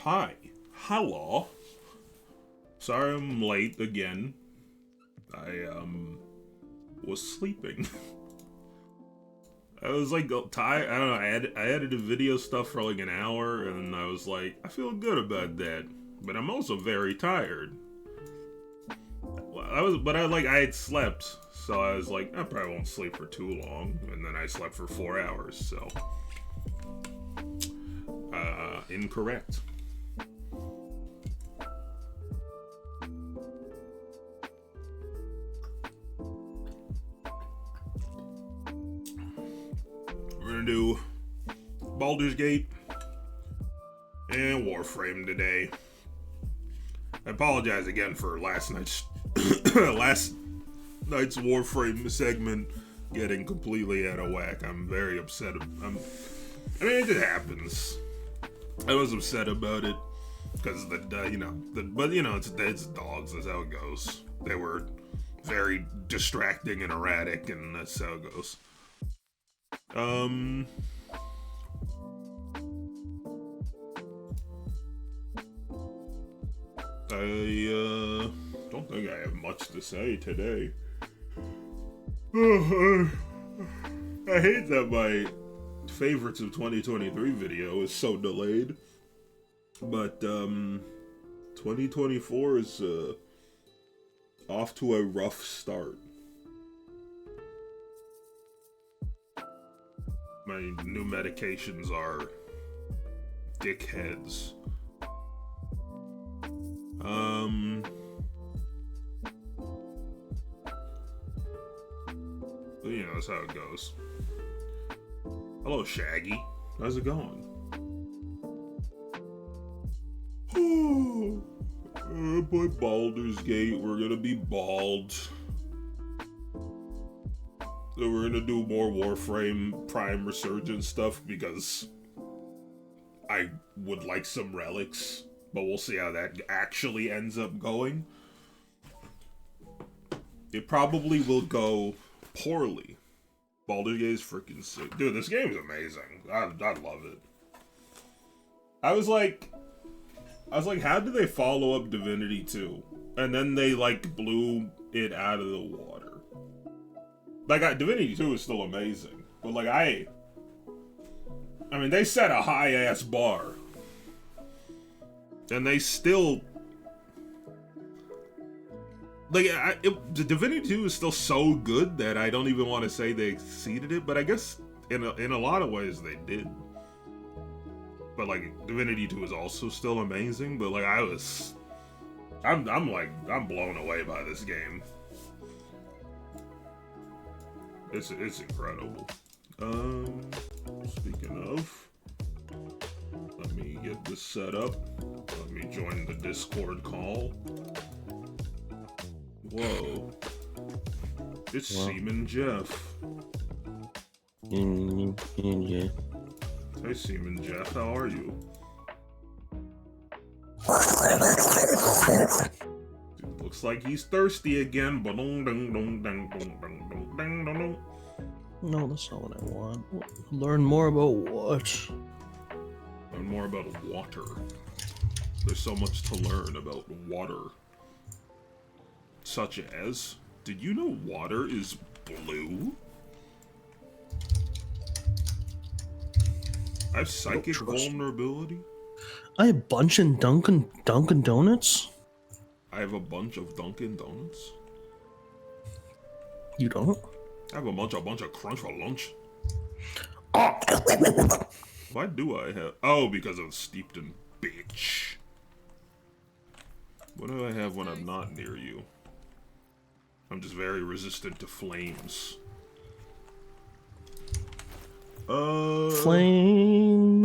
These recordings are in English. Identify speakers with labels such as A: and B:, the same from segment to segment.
A: Hi. Hello. Sorry I'm late again. I, was sleeping. I was like tired. I don't know. I edited video stuff for like an hour, and I was like, I feel good about that, but I'm also very tired. I had slept, so I was like, I probably won't sleep for too long, and then I slept for 4 hours. So, incorrect. We're gonna do Baldur's Gate and Warframe today. I apologize again for last night's Warframe segment getting completely out of whack. I'm very upset. It just happens. I was upset about it because but it's dogs. That's how it goes. They were very distracting and erratic, and that's how it goes. I don't think I have much to say today. I hate that my favorites of 2023 video is so delayed. But 2024 is off to a rough start. My new medications are dickheads. That's how it goes. Hello, Shaggy. How's it going? Play Baldur's Gate. We're gonna be bald. So we're gonna do more Warframe Prime Resurgence stuff because I would like some relics, but we'll see how that actually ends up going. It probably will go poorly. Baldur's Gate is freaking sick. Dude, this game is amazing. I love it. I was like, how did they follow up Divinity 2? And then they, blew it out of the water. Divinity 2 is still amazing. But, they set a high-ass bar. And they still... the Divinity 2 is still so good that I don't even want to say they exceeded it, but I guess in a lot of ways they did. But Divinity 2 is also still amazing, but I'm blown away by this game. It's incredible. Speaking of, let me get this set up. Let me join the Discord call. Whoa. It's Seaman Jeff.
B: Yeah.
A: Hey Seaman Jeff, how are you? Dude, looks like he's thirsty again.
B: No, that's not what I want. Learn more about what?
A: Learn more about water. There's so much to learn about water. Such as, did you know water is blue? I have psychic vulnerability.
B: I have a bunch in Dunkin' Donuts.
A: I have a bunch of Dunkin' Donuts.
B: You don't?
A: I have a bunch of Crunch for lunch.
B: Oh.
A: Why do I have? Oh, because I'm steeped in bitch. What do I have when I'm not near you? I'm just very resistant to flames.
B: Flamin'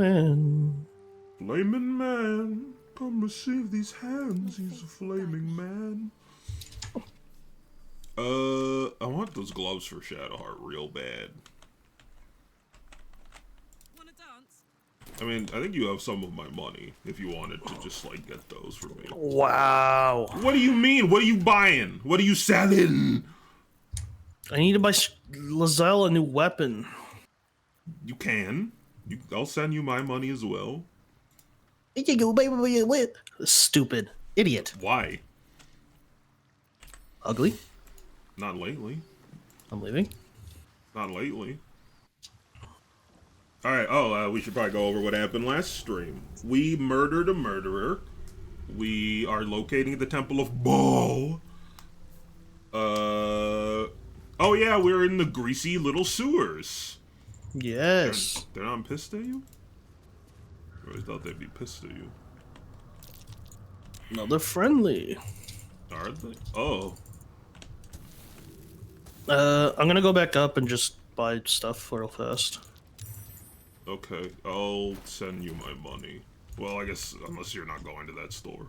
A: man, come receive these hands. He's a flaming man. I want those gloves for Shadowheart real bad.
C: Wanna dance?
A: I think you have some of my money if you wanted to just get those for me.
B: Wow.
A: What do you mean? What are you buying? What are you selling?
B: I need to buy Lazelle a new weapon.
A: You can. I'll send you my money as well.
B: Stupid idiot.
A: Why?
B: Ugly.
A: Not lately.
B: I'm leaving.
A: Not lately. Alright, we should probably go over what happened last stream. We murdered a murderer. We are locating the Temple of Baal. Oh yeah, we're in the greasy little sewers.
B: Yes.
A: They're not pissed at you? I always thought they'd be pissed at you.
B: No, they're friendly.
A: Are they? Oh.
B: I'm gonna go back up and just buy stuff real fast.
A: Okay, I'll send you my money. Well, I guess, unless you're not going to that store.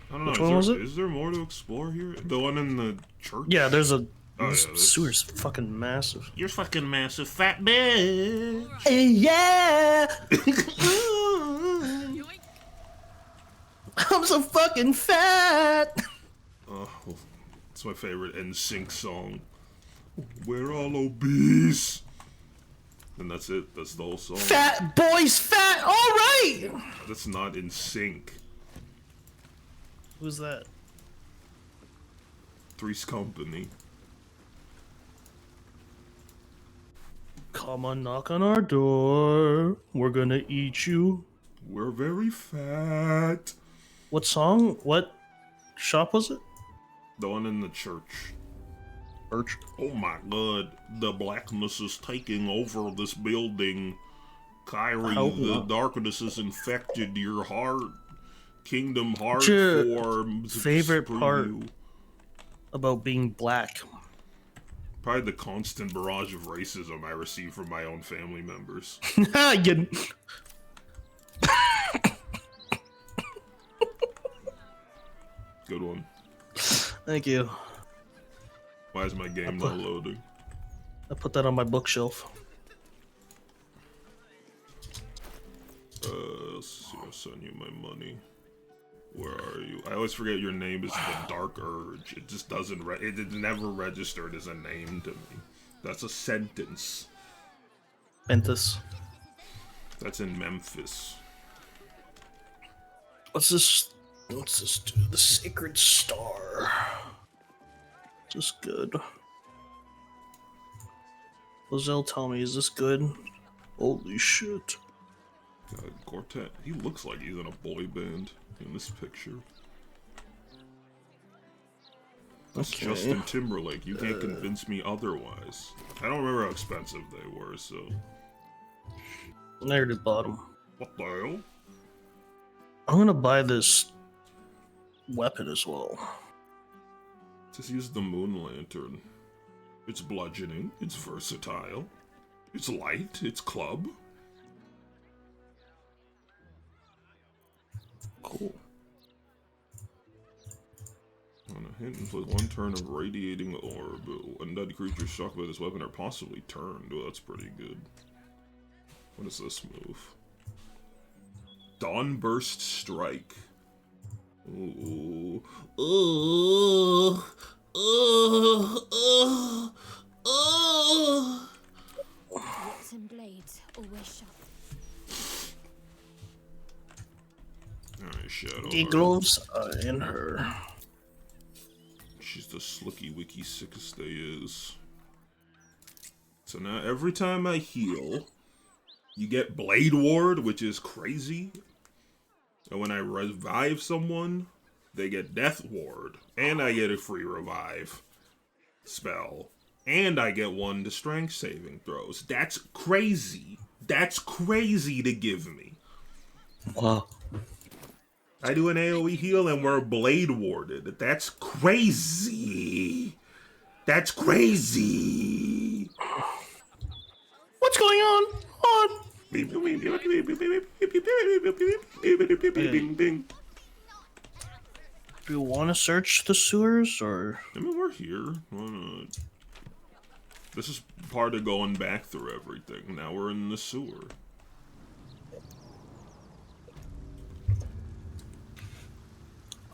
A: I don't know,
B: Which one was it?
A: Is there more to explore here? The one in the church?
B: Yeah, there's a...
A: Oh,
B: this
A: yeah,
B: sewer's fucking massive.
A: You're fucking massive fat bitch!
B: Hey, yeah! I'm so fucking fat!
A: Oh, it's my favorite NSYNC song. We're all obese! And that's it, that's the whole song.
B: Fat boys fat, alright!
A: That's not in sync.
B: Who's that?
A: Three's Company.
B: Come on, knock on our door. We're gonna eat you.
A: We're very fat.
B: What song? What shop was it?
A: The one in the church.
B: Birch.
A: Oh my god, the blackness is taking over this building. Kyrie, the darkness has infected your heart. Kingdom Heart forms.
B: Favorite part about being black?
A: Probably the constant barrage of racism I receive from my own family members.
B: You...
A: Good one.
B: Thank you.
A: Why is my game not loading?
B: I put that on my bookshelf.
A: Let's see, I'll send you my money. Where are you? I always forget your name is the Dark Urge. It just doesn't it never registered as a name to me. That's a sentence.
B: Ventus.
A: That's in Memphis.
B: What's this? What's this do? The Sacred Star. Is this good? Lozelle, tell me, is this good? Holy shit.
A: God, Gortat, he looks like he's in a boy band in this picture. That's
B: Okay.
A: Justin Timberlake. You can't convince me otherwise. I don't remember how expensive they were, so...
B: I already bought them.
A: What the hell?
B: I'm gonna buy this weapon as well.
A: Just use the moon lantern. It's bludgeoning, it's versatile, it's light, it's club.
B: Cool.
A: On a hint, inflict one turn of radiating orb. Undead creatures shocked by this weapon are possibly turned. Oh, that's pretty good. What is this move? Dawnburst Strike. Ooh.
C: Whips and blades always sharp.
A: Alright, Shadow.
B: Giggles in her.
A: She's the slicky wiki sickest they is. So now every time I heal, you get Blade Ward, which is crazy. And when I revive someone, they get Death Ward. And I get a free revive spell. And I get 1 to strength saving throws. That's crazy. That's crazy to give me.
B: Wow.
A: I do an AoE heal and we're Blade Warded. That's crazy. That's crazy.
B: What's going on?
A: Do
B: you want to search the sewers or?
A: I mean, we're here. Why not? This is part of going back through everything. Now we're in the sewer.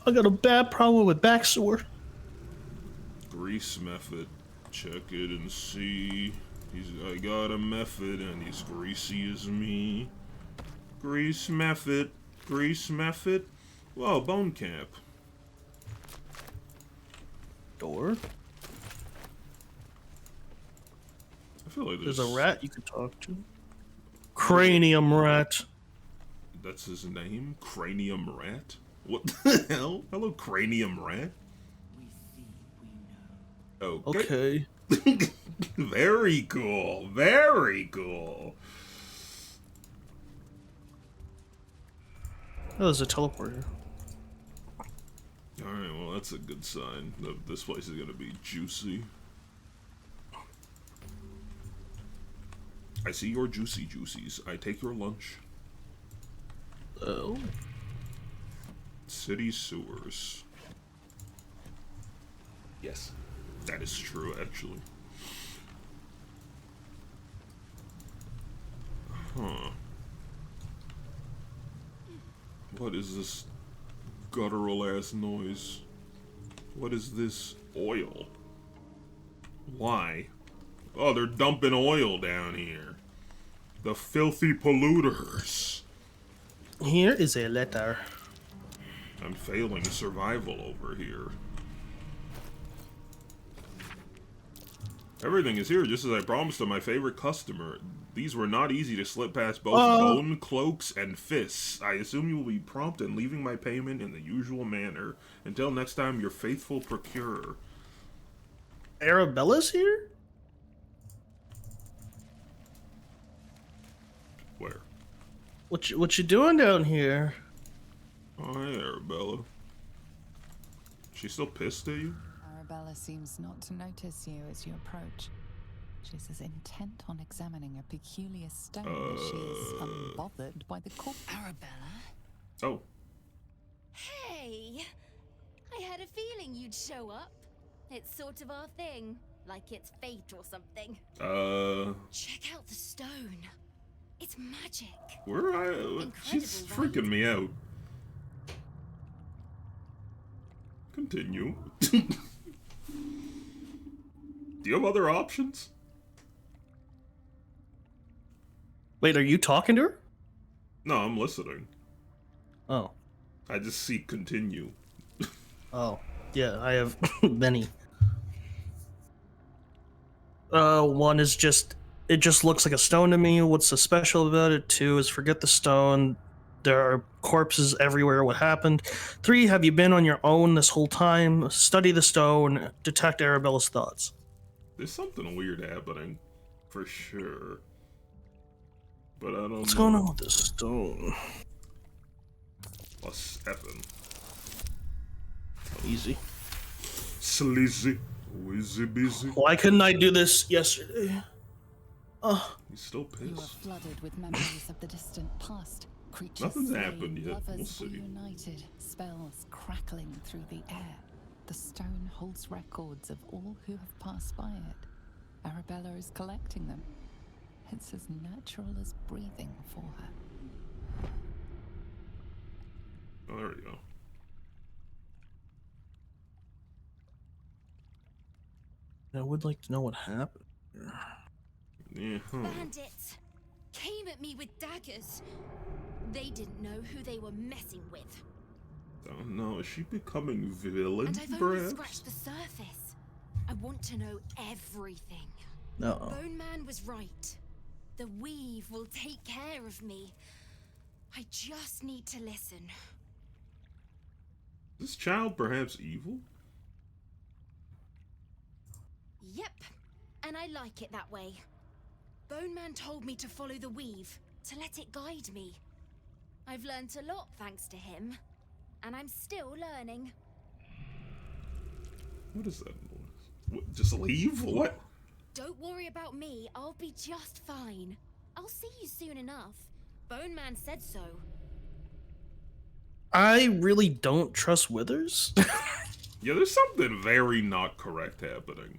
B: I got a bad problem with back sewer.
A: Grease method. Check it and see. I got a method and he's greasy as me. Grease method. Grease method. Whoa, bone cap.
B: Door.
A: I feel like
B: There's a rat you can talk to. Cranium rat.
A: That's his name? Cranium rat? What the hell? Hello, cranium rat? Okay. Very cool. Very cool.
B: Oh, there's a teleporter.
A: Alright, well, that's a good sign. This place is gonna be juicy. I see your juicy juicies. I take your lunch.
B: Oh.
A: City sewers. Yes, that is true, actually. Huh. What is this guttural ass noise? What is this oil? Why? Oh, they're dumping oil down here. The filthy polluters.
B: Here is a letter.
A: I'm failing survival over here. Everything is here just as I promised to my favorite customer. These were not easy to slip past both bone cloaks and fists. I assume you will be prompt in leaving my payment in the usual manner. Until next time, your faithful procurer.
B: Arabella's here?
A: Where?
B: What you doing down here?
A: Oh, hey, Arabella. She still pissed at you?
D: Arabella seems not to notice you as you approach. She's as intent on examining a peculiar stone as she is unbothered by the corpse.
C: Arabella?
A: Oh.
C: Hey! I had a feeling you'd show up. It's sort of our thing. Like it's fate or something. Check out the stone. It's magic.
A: She's
C: Incredible,
A: freaking
C: right?
A: me out. Continue. Do you have other options?
B: Wait, are you talking to her?
A: No, I'm listening.
B: Oh.
A: I just see continue.
B: Oh. Yeah, I have many. One is it just looks like a stone to me. What's so special about it? 2 is forget the stone. There are corpses everywhere. What happened? 3, have you been on your own this whole time? Study the stone. Detect Arabella's thoughts.
A: There's something weird happening. For sure. But I don't know.
B: What's going on with this stone?
A: Plus effing.
B: Easy.
A: Sleazy. Wizzy busy.
B: Why couldn't I do this yesterday?
A: He's still
D: You are
A: pissed.
D: flooded with memories of the distant past. Creatures
A: Nothing's
D: slain,
A: happened yet. We'll
D: lovers
A: see.
D: reunited, spells crackling through the air. The stone holds records of all who have passed by it. Arabella is collecting them. It's as natural as breathing for her.
A: Oh, there we go.
B: I would like to know what happened.
A: Yeah,
C: Bandits came at me with daggers. They didn't know who they were messing with.
A: Don't know. Is she becoming villain,
C: And I've only
A: perhaps?
C: scratched the surface. I want to know everything.
B: Uh-oh.
C: Bone Man was right. The weave will take care of me. I just need to listen.
A: Is this child perhaps evil?
C: Yep, and I like it that way. Bone Man told me to follow the weave, to let it guide me. I've learnt a lot thanks to him, and I'm still learning.
A: What is that noise? What, just leave? What?
C: Don't worry about me, I'll be just fine. I'll see you soon enough. Bone Man said so.
B: I really don't trust Withers.
A: Yeah, there's something very not correct happening.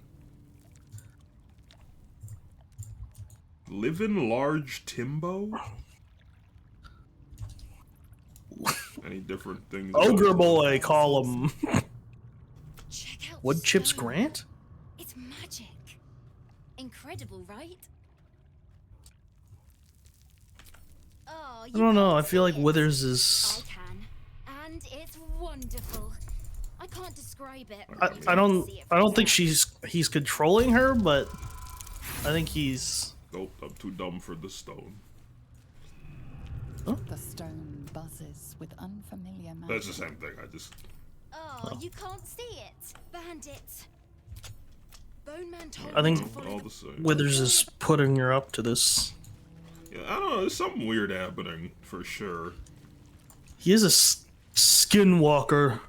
A: Living large Timbo? Any different things?
B: Ogre boy, call him.
C: Check out
B: Wood
C: the
B: Chips
C: stone.
B: Grant?
C: It's magic. Incredible, right? Oh, Oh,
B: I don't know. I feel like Withers is.
C: I can, and it's wonderful. I can't describe it.
B: I don't think he's controlling her, but I think he's.
A: Nope, I'm too dumb for the stone.
B: Huh?
D: The stone buzzes with unfamiliar magic.
A: That's the same thing. I just.
C: Oh, you can't see it. Bandits. Bone Man told
B: I think
C: me to follow
A: all
C: the
A: the same.
B: Withers is putting her up to this.
A: Yeah, I don't know. There's something weird happening for sure.
B: He is a skinwalker.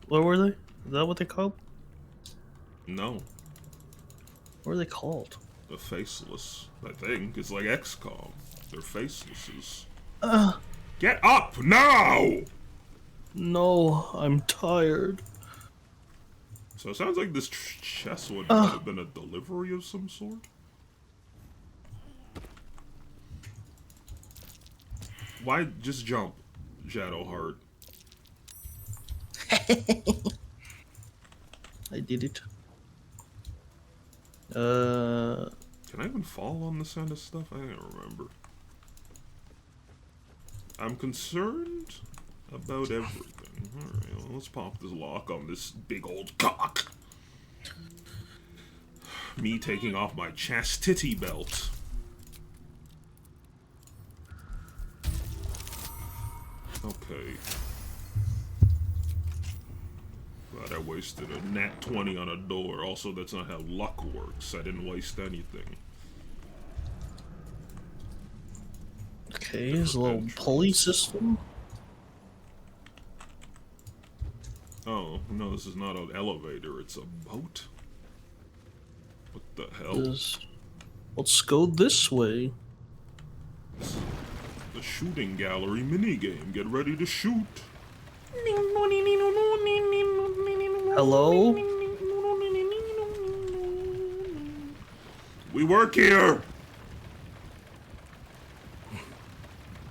B: What were they? Is that what they called?
A: No,
B: What are they called?
A: the faceless. I think it's like XCOM. They're facelesses. Get up now!
B: No, I'm tired.
A: So it sounds like this chest would have been a delivery of some sort. Why just jump, Shadowheart?
B: I did it.
A: Can I even fall on this kind of stuff? I can't remember. I'm concerned about everything. Alright, well, let's pop this lock on this big old cock. Me taking off my chastity belt. Okay. Glad I wasted a nat 20 on a door. Also, that's not how luck works. I didn't waste anything.
B: Okay, his little pulley system.
A: Oh, no, this is not an elevator, it's a boat? What the hell?
B: Let's go this way.
A: The shooting gallery minigame. Get ready to shoot.
B: Hello?
A: We work here!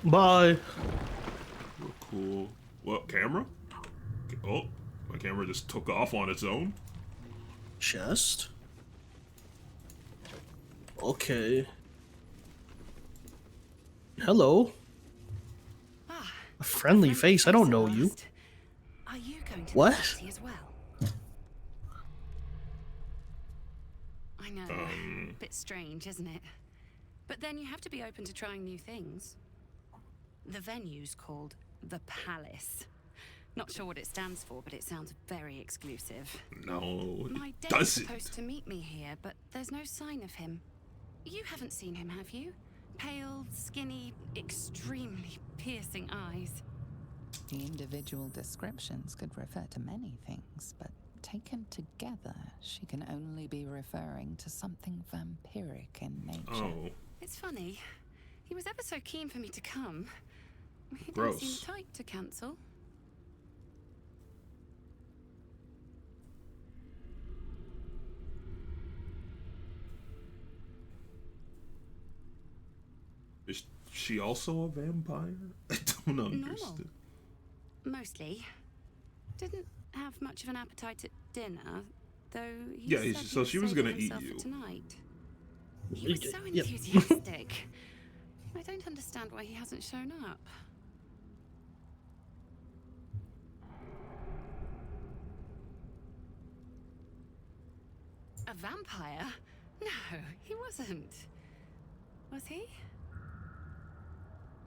B: Bye.
A: We're cool. What, camera? Oh, my camera just took off on its own.
B: Chest? Okay. Hello. A friendly face. I don't know you.
E: Are you going to
B: What?
E: the party as well? I know, bit strange, isn't it? But then you have to be open to trying new things. The venue's called The Palace. Not sure what it stands for, but it sounds very exclusive.
A: No,
E: My
A: it
E: dad's
A: doesn't.
E: supposed to meet me here, but there's no sign of him. You haven't seen him, have you? Pale, skinny, extremely piercing eyes.
D: The individual descriptions could refer to many things, but taken together, she can only be referring to something vampiric in nature.
A: Oh,
E: It's funny. He was ever so keen for me to come. He didn't
A: Gross.
E: seem tight to cancel.
A: is she also a vampire? I don't understand.
E: Mostly. Didn't have much of an appetite at dinner, though he
A: Yeah,
E: said
A: so
E: he'd
A: she was
E: saving
A: gonna eat
E: himself
A: you.
E: for tonight. He was so
B: Yep.
E: enthusiastic. I don't understand why he hasn't shown up. A vampire? No, he wasn't. Was he?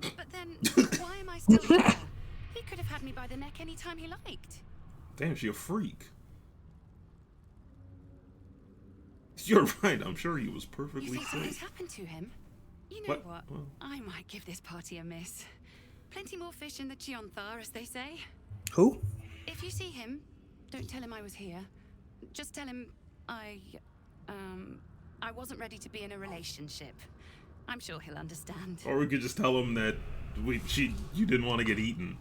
E: But then, why am I still here? He could have had me by the neck any time he liked.
A: Damn, she a freak. You're right, I'm sure he was
E: You
A: perfectly
E: think something's
A: safe.
E: happened to him? You know
A: What?
E: what?
A: Well-
E: I might give this party a miss. Plenty more fish in the Chionthar, as they say.
B: Who?
E: If you see him, don't tell him I was here. Just tell him I wasn't ready to be in a relationship. I'm sure he'll understand.
A: Or we could just tell him that you didn't want to get eaten.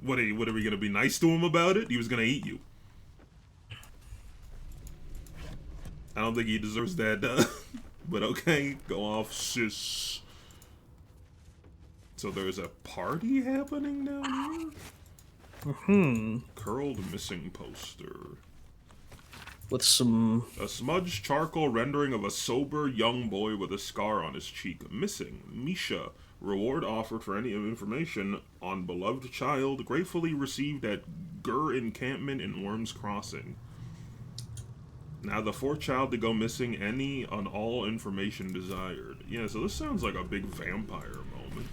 A: What are we gonna be nice to him about it? He was gonna eat you. I don't think he deserves that, but okay, go off, sis. So there's a party happening down here? Curled missing poster.
B: with some...
A: A smudged charcoal rendering of a sober young boy with a scar on his cheek. Missing. Misha. Reward offered for any information on beloved child. Gratefully received at Gur encampment in Worms Crossing. Now the fourth child to go missing. Any on all information desired. Yeah, so this sounds like a big vampire moment.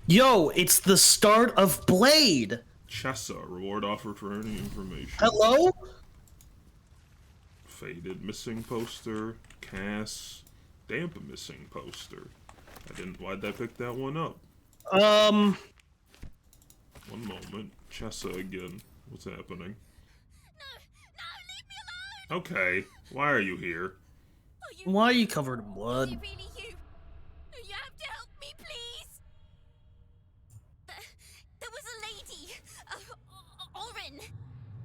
B: Yo, it's the start of Blade!
A: Chessa. Reward offered for any information.
B: Hello?
A: Faded missing poster. Cass. Damp missing poster. Why'd I pick that one up? One moment. Chessa again. What's happening?
C: No, leave me alone!
A: Okay. Why are you here?
B: Why are you covered in
C: Is
B: blood?
C: it really you? You have to help me, please! There was a lady, Orin.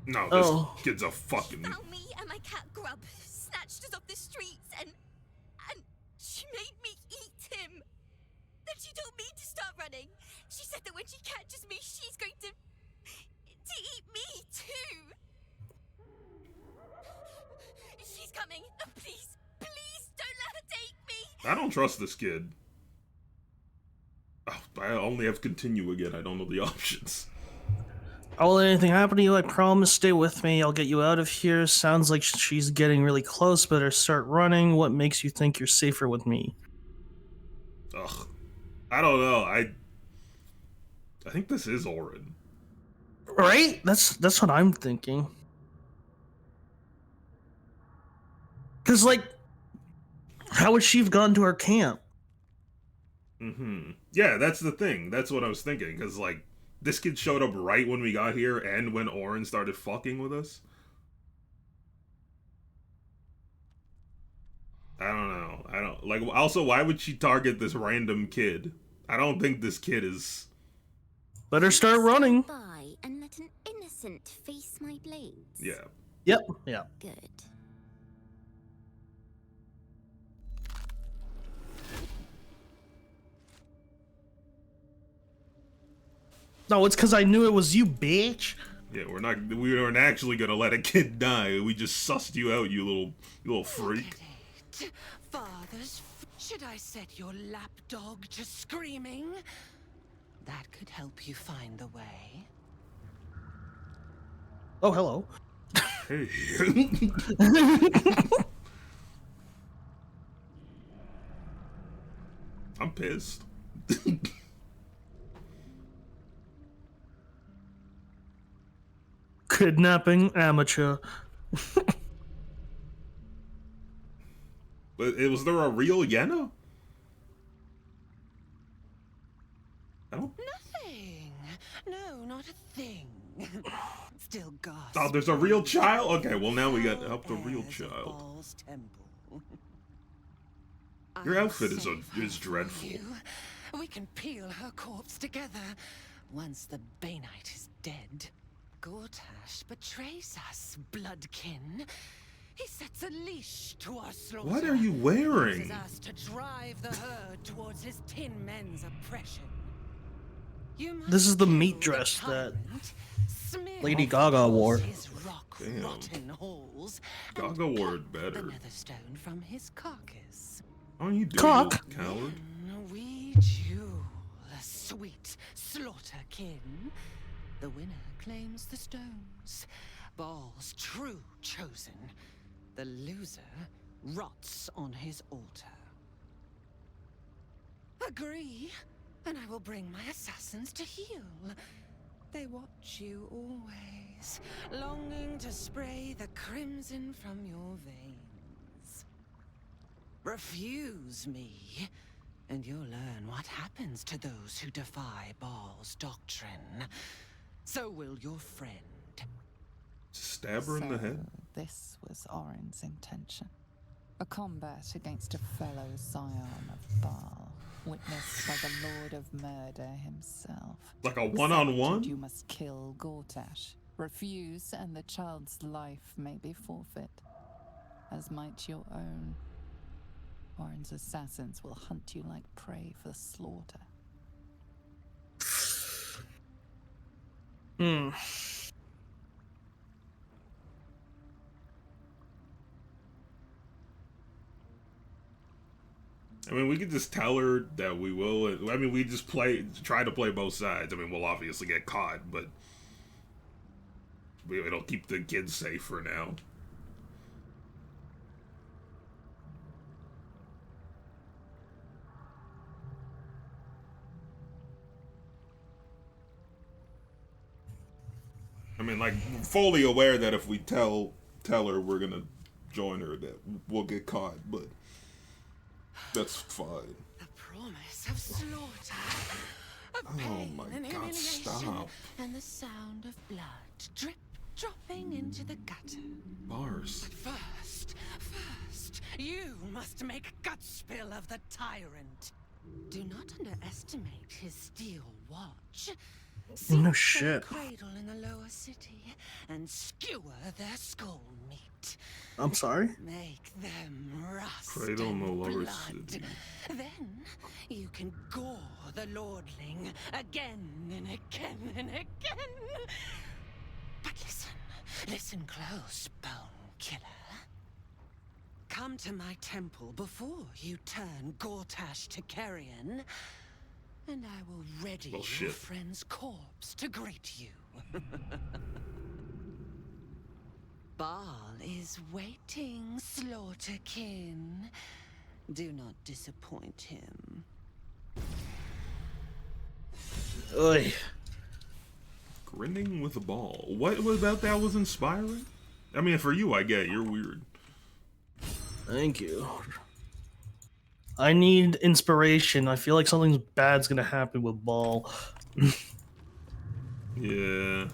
A: No, this kid's a fucking...
C: She found me and my cat Grub, snatched us off the streets, and she made me eat him. Then she told me to start running. She said that when she catches me, she's going to eat me too. She's coming. Please, please don't let her take me.
A: I don't trust this kid. Oh, I only have continue again. I don't know the options.
B: I'll let anything happen to you, I promise. Stay with me. I'll get you out of here. Sounds like she's getting really close. Better start running. What makes you think you're safer with me?
A: Ugh. I don't know. I think this is Orin.
B: Right? That's what I'm thinking. Cause like, how would she have gone to our camp?
A: Yeah, that's the thing. That's what I was thinking. Cause like, this kid showed up right when we got here and when Orin started fucking with us. I don't know. Like, also, why would she target this random kid? I don't think this kid is...
B: Better start running.
C: By and let an innocent face my blades.
A: Yeah.
B: Yep. Yeah.
C: Good.
B: No, it's because I knew it was you, bitch.
A: Yeah, we weren't actually gonna let a kid die. We just sussed you out, you little freak.
E: Should I set your lapdog to screaming? That could help you find the way.
B: Oh, hello.
A: Hey. I'm pissed.
B: Kidnapping amateur.
A: But was there a real Yenna?
E: Nothing. No, not a thing. Still gasp.
A: Oh, there's a real child? Okay, well now we got to help the real child. Your outfit is dreadful.
E: We can peel her corpse together once the Banite is dead. Gortash betrays us, bloodkin. He sets a leash to our slaughter.
A: What are you wearing?
E: Uses us to drive the herd towards his tin men's oppression.
B: This is the meat dress that Lady Gaga wore.
A: Damn. Gaga wore it better.
E: The nether stone from his carcass.
A: Oh, you do,
B: Cock.
A: you coward.
E: We jewel a sweet slaughterkin. The winner claims the stones. Baal's true chosen. The loser rots on his altar. Agree, and I will bring my assassins to heal. They watch you always, longing to spray the crimson from your veins. Refuse me, and you'll learn what happens to those who defy Baal's doctrine. So will your friend.
A: Stab her in the head?
D: This was Orin's intention. A combat against a fellow scion of Baal, witnessed by the Lord of Murder himself.
A: Like a one-on-one?
D: You must kill Gortash. Refuse, and the child's life may be forfeit, as might your own. Orin's assassins will hunt you like prey for slaughter.
A: I mean, we could just tell her that we will. I mean, we just try to play both sides. I mean, we'll obviously get caught, but it'll keep the kids safe for now. I mean, like, fully aware that if we tell her we're gonna join her, that we'll get caught, but that's fine.
F: The promise of slaughter.
A: Oh my God, stop.
F: And the sound of blood drip dropping into the gutter.
A: Bars.
F: First, you must make gut spill of the tyrant. Do not underestimate his steel watch.
B: No shit.
F: Cradle in the lower city and skewer their skull meat.
B: I'm sorry?
F: Make them rust.
A: Cradle in the
F: in
A: lower
F: blood.
A: city.
F: Then you can gore the lordling again and again and again. But listen close, bone killer. Come to my temple before you turn Gortash to carrion, and I will ready your friend's corpse to greet you. Baal is waiting, Slaughterkin. Do not disappoint him.
B: Oy.
A: Grinning with a ball. What about that was inspiring? I mean, for you, I get it. You're weird.
B: Thank you. I need inspiration. I feel like something bad's gonna happen with Ball.
A: Yeah.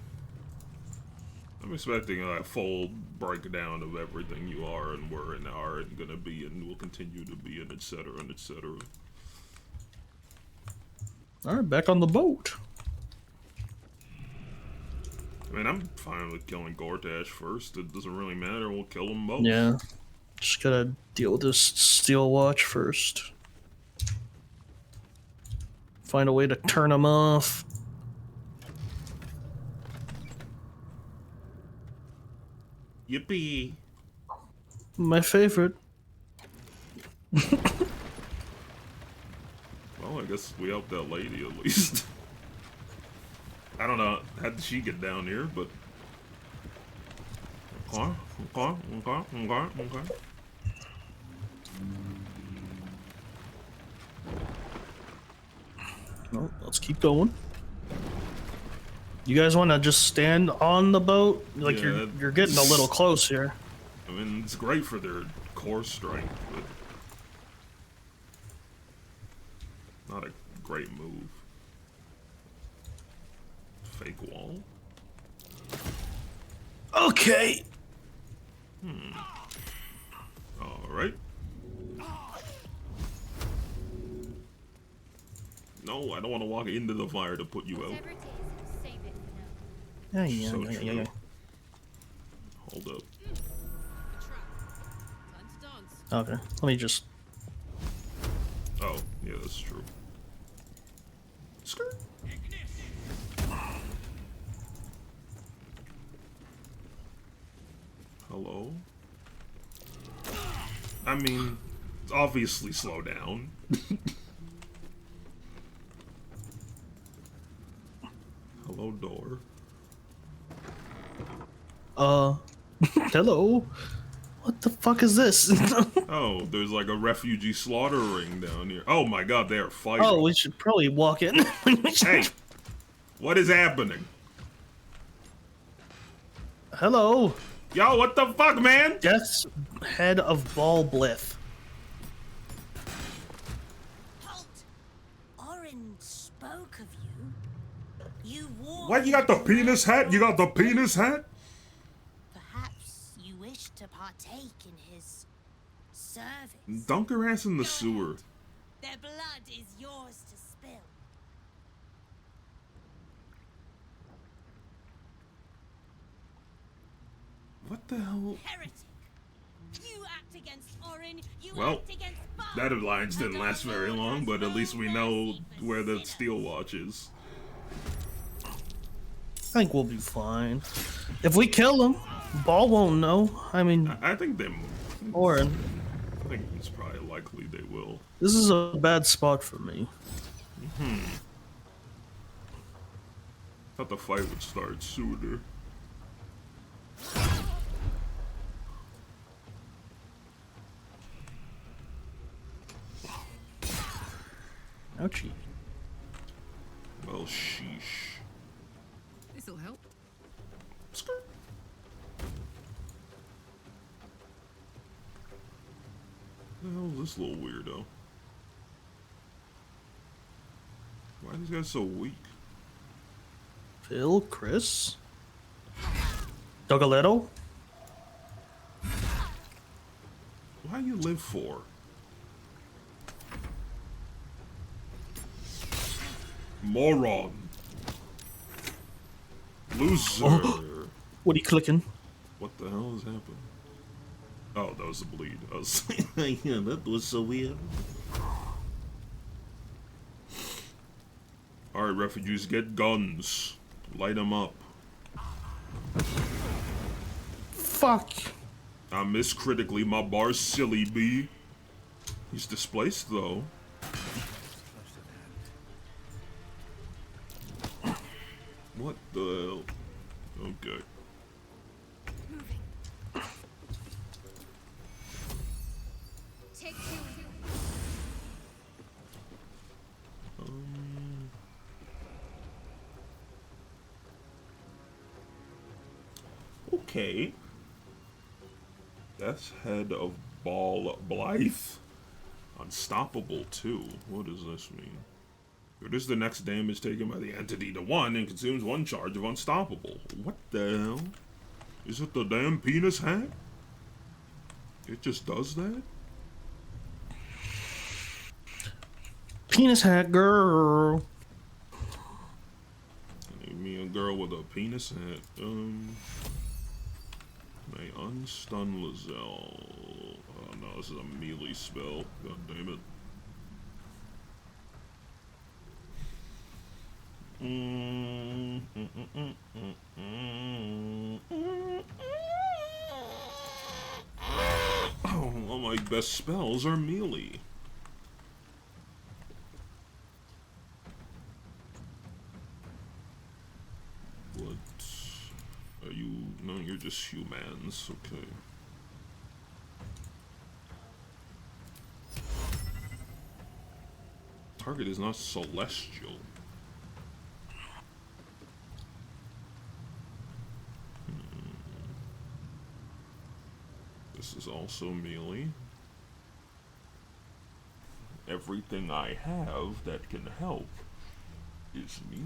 A: I'm expecting a full breakdown of everything you are and were and are and gonna be and will continue to be and etc. and etc.
B: Alright, back on the boat.
A: I mean, I'm fine with killing Gortash first. It doesn't really matter. We'll kill them both.
B: Yeah. Just gotta deal with this steel watch first. Find a way to turn him off.
A: Yippee.
B: My favorite.
A: Well, I guess we helped that lady at least. I don't know how did she get down here, but okay.
B: Well, let's keep going. You guys want to just stand on the boat? Like
A: Yeah,
B: you're getting a little close here.
A: I mean, it's great for their core strength, but not a great move. Fake wall.
B: Okay.
A: All right. No, I don't want to walk into the fire to put you out.
C: Whatever it is, save it for now.
B: Yeah.
A: Hold up.
B: Okay, let me just.
A: Oh, yeah, that's true. Skirt. Hello? I mean, obviously slow down. Hello, door.
B: Hello. What the fuck is this?
A: Oh, there's like a refugee slaughter ring down here. Oh my god, they are fighting.
B: Oh, we should probably walk in.
A: Hey! What is happening?
B: Hello.
A: Yo, what the fuck, man?
B: Death's head of Ball Blith.
C: Halt! Orin spoke of you. You warned.
A: What, you got the penis hat? You got the penis hat?
C: Perhaps you wish to partake in his service.
A: Dunk her ass in the sewer.
C: Their blood is yours to spill.
A: What the hell?
C: Heretic! You act against Orin. You
A: Well,
C: act against Bal.
A: that alliance didn't last very long, but at least we know where the steel watch is.
B: I think we'll be fine. If we kill him, Ball won't know. I mean,
A: I think they...
B: Orin.
A: I think it's probably likely they will.
B: This is a bad spot for me.
A: Thought the fight would start sooner.
B: Ouchie.
A: Well, sheesh.
E: This'll help.
A: Skirt. What the hell is this little weirdo? Why are these guys so weak?
B: Phil, Chris, Dogaletto.
A: Why you live for? Moron. Loser.
B: Oh. What are you clicking?
A: What the hell is happening? Oh, that was the bleed. I was like, yeah, that was so weird. Alright, refugees, get guns. Light them up.
B: Fuck.
A: I miss critically, my bar's silly, B. He's displaced, though. What the hell? Okay.
C: Take two.
A: Okay. Death's Head of Blythe. Unstoppable, too. What does this mean? Reduce the next damage taken by the entity to 1 and consumes 1 charge of Unstoppable. What the hell? Is it the damn penis hat? It just does that?
B: Penis hat girl.
A: Me a girl with a penis hat. May unstun Lizelle. Oh no, this is a melee spell. God damn it. Oh, all my best spells are melee. What? Are you? No, you're just humans. Okay. Target is not celestial. This is also melee. Everything I have that can help is melee.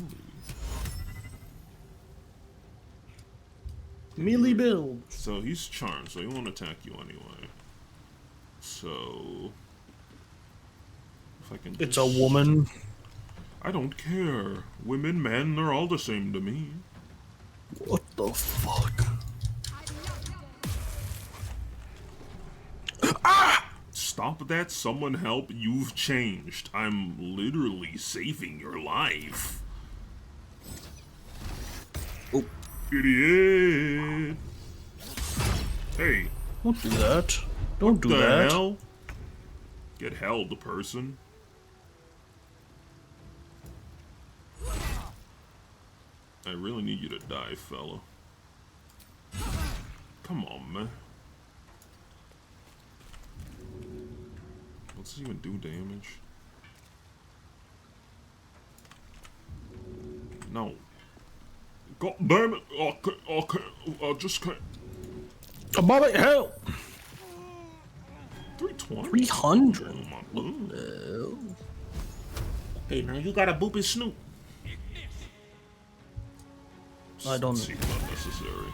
B: Melee build.
A: So he's charmed, so he won't attack you anyway. So if I can
B: It's
A: just...
B: a woman.
A: I don't care. Women, men, they're all the same to me.
B: What the fuck?
A: Ah! Stop that, someone help, you've changed. I'm literally saving your life.
B: Oh.
A: Idiot. Hey.
B: Don't do that. Don't do
A: What the
B: that.
A: hell? Get held, person. I really need you to die, fella. Come on, man. What's this even do damage? No. God damn it! Okay, I just can't.
B: Bobby, help!
A: 320?
B: 300.
A: Oh my god. Hey, now you gotta boop his snoot.
B: I don't know.
A: Seems unnecessary.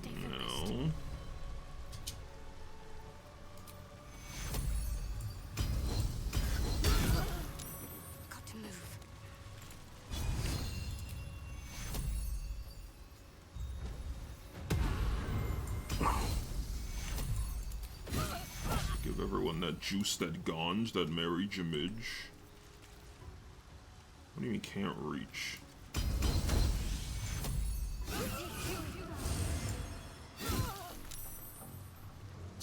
A: No.
E: Got to move.
A: Give everyone that juice, that ganj, that Mary Jamidge. What do you mean can't reach?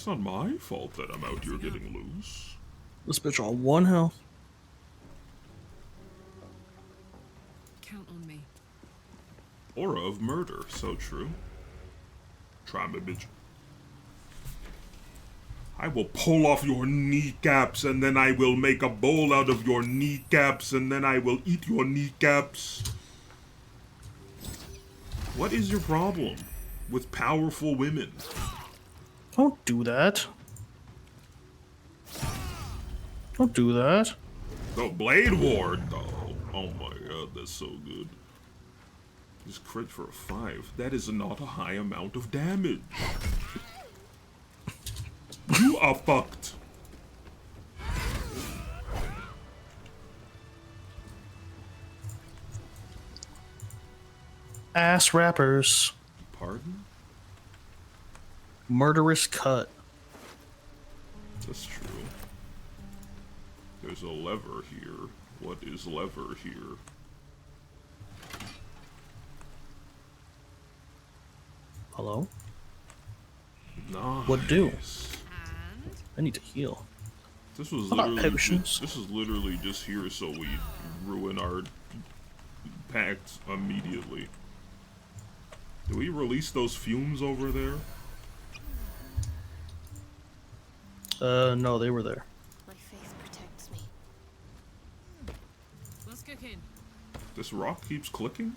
A: It's not my fault that I'm out here getting loose.
B: This bitch on 1 health.
G: Count on me.
A: Aura of murder, so true. Try me, bitch. I will pull off your kneecaps, and then I will make a bowl out of your kneecaps, and then I will eat your kneecaps. What is your problem with powerful women?
B: Don't do that. Don't do that.
A: Oh, Blade Ward, though. Oh my god, that's so good. Just crit for a 5. That is not a high amount of damage. You are fucked.
B: Ass rappers.
A: Pardon?
B: Murderous cut.
A: That's true. There's a lever here. What is lever here?
B: Hello?
A: Nice.
B: What do? I need to heal.
A: This was
B: How about
A: literally
B: potions?
A: this is literally just here so we ruin our pact immediately. Do we release those fumes over there?
B: No, they were there.
C: My faith protects me.
G: Let's kick in.
A: This rock keeps clicking?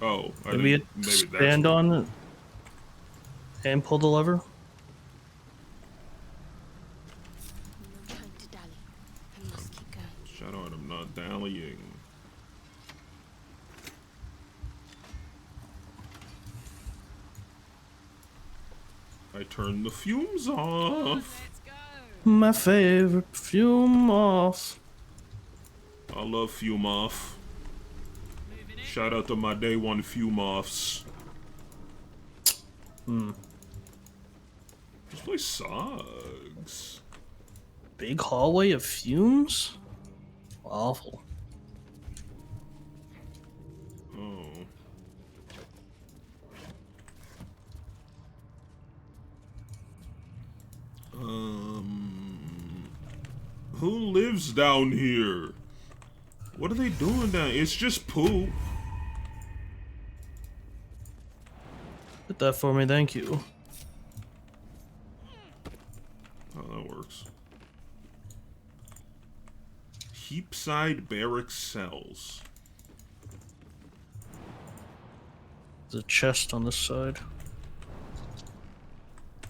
A: Oh, I
B: Maybe
A: think maybe
B: stand
A: that's
B: on it and pull the lever.
C: No time to dally. I must keep going.
A: Shadow, and I'm not dallying. I turned the fumes off.
G: Let's go.
B: My favorite fume off.
A: I love fume off.
G: Moving in.
A: Shout out to my day one fume offs. This place sucks.
B: Big hallway of fumes? Awful.
A: Oh. Who lives down here? What are they doing down? It's just poop.
B: Get that for me, thank you.
A: Oh, that works. Heapside barrack cells.
B: There's a chest on this side.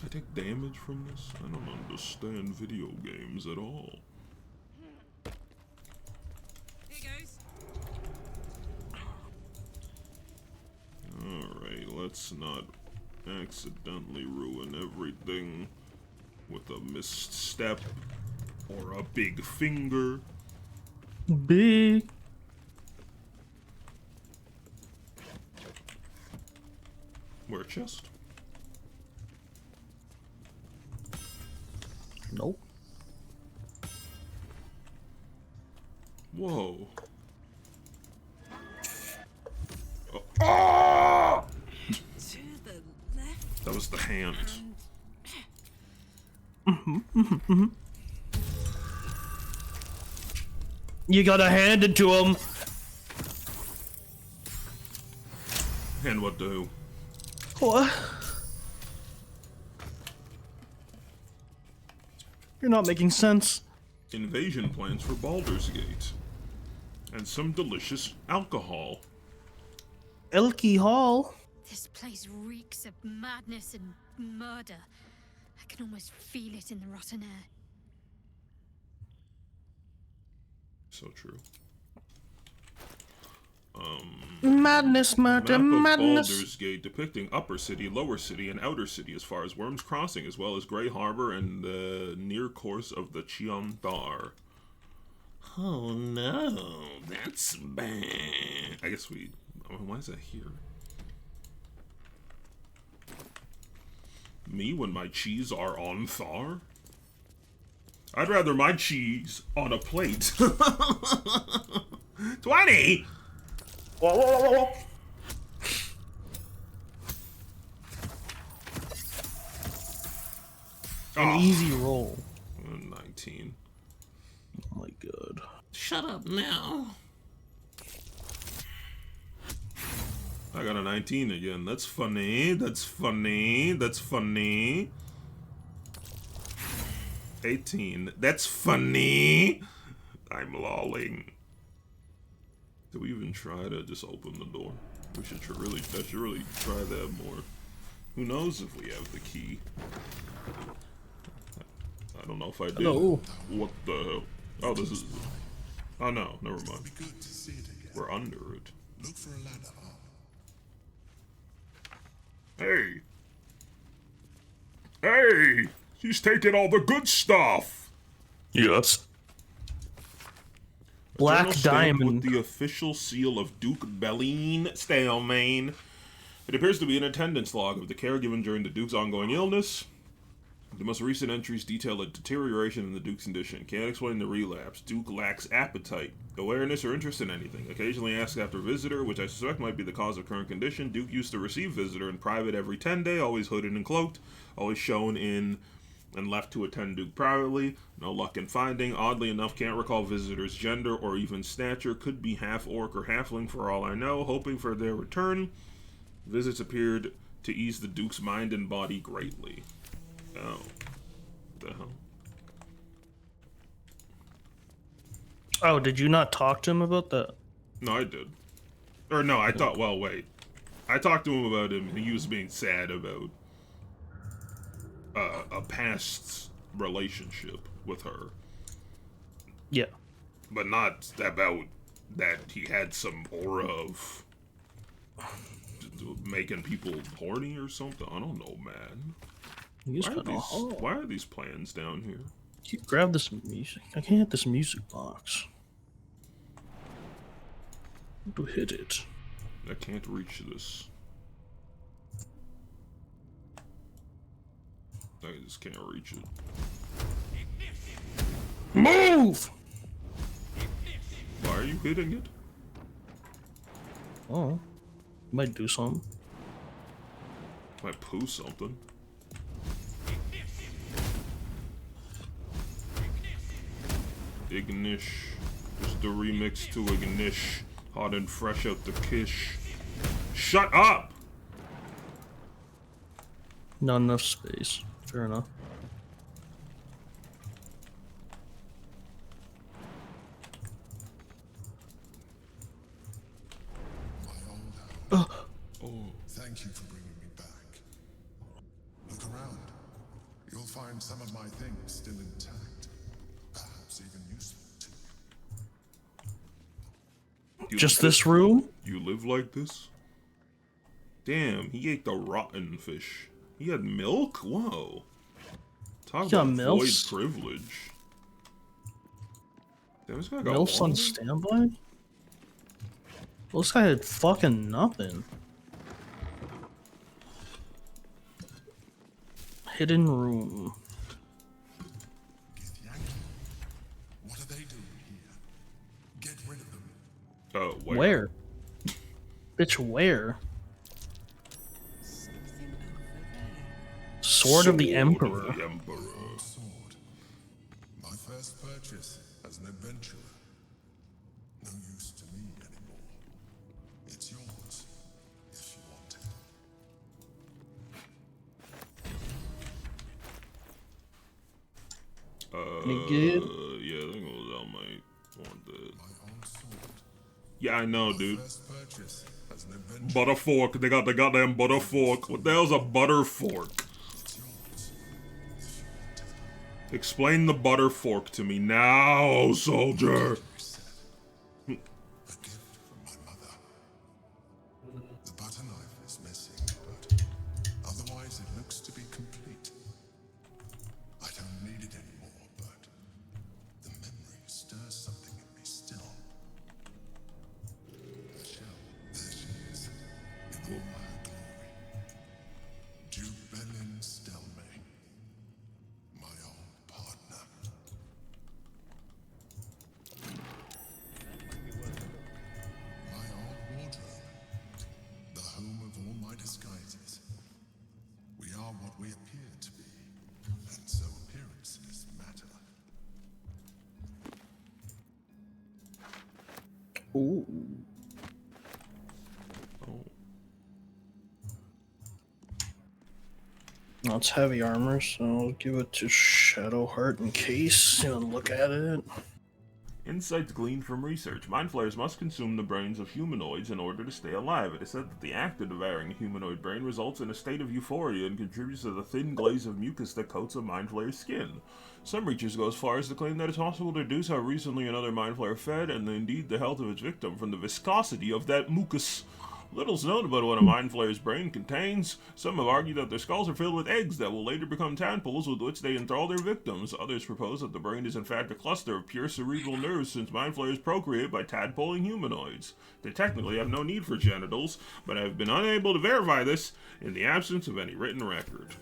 A: I take damage from this? I don't understand video games at all.
G: Here goes.
A: Alright, let's not accidentally ruin everything with a misstep or a big finger.
B: Big.
A: Where chest?
B: Nope.
A: Whoa. Oh. Ah!
G: To the left.
A: That was the hand.
B: You gotta hand it to him.
A: And what do?
B: What? You're not making sense.
A: Invasion plans for Baldur's Gate. And some delicious alcohol.
B: Elky Hall.
C: This place reeks of madness and murder. I can almost feel it in the rotten air.
A: So true.
B: Madness, murder,
A: Map of
B: madness.
A: Baldur's Gate depicting Upper City, Lower City, and Outer City as far as Worm's Crossing, as well as Grey Harbor and the near course of the Cheonthar. Oh no, that's bad. I guess we... why is that here? Me when my cheese are on Thar? I'd rather my cheese on a plate. 20! Whoa, whoa, whoa, whoa.
B: An easy roll.
A: 19.
B: Oh my god.
A: Shut up now. I got a 19 again. That's funny. That's funny. That's funny. 18. That's funny. I'm lolling. Did we even try to just open the door? We should really try that more. Who knows if we have the key? I don't know if I did.
B: Hello.
A: What the hell? Oh, this is. Oh no, never mind. We're under it.
H: Look for a ladder up.
A: Hey! Hey! He's taking all the good stuff!
B: Yes. Black
A: Eternal stamp
B: diamond.
A: with the official seal of Duke Belline Stalemain. It appears to be an attendance log of the care given during the Duke's ongoing illness. The most recent entries detail a deterioration in the Duke's condition. Can't explain the relapse. Duke lacks appetite, awareness, or interest in anything. Occasionally asks after visitor, which I suspect might be the cause of current condition. Duke used to receive visitor in private every 10 day, always hooded and cloaked, always shown in and left to attend Duke privately. No luck in finding. Oddly enough, can't recall visitor's gender or even stature. Could be half orc or halfling for all I know. Hoping for their return. Visits appeared to ease the Duke's mind and body greatly. Oh. What the hell?
B: Oh, did you not talk to him about that?
A: No, I did. Or no, I thought, well, wait. I talked to him about him, and he was being sad about a past relationship with her.
B: Yeah.
A: But not about that he had some aura of making people horny or something. I don't know, man. Why are these plans down here?
B: You grab this music. I can't hit this music box. To hit it.
A: I can't reach this. I just can't reach it.
B: Move!
A: Why are you hitting it?
B: Oh. Might do something.
A: Might poo something. Ignish. Just the remix to Ignish. Hot and fresh out the kish. Shut up!
B: Not enough space. Fair enough.
H: Oh. Thank you for bringing me back. Look around. You'll find some of my things still intact. Perhaps even useful too.
B: Just this room?
A: You live like this? Damn, he ate the rotten fish. He had milk? Whoa. Talk about void privilege. Damn, this guy got
B: MILF's on
A: water?
B: standby? Well, this guy had fucking nothing. Hidden room.
H: What are they doing here? Get rid of them.
A: Oh,
B: Where? Bitch, where? Sword of the Emperor.
H: Sword. My first purchase as an adventurer. No use to me anymore. It's yours, if you want it.
B: Any good?
A: Yeah, I think I might want that.
H: My own sword.
A: Yeah, I know, dude.
H: First purchase as an adventurer.
A: Butter fork. They got the goddamn butter fork. What the hell's a butter fork?
H: It's yours, if you want it.
A: Explain the butter fork to me now, soldier.
H: A gift from my mother. The butter knife is missing, but otherwise it looks to be complete. I don't need it anymore, but the memory stirs something in me still. The shell, there she is, in all her glory. Duke Belin Stelmane, my old partner. My old wardrobe, the home of all my disguises. We are what we appear to be, and so
B: Ooh.
A: Oh.
B: Well, it's heavy armor, so I'll give it to Shadowheart in case you look at it.
A: Insights gleaned from research. Mind flayers must consume the brains of humanoids in order to stay alive. It is said that the act of devouring a humanoid brain results in a state of euphoria and contributes to the thin glaze of mucus that coats a mind flayer's skin. Some researchers go as far as to claim that it's possible to deduce how recently another mind flayer fed, and indeed the health of its victim, from the viscosity of that mucus. Little's known about what a mind flayer's brain contains. Some have argued that their skulls are filled with eggs that will later become tadpoles with which they enthrall their victims. Others propose that the brain is in fact a cluster of pure cerebral nerves, since mind flayers procreate by tadpoling humanoids. They technically have no need for genitals, but have been unable to verify this in the absence of any written record.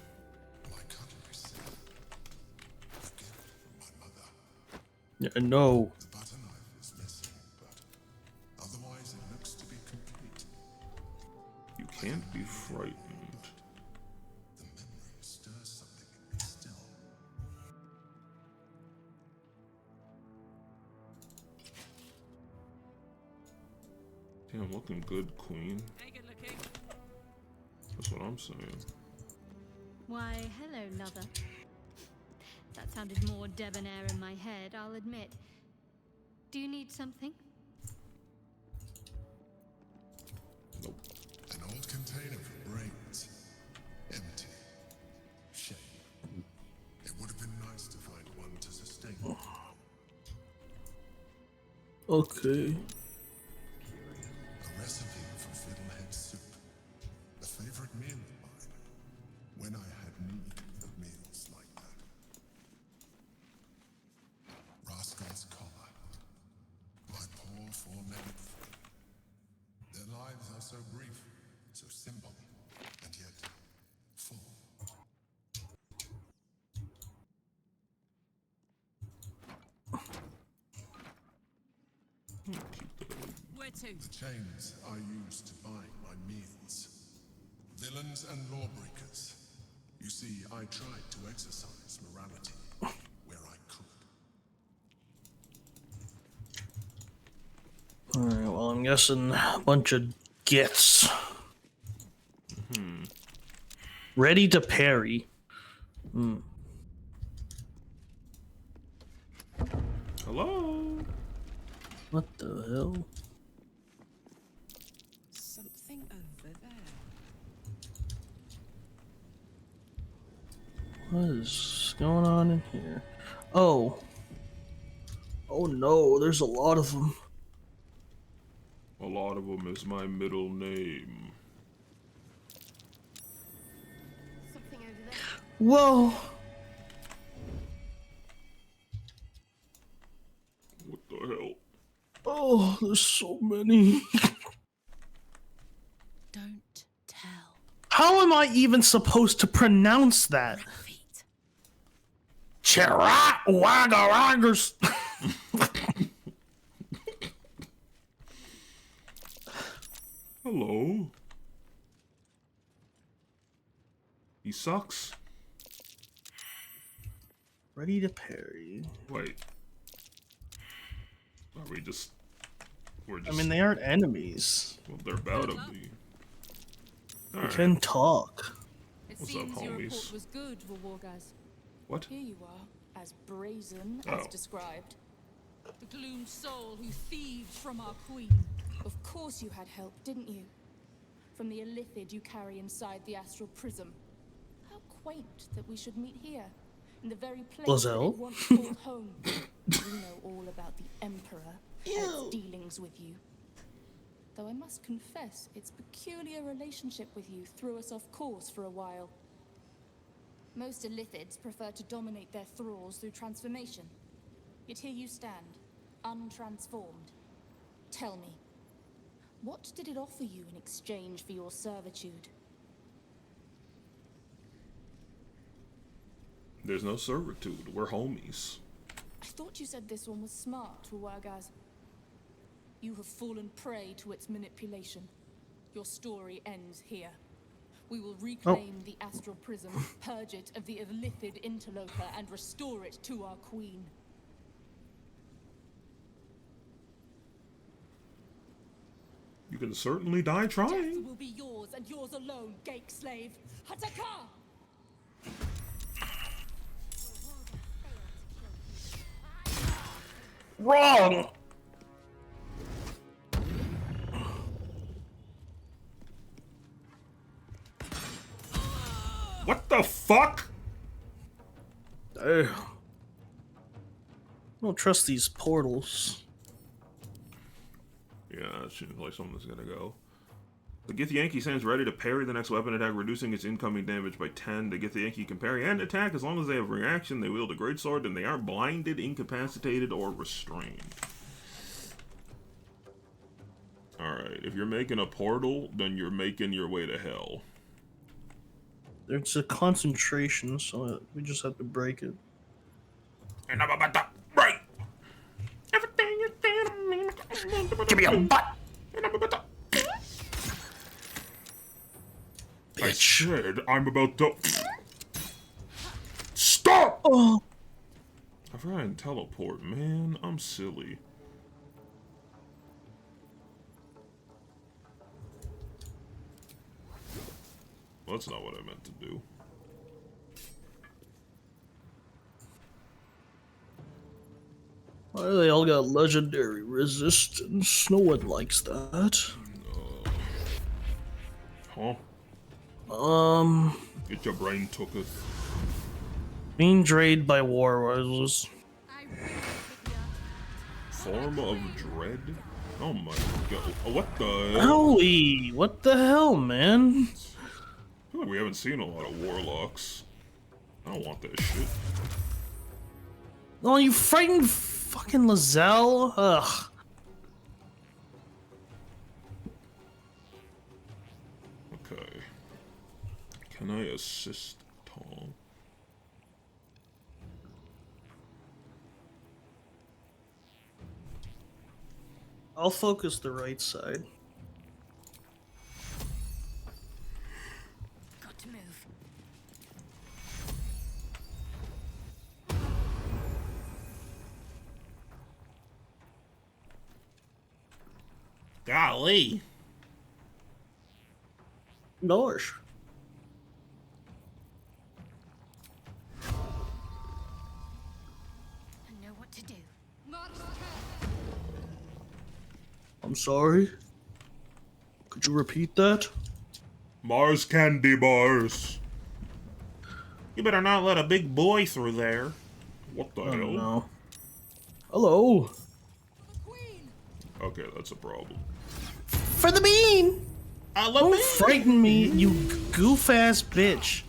B: Yeah, no.
H: The butter knife is missing, but otherwise it looks to be complete.
A: You can't be frightened.
H: The memory stirs something in me still.
A: Damn, looking good, Queen.
G: Hey, good looking.
A: That's what I'm saying.
C: Why, hello, lover. That sounded more debonair in my head, I'll admit. Do you need something?
A: Nope.
H: An old container for brains. Empty. Shame. It would have been nice to find one to sustain it.
B: Okay.
H: A recipe for fiddlehead soup. A favorite meal of mine. When I had need of meals like that. Rascal's collar. My poor four-legged friend. Their lives are so brief, so simple, and yet full.
G: Where to?
H: The chains I use to buy my meals. Villains and lawbreakers. You see, I tried to exercise morality where I could.
B: Alright, well, I'm guessing a bunch of gifts. Ready to parry.
A: Hello?
B: What the hell?
G: Something over there.
B: What is going on in here? Oh. Oh no, there's a lot of them.
A: A lot of them is my middle name.
C: Something over there.
B: Whoa.
A: What the hell?
B: Oh, there's so many.
E: Don't tell.
B: How am I even supposed to pronounce that?
E: Feet.
B: Cherat Wagaragers.
A: Hello? He sucks?
B: Ready to parry.
A: Wait. Are we just... We're just...
B: I mean, they aren't enemies.
A: Well, they're about to be.
B: They
A: Alright.
B: can talk.
I: It
A: What's up,
I: seems your
A: homies?
I: report was good, Wargaz.
A: What?
I: Here you are, as brazen
A: Oh.
I: as described.
G: The gloom soul who thieved from our queen.
I: Of course you had help, didn't you? From the illithid you carry inside the astral prism. How quaint that we should meet here, in the very place that
B: Lozelle?
I: it once called home. We know all about the Emperor and its dealings with you. Though I must confess, its peculiar relationship with you threw us off course for a while. Most illithids prefer to dominate their thralls through transformation. Yet here you stand, untransformed. Tell me, what did it offer you in exchange for your servitude?
A: There's no servitude. We're homies.
I: I thought you said this one was smart, Wargaz. You have fallen prey to its manipulation. Your story ends here. We will reclaim the astral prism, purge it of the illithid interloper, and restore it to our queen.
A: You can certainly die
I: Death
A: trying.
I: will be yours and yours alone, Gake slave. Hataka!
B: Wrong!
A: What the fuck?
B: I don't trust these portals.
A: Yeah, it seems like something's gonna go. The Githyanki stands ready to parry the next weapon attack, reducing its incoming damage by 10. The Githyanki can parry and attack as long as they have reaction. They wield a greatsword and they aren't blinded, incapacitated, or restrained. Alright, if you're making a portal, then you're making your way to hell.
B: It's a concentration, so we just have to break it.
A: And I'm about to break! Everything you did to me. Give me a butt! And I'm about to... I said I'm about to... Stop!
B: Oh.
A: I forgot I didn't teleport, man. I'm silly. Well, that's not what I meant to do.
B: Why do they all got legendary resistance? No one likes that.
A: Huh? Get your brain took it.
B: Being drained by war was
A: Form of dread? Oh my god. Oh, what the hell?
B: Holy, what the hell, man?
A: I feel like we haven't seen a lot of warlocks. I don't want that shit.
B: Oh, you frightened fucking Lizelle? Ugh.
A: Okay. Can I assist Tom?
B: I'll focus the right side.
C: Got to move.
A: Golly.
B: Gosh.
C: I know what to do.
B: I'm sorry. Could you repeat that?
A: Mars candy bars. You better not let a big boy through there. What the hell?
B: No. Hello.
A: Okay, that's a problem.
B: For the bean! Don't frighten me, you goof-ass bitch.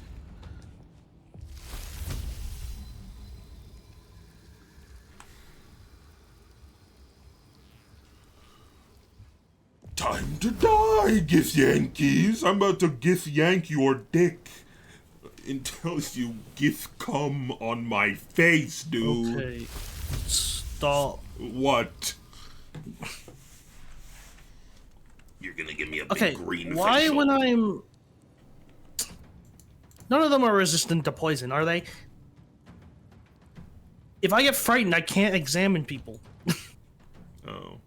A: Time to die, Githyankies! I'm about to Githyank your dick until you Gith come on my face, dude.
B: Okay. Stop.
A: What? You're gonna give me a big green
B: why
A: facial.
B: when I'm... None of them are resistant to poison, are they? If I get frightened, I can't examine people.
A: I'll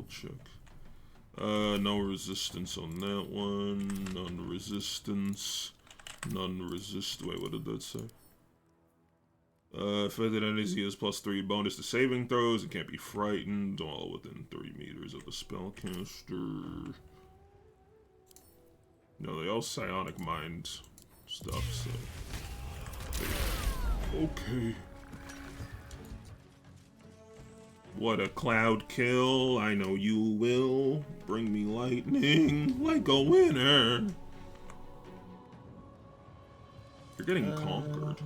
A: check. No resistance on that one. None resistance. None resist. Wait, what did that say? Affected enemies has +3 bonus to saving throws. It can't be frightened. All within 3 meters of the spellcaster. No, they all psionic mind stuff, so. Okay. What a cloud kill. I know you will. Bring me lightning like a winner. You're getting conquered.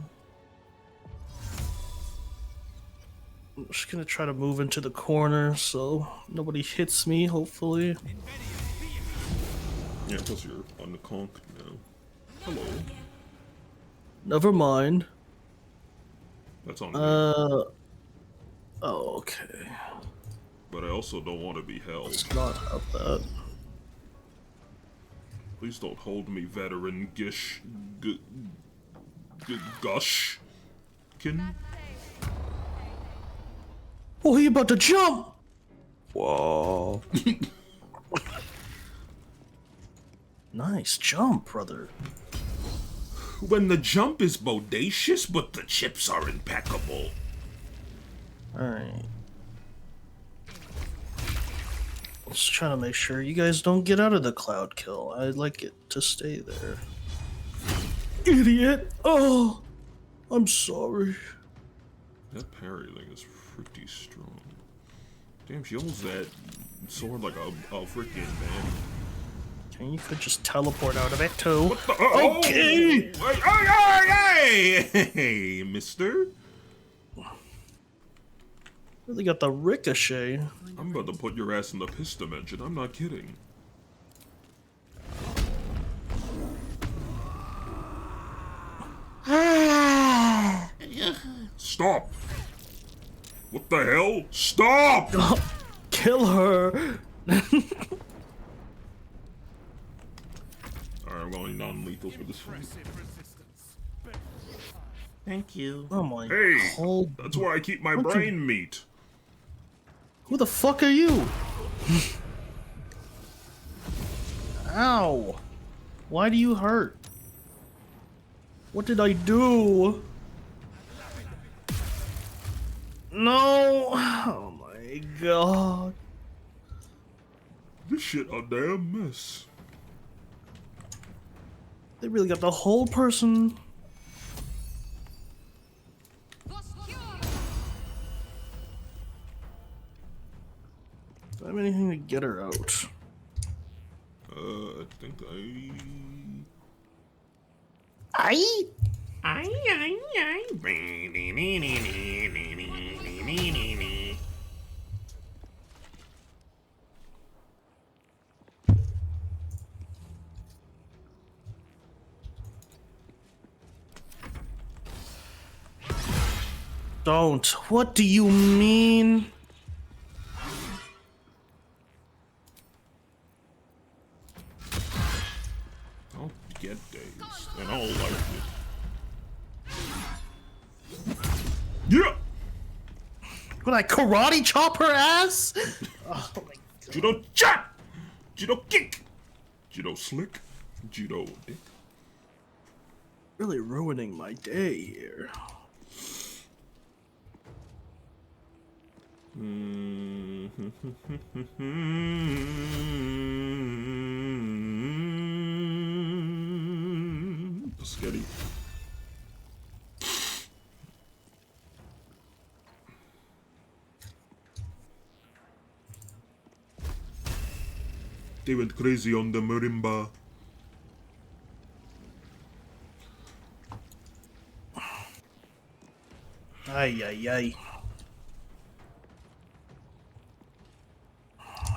B: I'm just gonna try to move into the corner so nobody hits me, hopefully.
A: Yeah, plus you're unconked now. Hello.
B: Never mind.
A: That's on me.
B: Oh, okay.
A: But I also don't want to be held.
B: Let's not have that.
A: Please don't hold me, veteran Gush.
B: Oh, he about to jump!
A: Whoa.
B: Nice jump, brother.
A: When the jump is bodacious, but the chips are impeccable.
B: Alright. Just trying to make sure you guys don't get out of the cloud kill. I'd like it to stay there. Idiot! Oh! I'm sorry.
A: That parry thing is pretty strong. Damn, she holds that sword like a freaking man.
B: Okay, you could just teleport out of it too.
A: What the?
B: Okay!
A: Hey, mister.
B: Really got the ricochet.
A: I'm about to put your ass in the piss dimension. I'm not kidding. Stop! What the hell? Stop!
B: Kill her!
A: Alright, I'm going non-lethal for this one.
J: Thank you.
B: Oh my
A: Hey!
B: god.
A: That's where I keep my brain meat.
B: Who the fuck are you? Ow! Why do you hurt? What did I do? No! Oh my god.
A: This shit a damn mess.
B: They really got the whole person. Do I have anything to get her out?
A: I think
B: Don't. What do you mean?
A: I'll get dazed, and I'll like it. Yeah!
B: Would I karate chop her ass? Oh my god.
A: Judo chop! Judo kick! Judo slick! Judo dick.
B: Really ruining my day here.
A: Sketty. They went crazy on the marimba.
B: Ay, ay, ay.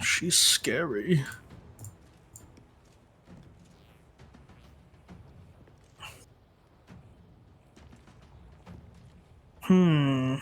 B: She's scary. Hmm.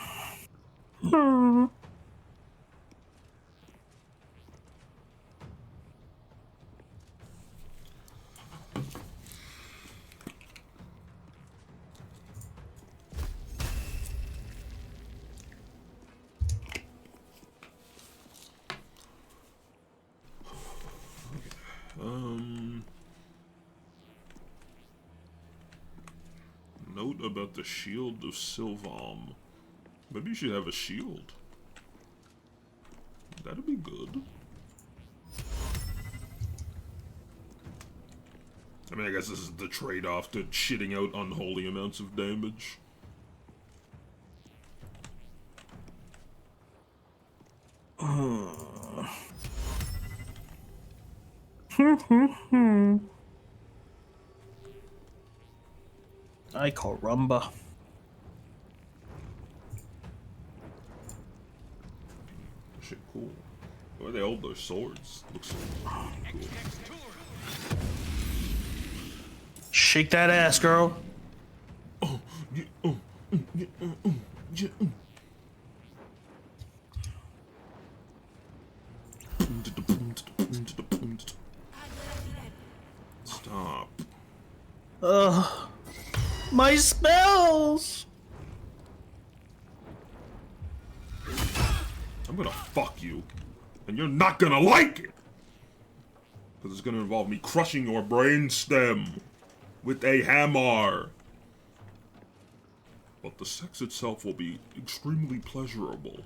A: Note about the shield of Sylvam. Maybe you should have a shield. That'd be good. I mean, I guess this is the trade-off to shitting out unholy amounts of damage.
B: I call Rumba.
A: Shit, cool. Why they hold their swords? Looks so cool.
B: Shake that ass, girl.
A: Oh, yeah, oh, yeah, yeah, Stop.
B: My spells.
A: I'm gonna fuck you, and you're not gonna like it. Because it's going to involve me crushing your brainstem with a hammer. But the sex itself will be extremely pleasurable.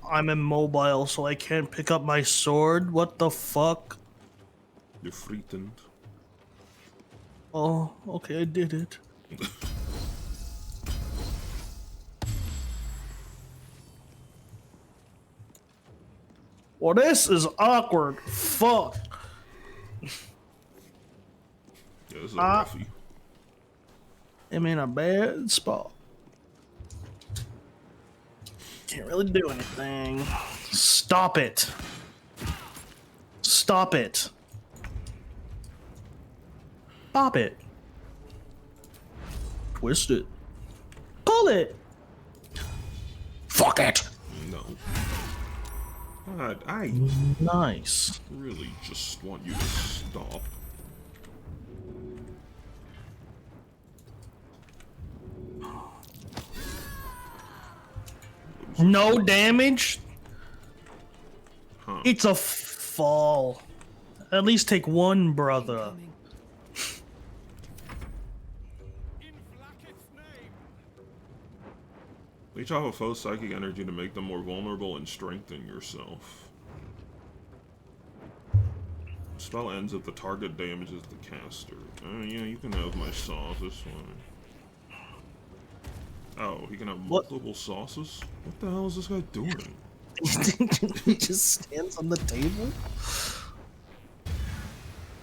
B: I'm immobile, so I can't pick up my sword. What the fuck?
A: You're frightened.
B: Oh, okay, I did it. Well, this is awkward. Fuck.
A: Yeah, this is a roughie.
B: I'm in a bad spot. Can't really do anything. Stop it. Stop it. Stop it. Twist it. Pull it. Fuck it.
A: No. God, I
B: Nice.
A: really just want you to stop.
B: No damage?
A: Huh.
B: It's a fall. At least take one, brother.
A: Leech off a foe's psychic energy to make them more vulnerable and strengthen yourself. Spell ends if the target damages the caster. Yeah, you can have my sauce, this one. Oh, he can have multiple sauces? What the hell is this guy doing?
B: He just stands on the table?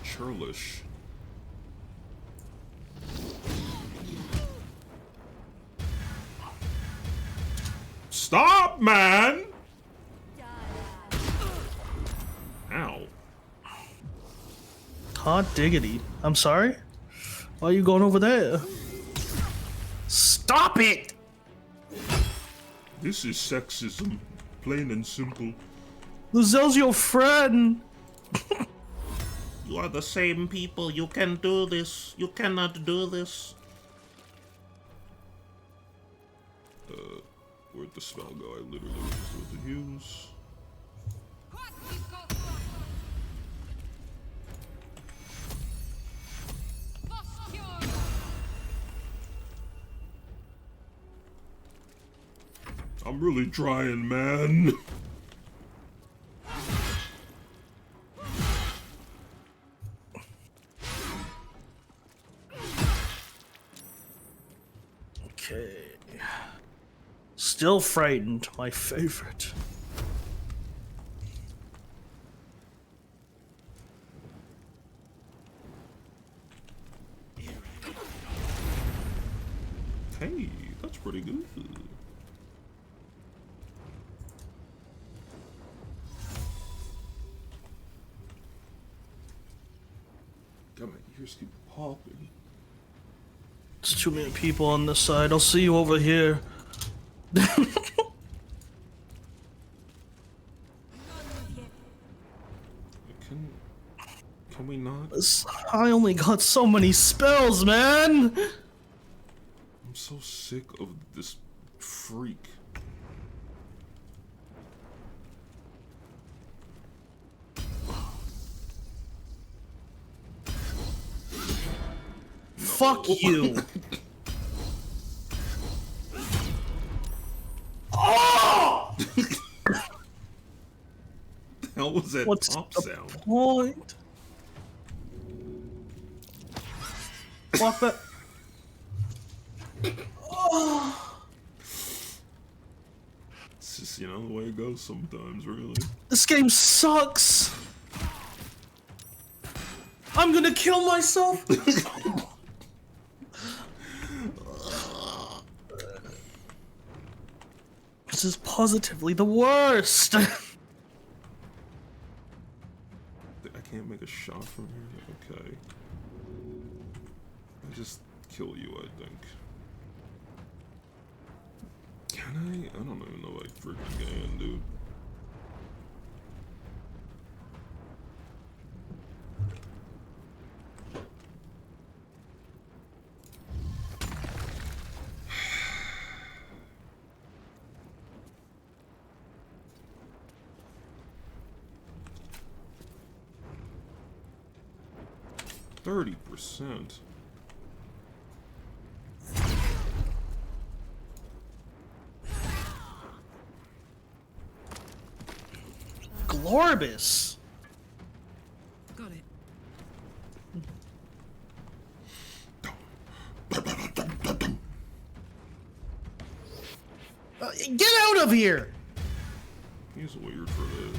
A: Churlish. Stop, man! Ow.
B: Hot diggity. I'm sorry? Why are you going over there? Stop it!
A: This is sexism. Plain and simple.
B: Lazelle's your friend!
A: You are the same people. You can do this. You cannot do this. Where'd the spell go? I literally was just about to use. I'm really trying, man.
B: Okay. Still frightened, my favorite.
A: Hey, that's pretty good. God, my ears keep popping.
B: There's too many people on this side. I'll see you over here.
A: Can we not?
B: I only got so many spells, man!
A: I'm so sick of this freak.
B: Fuck you! Oh!
A: The hell was that
B: What's
A: pop
B: the
A: sound?
B: point? Fuck that. Oh.
A: It's just, you know, the way it goes sometimes, really.
B: This game sucks! I'm gonna kill myself! This is positively the worst!
A: I can't make a shot from here? Okay. I just kill you, I think. Can I? I don't even know if I freaking can, dude. 30%.
B: Glorbus.
G: Got it.
B: Get out of here!
A: He's weird for this.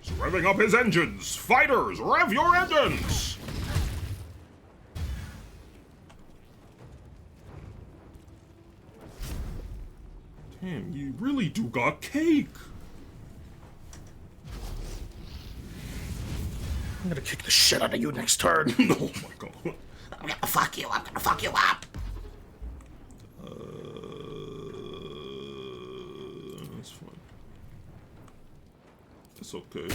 A: He's revving up his engines! Fighters, rev your engines! Damn, you really do got cake!
B: I'm gonna kick the shit out of you next turn.
A: Oh my god.
B: I'm gonna fuck you up.
A: That's fine. It's okay.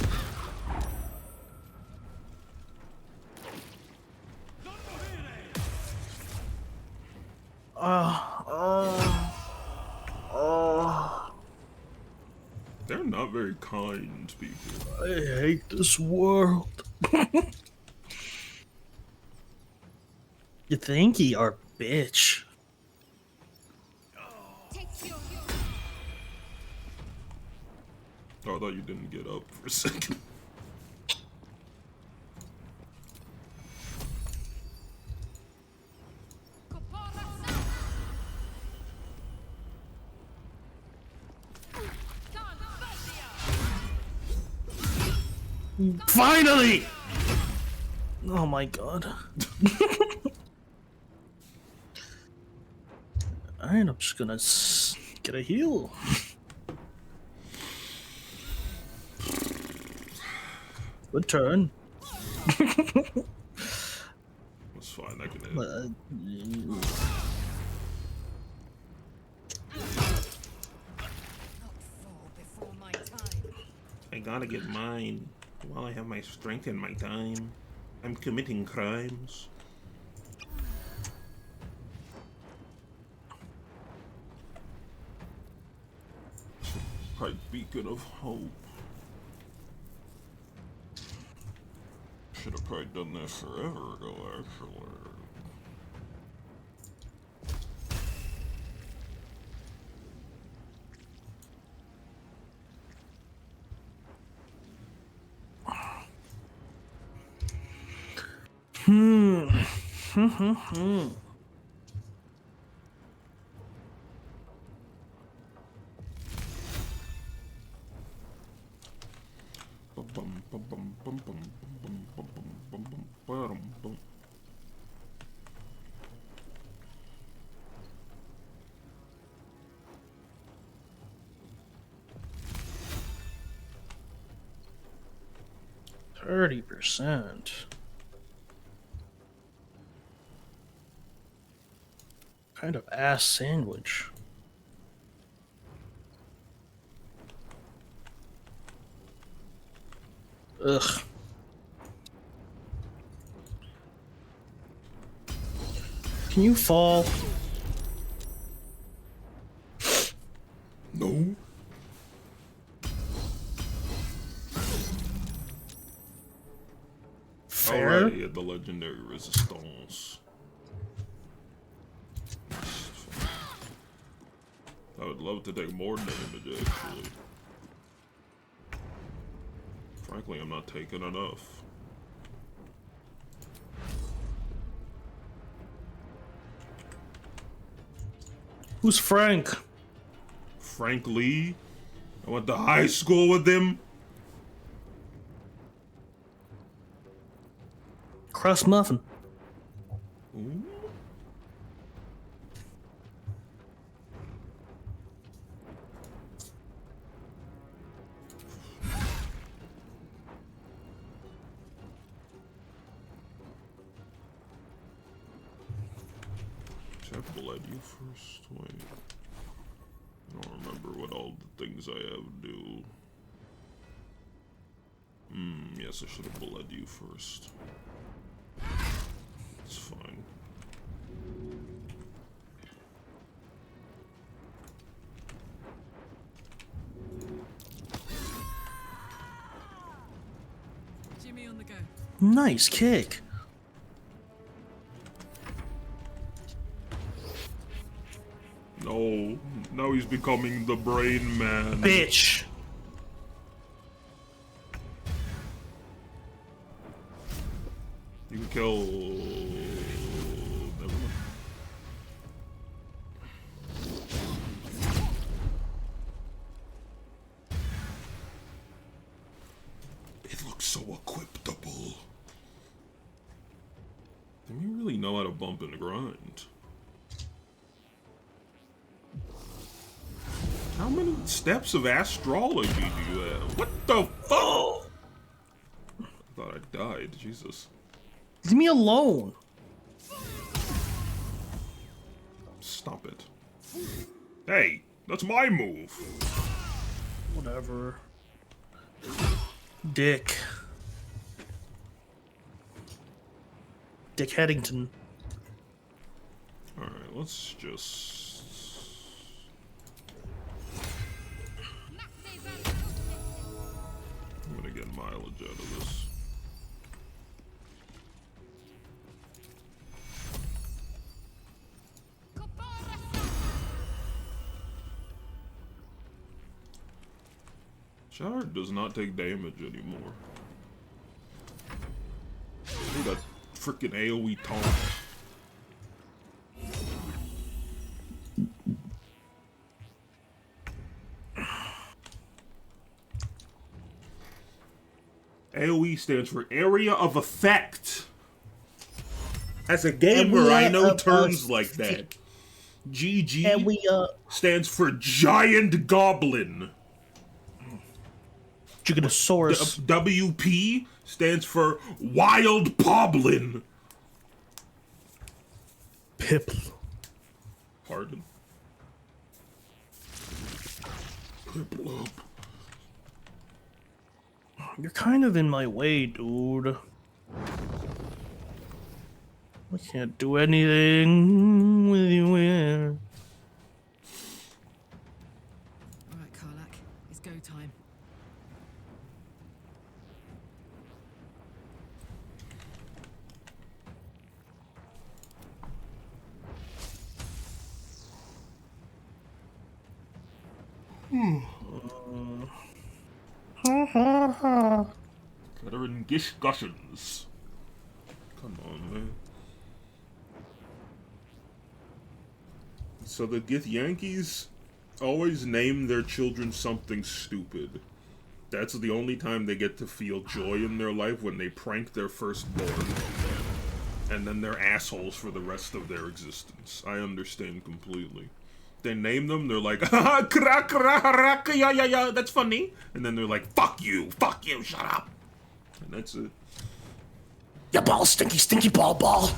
A: They're not very kind people.
B: I hate this world. You think you are, bitch?
A: Oh, I thought you didn't get up for a second.
B: Finally! Oh my god. Alright, I'm just gonna get a heal. Good turn.
A: That's fine, I can hit. I gotta get mine while I have my strength and my time. I'm committing crimes. Bright beacon of hope. Should have probably done this forever ago, actually. Bum, bum, bum, bum, bum, bum, bum, bum, bum, bum, bum, bum.
B: 30%. Kind of ass sandwich. Ugh. Can you fall?
A: No.
B: Fair.
A: Alright, yeah, the legendary resistance. I would love to take more damage, actually. Frankly, I'm not taking enough.
B: Who's Frank?
A: Frank Lee? I went to high school with him.
B: Crust muffin.
A: Ooh. Should I bled you first? Wait. I don't remember what all the things I have do. Yes, I should have bled you first. It's fine.
G: Jimmy on the go.
B: Nice kick.
A: Now he's becoming the brain man.
B: Bitch.
A: You can kill... Never mind. It looks so equipable. Do you really know how to bump and grind? How many steps of astrology do you have? What the fuck? I thought I died. Jesus.
B: Leave me alone.
A: Stop it. Hey, that's my move.
B: Whatever. Dick. Dick Headington.
A: Alright, let's just... I'm gonna get mileage out of this. Shower does not take damage anymore. Need a freaking AoE taunt. AoE stands for Area of Effect. As a gamer, I know terms like that. GG stands for Giant Goblin.
B: Giganosaurus.
A: WP stands for Wild Poblin.
B: Pip.
A: Pardon? Piplup.
B: You're kind of in my way, dude. I can't do anything with you here.
E: Alright, Karlak, it's go time.
A: Veteran discussions. Come on, man. So the Githyanki's always name their children something stupid. That's the only time they get to feel joy in their life, when they prank their firstborn. And then they're assholes for the rest of their existence. I understand completely. They name them, they're like, haha, kra kra haraka, yeah, yeah, yeah, that's funny. And then they're like, fuck you, shut up. And that's it.
B: Ya ball, stinky, stinky ball.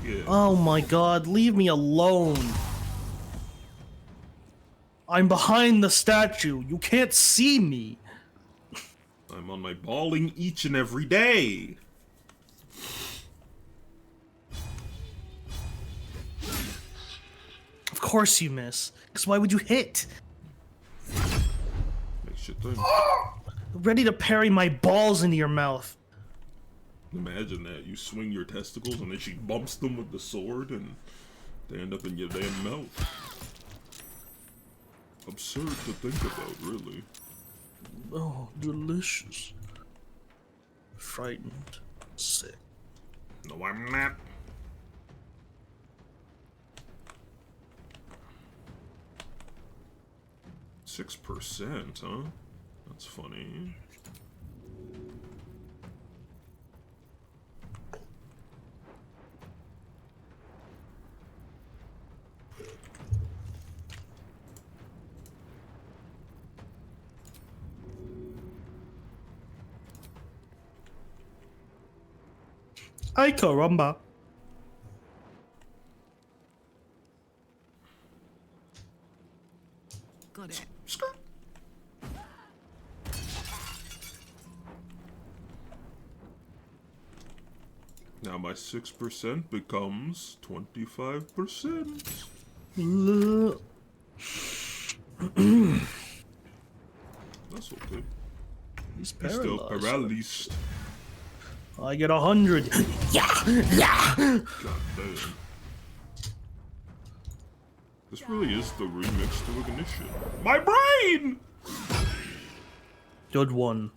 A: Yeah.
B: Oh my god, leave me alone. I'm behind the statue. You can't see me.
A: I'm on my balling each and every day.
B: Of course you miss. Because why would you hit?
A: Make shit done.
B: Ready to parry my balls into your mouth.
A: Imagine that. You swing your testicles and then she bumps them with the sword and they end up in your damn mouth. Absurd to think about, really.
B: Oh, delicious. Frightened. Sick.
A: No, I'm not. %, huh? That's funny.
B: Ay caramba.
E: Got it.
A: Now my 6% becomes 25%. That's okay.
B: He's
A: He's still
B: paralyzed.
A: paralyzed.
B: I get 100. Yeah.
A: God damn. This really is the remix to Ignition. My brain!
B: Good one.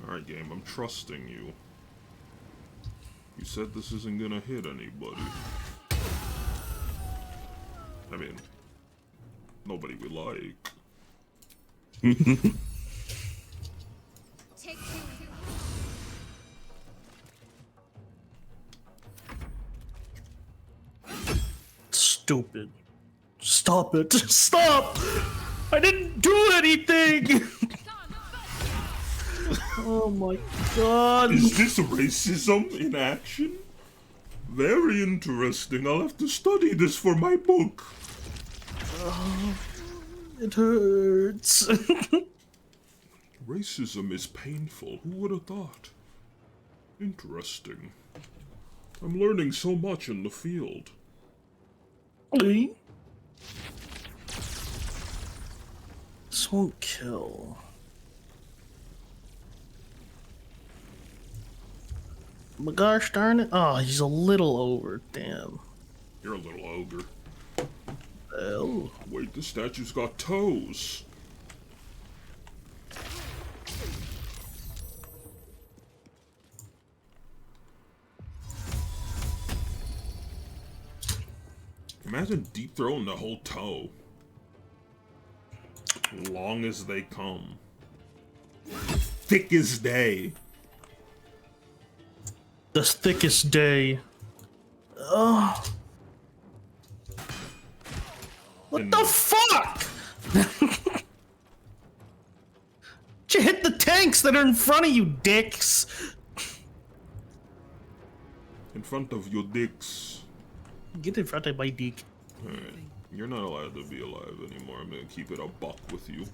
A: Alright, game, I'm trusting you. You said this isn't gonna hit anybody. I mean, nobody we like.
B: Stupid. Stop it. Stop! I didn't do anything! Oh my god.
A: Is this racism in action? Very interesting. I'll have to study this for my book.
B: It hurts.
A: Racism is painful. Who would have thought? Interesting. I'm learning so much in the field.
B: This won't kill. But gosh darn it. Oh, he's a little over. Damn.
A: You're a little ogre.
B: Oh.
A: Wait, this statue's got toes. Imagine deep throwing the whole toe. Long as they come. Thick as day.
B: The thickest day. Oh. What the fuck? You hit the tanks that are in front of you, dicks.
A: In front of your dicks.
B: Get in front of my dick.
A: Alright, you're not allowed to be alive anymore. I'm gonna keep it a buck with you.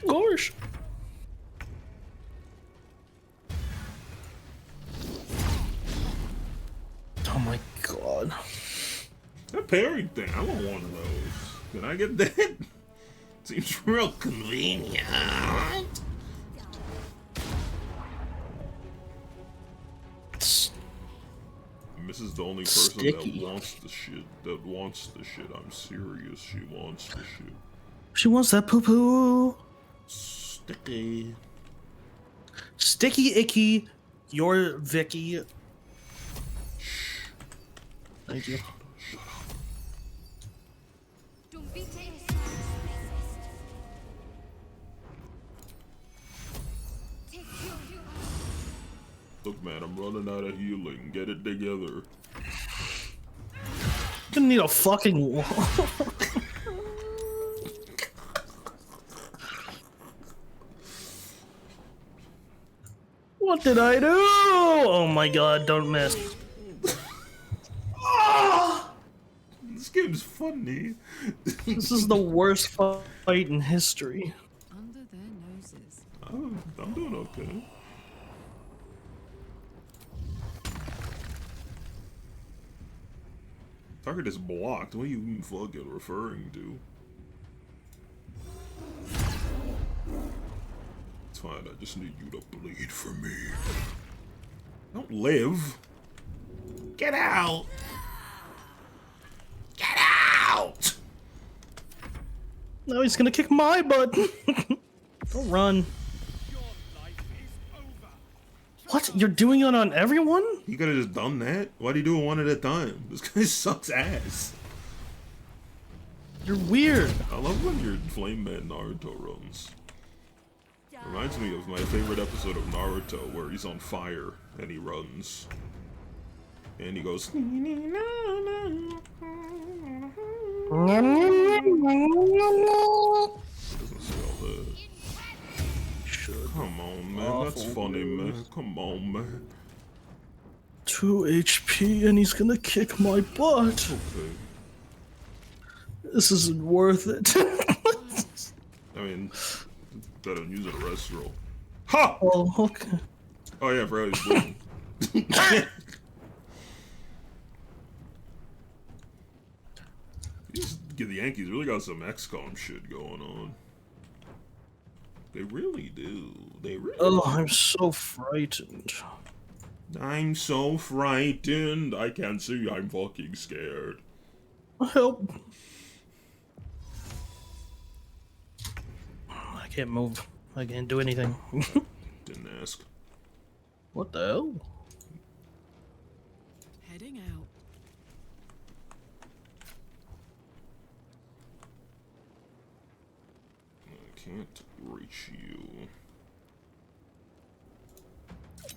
B: Gosh. Oh my god.
A: That parry thing, I want one of those. Can I get that? Seems real convenient. This is the only person
B: Sticky.
A: that wants the shit. I'm serious. She wants the shit.
B: She wants that poo poo.
A: Sticky.
B: Sticky icky. You're Vicky. Thank you.
A: Look, man, I'm running out of healing. Get it together.
B: Gonna need a fucking wall. What did I do? Oh my god, don't miss.
A: This game's funny.
B: This is the worst fight in history.
E: Under their noses.
A: I'm doing okay. Target is blocked. What are you even fucking referring to? It's fine. I just need you to bleed for me. Don't live. Get out. Get out.
B: Now he's gonna kick my butt. Don't run. What? You're doing it on everyone?
A: You could have just done that. Why'd you do it one at a time? This guy sucks ass.
B: You're weird.
A: I love when your Flame Man Naruto runs. Reminds me of my favorite episode of Naruto where he's on fire and he runs. And he goes... Doesn't say all that. Come on, man. That's funny, man. Come on, man.
B: 2 HP and he's gonna kick my butt.
A: Okay.
B: This isn't worth it.
A: I mean, better than using a rest roll. Ha!
B: Oh, okay.
A: Oh yeah, for he's bleeding. The Yankees really got some XCOM shit going on. They really do. They really
B: Oh, I'm so frightened.
A: I'm so frightened. I can't see. I'm fucking scared.
B: Help. I can't move. I can't do anything.
A: Didn't ask.
B: What the hell?
G: Heading out.
A: I can't reach you.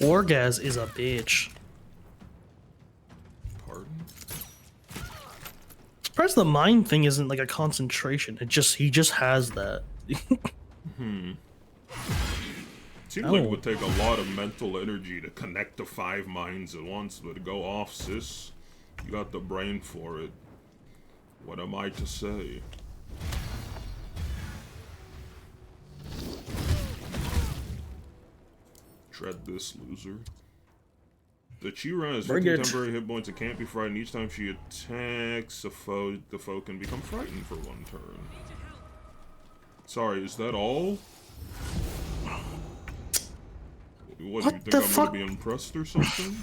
B: Orgaz is a bitch.
A: Pardon?
B: Surprised the mind thing isn't like a concentration. He just has that.
A: Seems like it would take a lot of mental energy to connect to 5 minds at once, but go off, sis. You got the brain for it. What am I to say? Tread this, loser. The Chira has 50 temporary hit points and can't be frightened. Each time she attacks a foe, the foe can become frightened for 1 turn. Sorry, is that all? What do you think I'm gonna be impressed or something?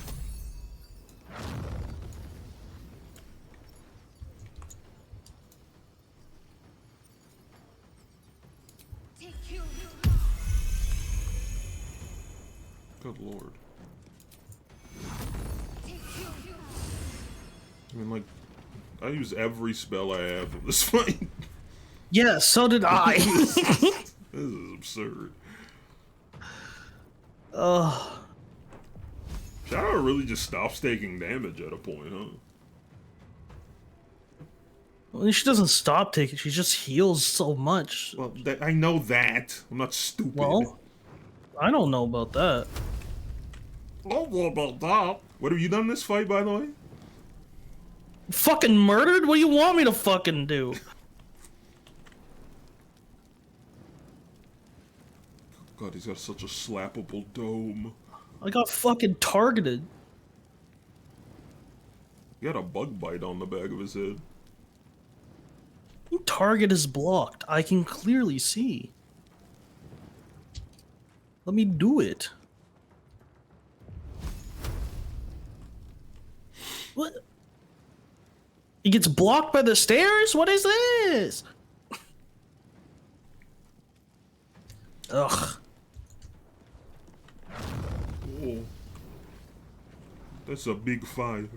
A: Good lord. I mean, like, I use every spell I have in this fight.
B: Yeah, so did I.
A: This is absurd. Shadow really just stops taking damage at a point, huh?
B: Well, she doesn't stop taking, she just heals so much.
A: Well, I know that. I'm not stupid.
B: Well, I don't know about that.
A: I don't know about that. What have you done this fight, by the way?
B: Fucking murdered? What do you want me to fucking do?
A: God, he's got such a slappable dome.
B: I got fucking targeted.
A: He had a bug bite on the back of his head.
B: Target is blocked. I can clearly see. Let me do it. What? He gets blocked by the stairs? What is this? Ugh.
A: Oh. That's a big fire.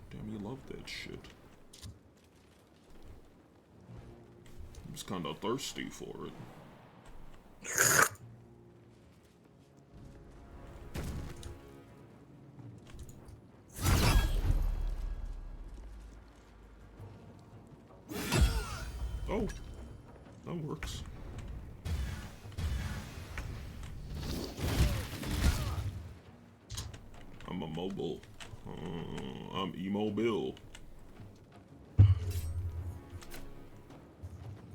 A: Damn, you love that shit. I'm just kinda thirsty for it. Oh, that works. I'm a mobile. I'm immobile.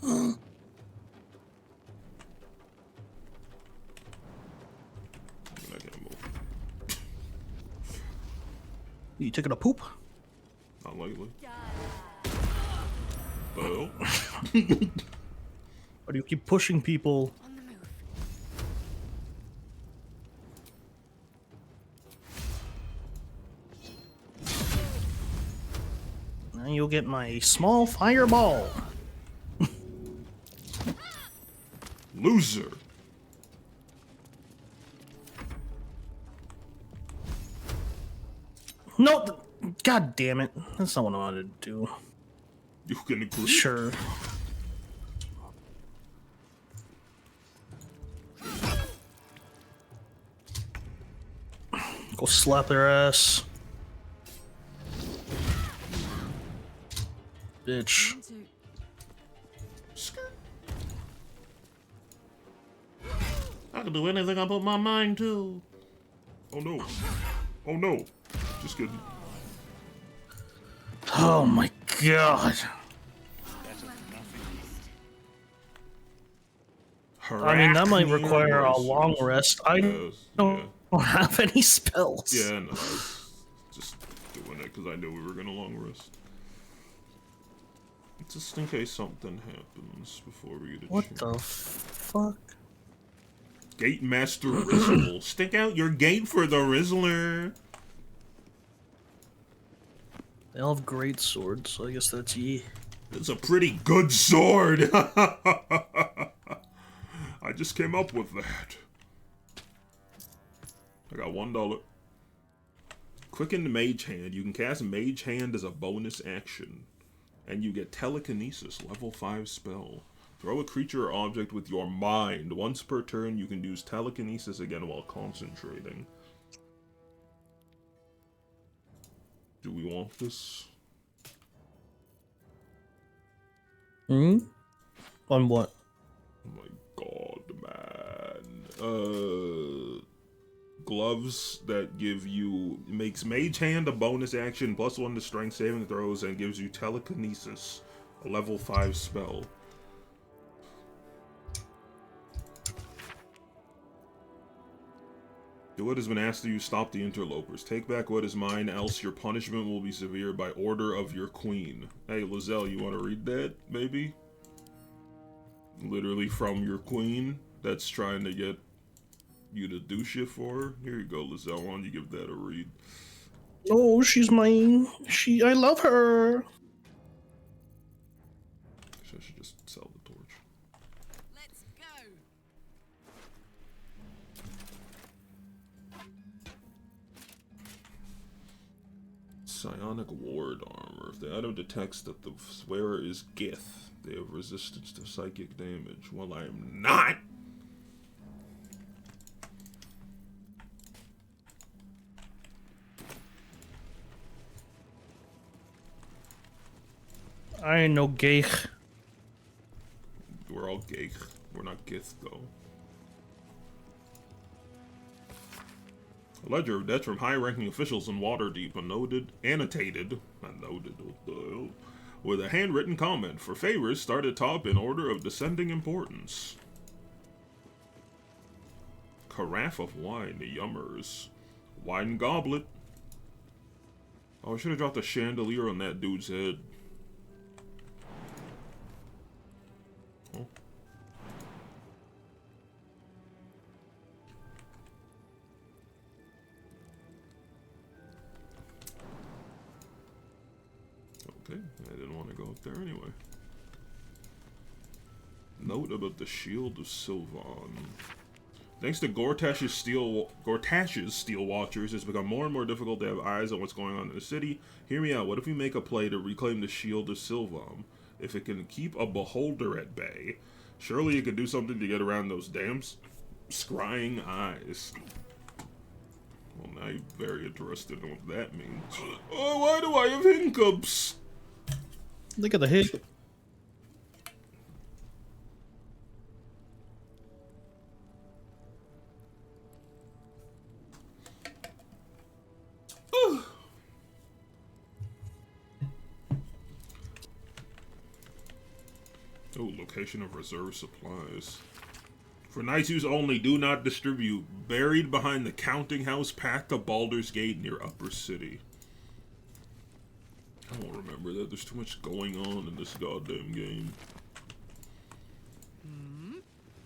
A: I'm not gonna move.
B: You taking a poop?
A: Not lately. Well.
B: Or do you keep pushing people?
C: On the move.
B: Now you'll get my small fireball.
A: Loser.
B: No, god damn it. That's not what I wanted to do.
A: You can agree.
B: Sure. Go slap their ass. Bitch.
G: One, two.
J: I can do anything I put my mind to.
A: Oh no. Oh no. Just kidding.
B: Oh my god. I mean, that might require a long rest. I don't have any spells.
A: Yeah, no, I was just doing it because I knew we were gonna long rest. Just in case something happens before we get a
B: What
A: chance.
B: the fuck?
A: Gate Master Rizzle. Stick out your gate for the Rizzler.
B: They all have great swords, so I guess that's ye.
A: It's a pretty good sword. I just came up with that. I got $1. Quicken Mage Hand. You can cast Mage Hand as a bonus action. And you get Telekinesis, level 5 spell. Throw a creature or object with your mind. Once per turn, you can use Telekinesis again while concentrating. Do we want this?
B: Hmm? On what?
A: Oh my god, man. Gloves that give you... Makes Mage Hand a bonus action, +1 to strength saving throws, and gives you Telekinesis, a level 5 spell. Do what has been asked of you, stop the interlopers. Take back what is mine, else your punishment will be severe by order of your queen. Hey, Lizelle, you want to read that, maybe? Literally from your queen that's trying to get you to do shit for her. Here you go, Lizelle. Why don't you give that a read?
B: Oh, she's mine. I love her.
A: I should just sell the torch.
E: Let's go.
A: Psionic Ward Armor. If the item detects that the wearer is Gith, they have resistance to psychic damage. Well, I am not!
B: I ain't no gay.
A: We're all gay. We're not Gith, though. A ledger of debts from high-ranking officials in Waterdeep, annotated, with a handwritten comment. For favors, start at top in order of descending importance. Carafe of wine, the yummers. Wine goblet. Oh, I should have dropped a chandelier on that dude's head. Oh. Okay, I didn't want to go up there anyway. Note about the Shield of Sylvan. Thanks to Gortash's Steel Watchers, it's become more and more difficult to have eyes on what's going on in the city. Hear me out. What if we make a play to reclaim the Shield of Sylvan? If it can keep a beholder at bay, surely it could do something to get around those damn scrying eyes. Well, now you're very interested in what that means. Oh, why do I have hiccups?
B: Look at the hit.
A: Oh, location of reserve supplies. For nights use only, do not distribute. Buried behind the counting house path to Baldur's Gate near Upper City. I don't remember that. There's too much going on in this goddamn game.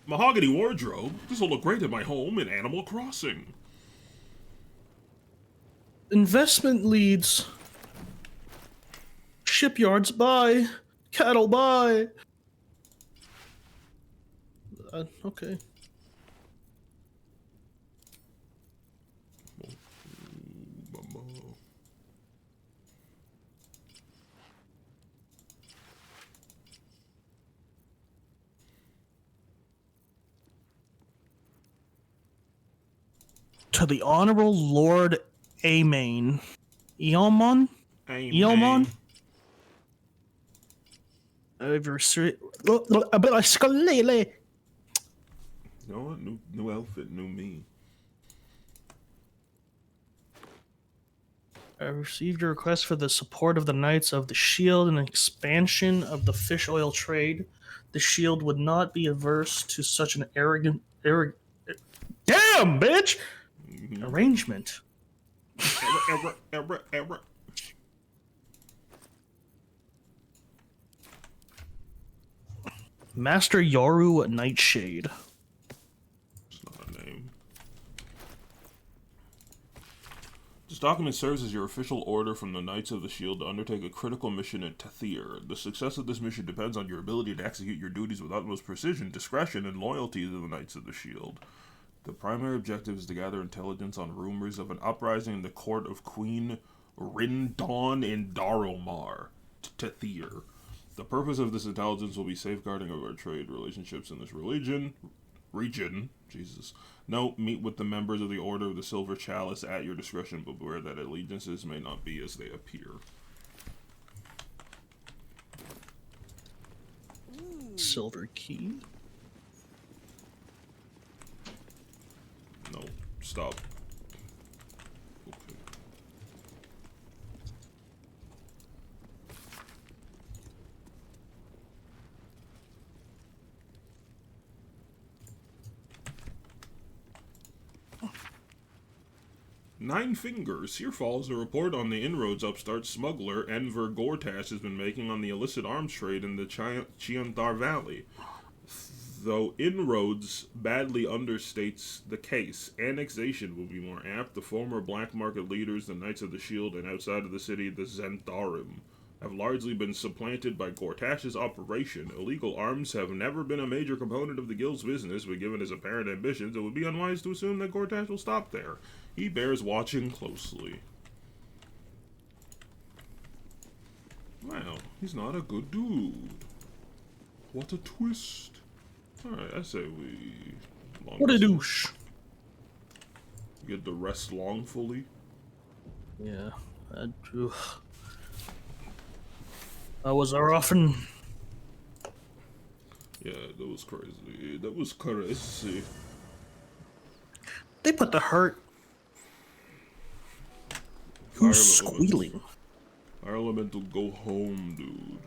A: Mahogany wardrobe. This will look great in my home in Animal Crossing.
B: Investment leads. Shipyards buy. Cattle buy. Okay. To the Honorable Lord Amain. Eomon? Eomon?
A: You know what? New outfit, new me.
B: I received a request for the support of the Knights of the Shield and an expansion of the fish oil trade. The Shield would not be averse to such an damn, bitch! Arrangement.
A: Error.
B: Master Yoru Nightshade.
A: It's not a name. This document serves as your official order from the Knights of the Shield to undertake a critical mission in Tathir. The success of this mission depends on your ability to execute your duties with utmost precision, discretion, and loyalty to the Knights of the Shield. The primary objective is to gather intelligence on rumors of an uprising in the court of Queen Rindon in Daromar, Tathir. The purpose of this intelligence will be safeguarding of our trade relationships in this region. Jesus. Note, meet with the members of the Order of the Silver Chalice at your discretion, but beware that allegiances may not be as they appear.
B: Silver key.
A: No, stop. Okay. Nine Fingers. Here follows a report on the inroads upstart smuggler Enver Gortash has been making on the illicit arms trade in the Chiantar Valley. Though inroads badly understates the case, annexation will be more apt. The former black market leaders, the Knights of the Shield, and outside of the city, the Zentarim, have largely been supplanted by Gortash's operation. Illegal arms have never been a major component of the guild's business, but given his apparent ambitions, it would be unwise to assume that Gortash will stop there. He bears watching closely. Wow, he's not a good dude. What a twist. Alright, I say we...
B: What a douche.
A: Get the rest longfully.
B: Yeah. That was our often.
A: Yeah, that was crazy. That was crazy.
B: They put the hurt. Who's squealing?
A: Our elemental, go home, dude.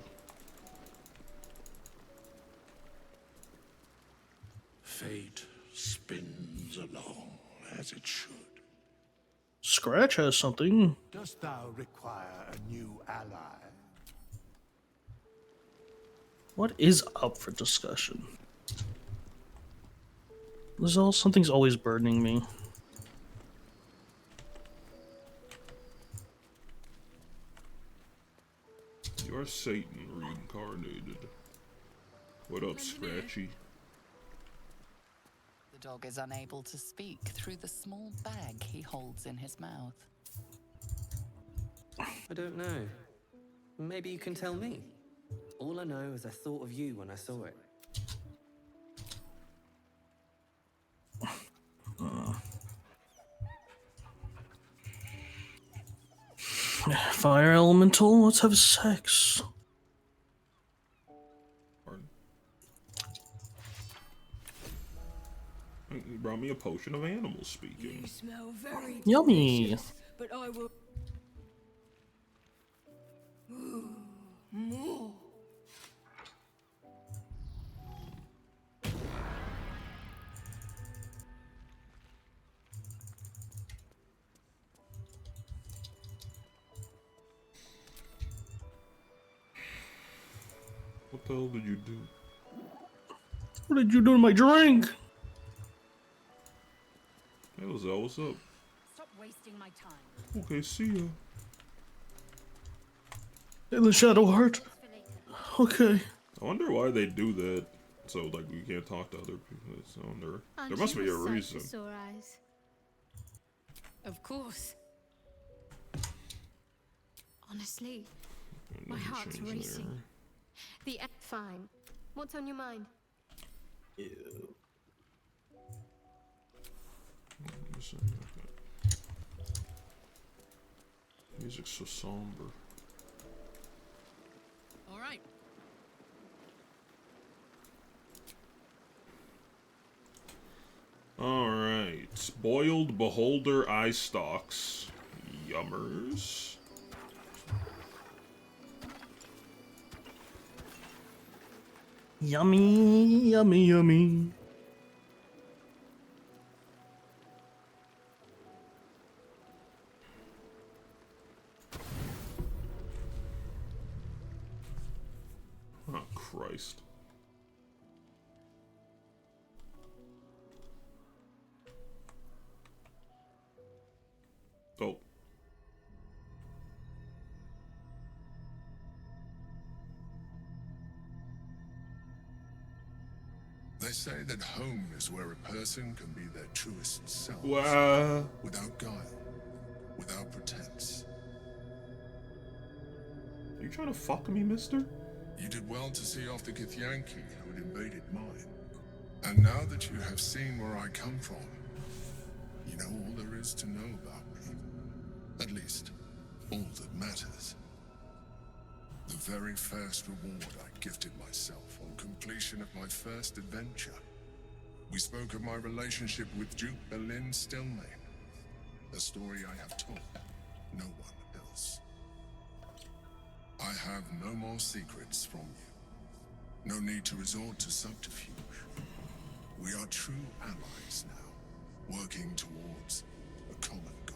H: Fate spins along as it should.
B: Scratch has something.
H: Dost thou require a new ally?
B: What is up for discussion? Something's always burdening me.
A: You are Satan reincarnated. What up, Scratchy?
D: The dog is unable to speak through the small bag he holds in his mouth.
K: I don't know. Maybe you can tell me. All I know is I thought of you when I saw it.
B: Fire elemental, let's have sex.
A: Pardon? You brought me a potion of animal speaking.
C: You smell very
B: yummy.
C: delicious, but I will. Ooh, more.
A: What the hell did you do?
B: What did you do to my drink?
A: Hey, Lizelle, what's up?
E: Stop wasting my time.
A: Okay, see ya.
B: In the Shadow Heart. Okay.
A: I wonder why they do that. So, like, we can't talk to other people. It's on there. There must be a reason.
C: Of course. Honestly, my heart's racing.
A: There.
C: The fine. What's on your mind?
B: Ew.
A: Music's so somber.
G: All right.
A: Alright. Boiled beholder eye stalks. Yummers.
B: Yummy, yummy, yummy.
A: Oh, Christ. Oh.
H: They say that home is where a person can be their truest self. Without guile, without pretense.
A: Are you trying to fuck me, mister?
H: You did well to see off the Githyanki who had invaded mine. And now that you have seen where I come from, you know all there is to know about me. At least, all that matters. The very first reward I gifted myself on completion of my first adventure. We spoke of my relationship with Duke Berlin Stilmain. A story I have told no one else. I have no more secrets from you. No need to resort to subterfuge. We are true allies now, working towards a common goal.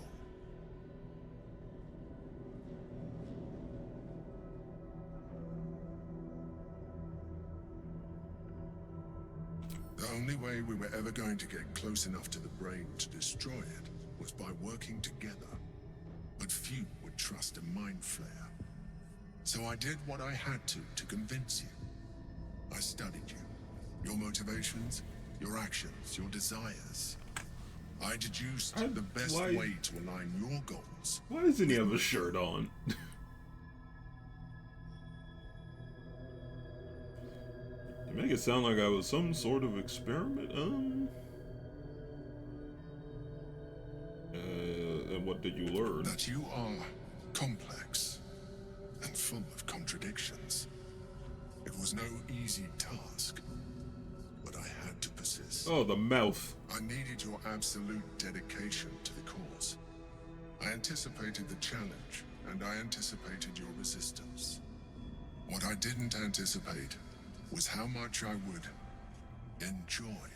H: The only way we were ever going to get close enough to the brain to destroy it was by working together. But few would trust a mind flare. So I did what I had to convince you. I studied you, your motivations, your actions, your desires. I deduced the best way to align your goals.
A: Why doesn't he have a shirt on? You make it sound like I was some sort of experiment, And what did you learn?
H: That you are complex and full of contradictions. It was no easy task, but I had to persist.
A: Oh, the mouth.
H: I needed your absolute dedication to the cause. I anticipated the challenge, and I anticipated your resistance. What I didn't anticipate was how much I would enjoy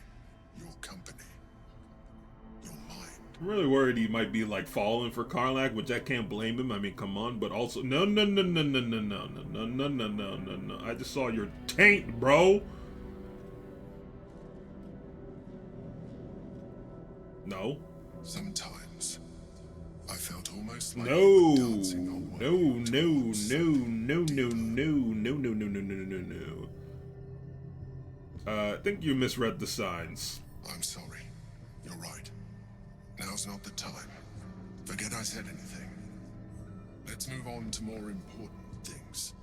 H: your company, your mind.
A: I'm really worried he might be like falling for Karlach, which I can't blame him. I mean, come on, but also no. I just saw your taint, bro. No.
H: Sometimes I felt almost like
A: no. I think you misread the signs.
H: I'm sorry. You're right. Now's not the time. Forget I said anything. Let's move on to more important things.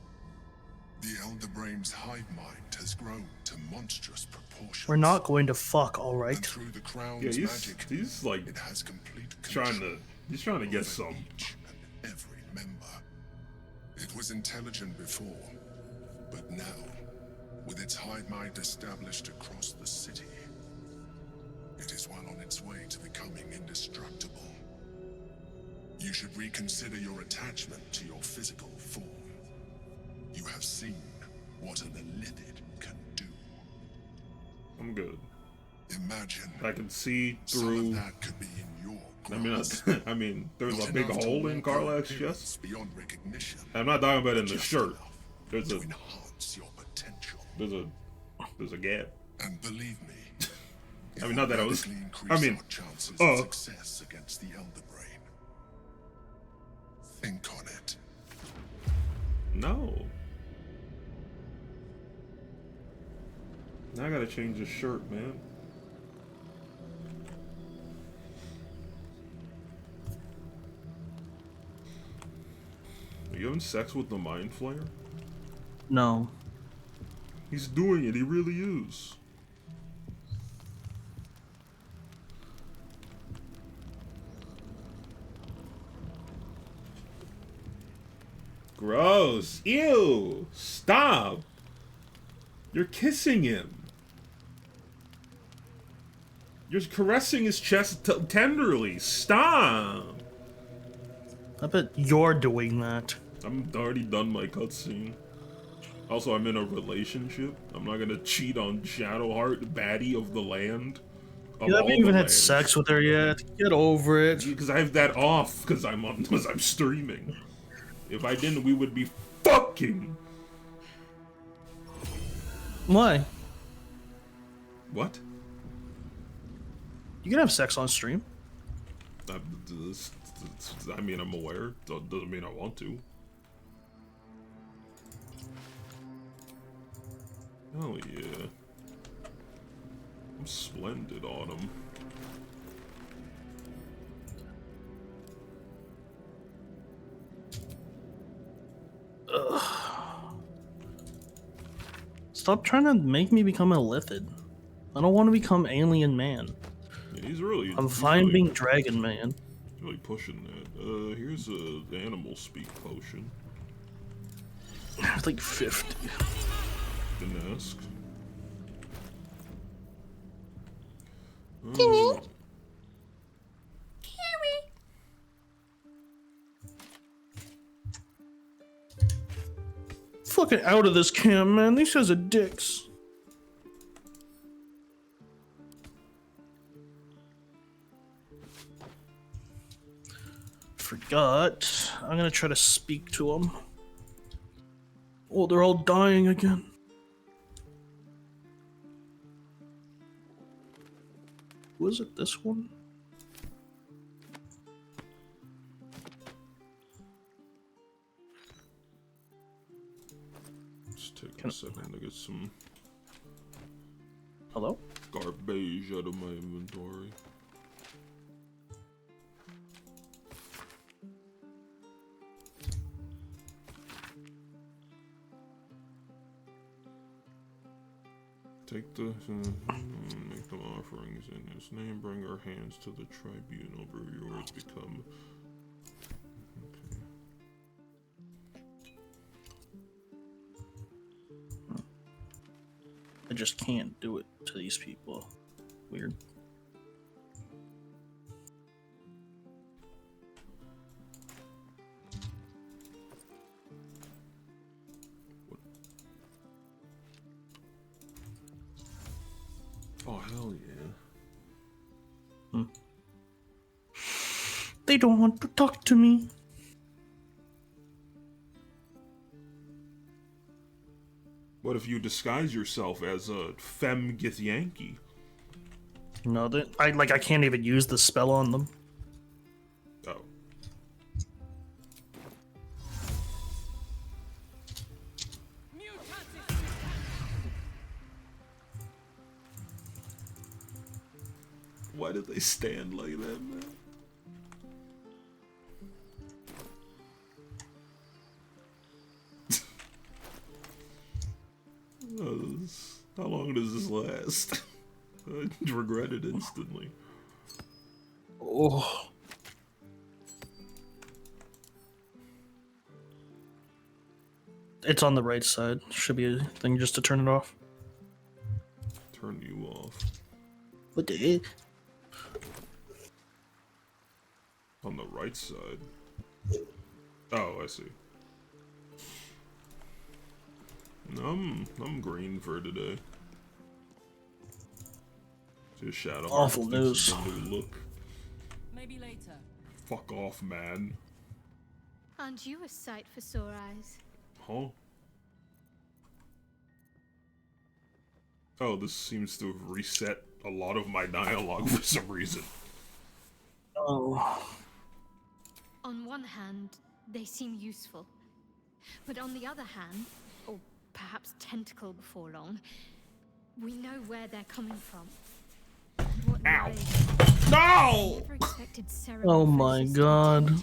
H: The Elder Brain's hive mind has grown to monstrous proportions.
B: We're not going to fuck, all right?
H: And through the crown's magic,
A: he's like
H: it has complete
A: he's trying to get some.
H: Each and every member. It was intelligent before, but now, with its hive mind established across the city, it is well on its way to becoming indestructible. You should reconsider your attachment to your physical form. You have seen what an illithid can do.
A: I'm good.
H: Imagine
A: I can see through.
H: some of that could be in your grasp.
A: I mean, there's
H: Not
A: a big
H: enough to
A: hole in
H: walk your
A: Karlach's
H: appearance
A: chest.
H: beyond recognition.
A: I'm not talking about in the
H: Just
A: shirt.
H: enough
A: There's
H: to
A: a
H: enhance your potential.
A: there's a gap.
H: And believe me,
A: I mean, not that I was.
H: radically increase
A: I mean,
H: our chances of success against the Elder Brain. Think on it.
A: No. Now I gotta change the shirt, man. Are you having sex with the Mind Flayer?
B: No.
A: He's doing it, he really is. Gross. Ew. Stop. You're kissing him. You're caressing his chest tenderly. Stop.
B: I bet you're doing that.
A: I'm already done my cutscene. Also, I'm in a relationship. I'm not gonna cheat on Shadowheart, baddie of the land.
B: You haven't even had sex with her yet. Get over it.
A: Because I have that off. Because I'm streaming. If I didn't, we would be fucking.
B: Why?
A: What?
B: You can have sex on stream.
A: I mean, I'm aware. Doesn't mean I want to. Hell yeah. I'm splendid on him.
B: Ugh. Stop trying to make me become a Lithid. I don't want to become alien man.
A: Yeah, I'm
B: fine
A: really,
B: being dragon man.
A: Really pushing that. Here's a animal speak potion.
B: It's like 50.
A: Didn't ask.
C: Kiwi.
B: Fucking out of this camp, man. These guys are dicks. Forgot. I'm gonna try to speak to them. Oh, they're all dying again. Was it this one?
A: Just take a second to get some.
B: Hello?
A: Garbage out of my inventory. Take the make them offerings in his name. Bring our hands to the tribunal. Yours become.
B: Okay. I just can't do it to these people. Weird.
A: Oh, hell yeah.
B: They don't want to talk to me.
A: What if you disguise yourself as a femme Githyanki?
B: No, I can't even use the spell on them.
A: Oh. Why did they stand like that, man? How long does this last? I regret it instantly.
B: Oh. It's on the right side. Should be a thing just to turn it off.
A: Turn you off.
B: What the heck?
A: On the right side. Oh, I see. I'm green for today. Just Shadow.
B: Awful news.
A: New look.
G: Maybe later.
A: Fuck off, man.
C: Aren't you a sight for sore eyes?
A: Huh? Oh, this seems to have reset a lot of my dialogue for some reason.
B: Oh.
C: On one hand, they seem useful. But on the other hand, or perhaps tentacle before long, we know where they're coming from. What
A: Ow!
C: lies.
A: No!
C: Never expected Sarah
B: Oh
C: to
B: my
C: resist
B: god.
C: it.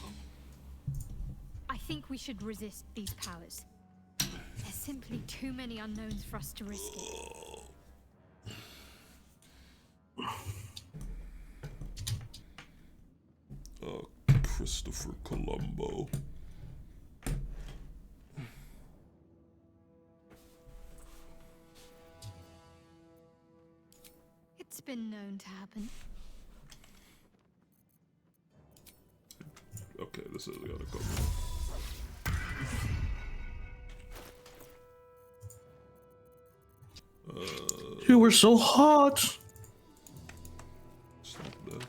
C: I think we should resist these powers. There's simply too many unknowns for us to risk it.
A: Christopher Columbo.
C: It's It's been known to happen.
A: Okay, this is gotta go.
B: You were so hot.
A: Stop that.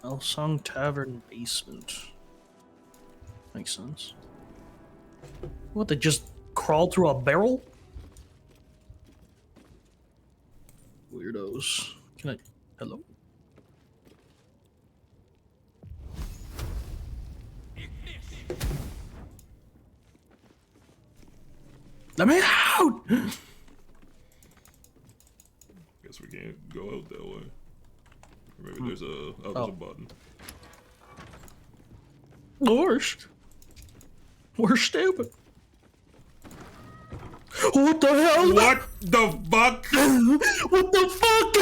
B: Elsong Tavern basement. Makes sense. What, they just crawled through a barrel? Weirdos. Can I... Hello? Let me out!
A: Guess we can't go out that way. Or maybe there's a there's a button.
B: Worst. We're stupid. What the hell?
A: What the fuck?
B: What the fuck?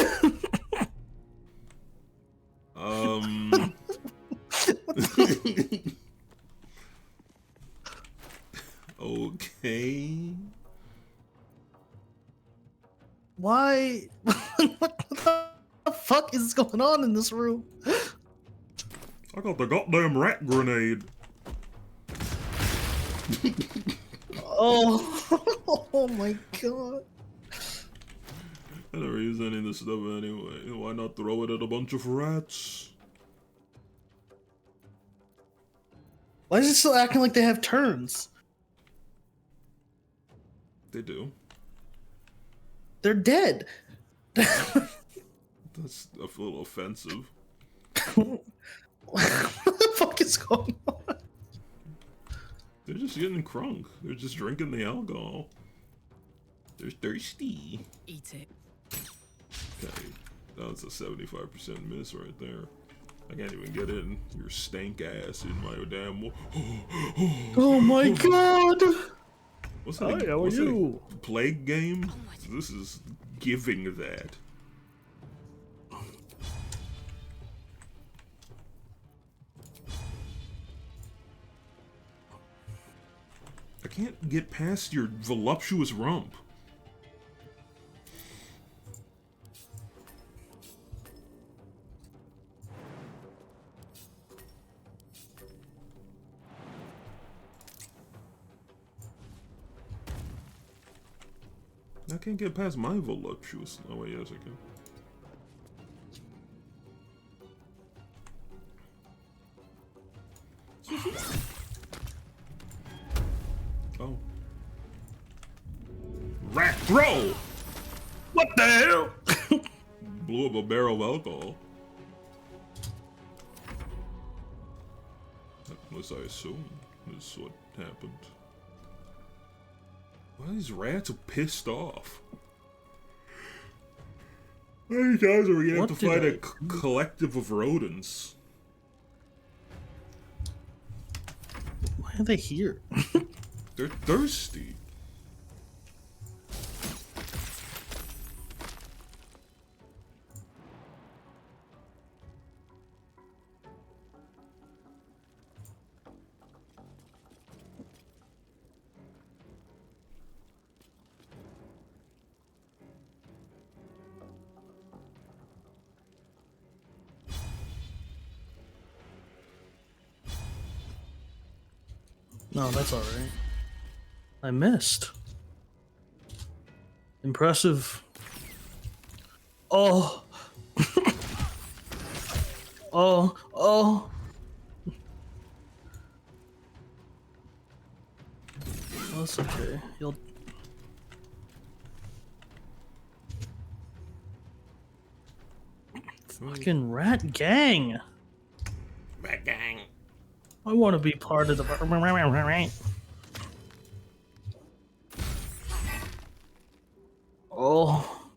A: Okay.
B: Why? What the fuck is going on in this room?
A: I got the goddamn rat grenade.
B: Oh, oh my god.
A: I never use any of this stuff anyway. Why not throw it at a bunch of rats?
B: Why is it still acting like they have turns?
A: They do.
B: They're dead.
A: That's a little offensive.
B: What the fuck is going on?
A: They're just getting crunk. They're just drinking the alcohol. They're thirsty.
G: Eat it.
A: Okay, that's a 75% miss right there. I can't even get in. Your stank ass in my damn.
B: Oh my god!
A: What's that?
B: Hi, how are you?
A: Plague game? This is giving that. I can't get past your voluptuous rump. I can't get past my voluptuous. Oh wait, yes I can. Oh. Rat throw!
B: What the hell?
A: Blew up a barrel of alcohol. Unless I assume this is what happened. Why these rats are pissed off? How many times are we gonna have to fight a collective of rodents?
B: Why are they here?
A: They're thirsty.
B: No, that's alright. I missed. Impressive. Oh. Oh. Oh. That's okay. You'll. Fucking rat gang.
A: Rat gang.
B: I want to be part of the. Oh.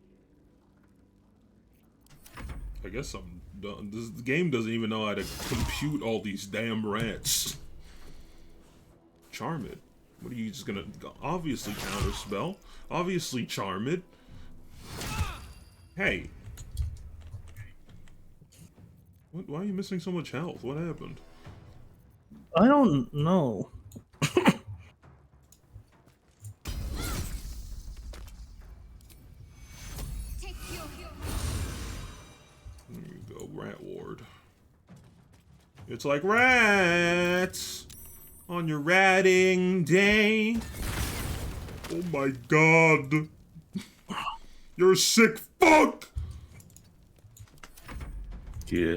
A: I guess I'm done. This game doesn't even know how to compute all these damn rats. Charm it. What are you just gonna obviously counterspell? Obviously charm it. Hey. What, why are you missing so much health? What happened?
B: I don't know.
A: go, rat ward. It's like rats on your ratting day. Oh my god. You're a sick fuck!
B: Yeah.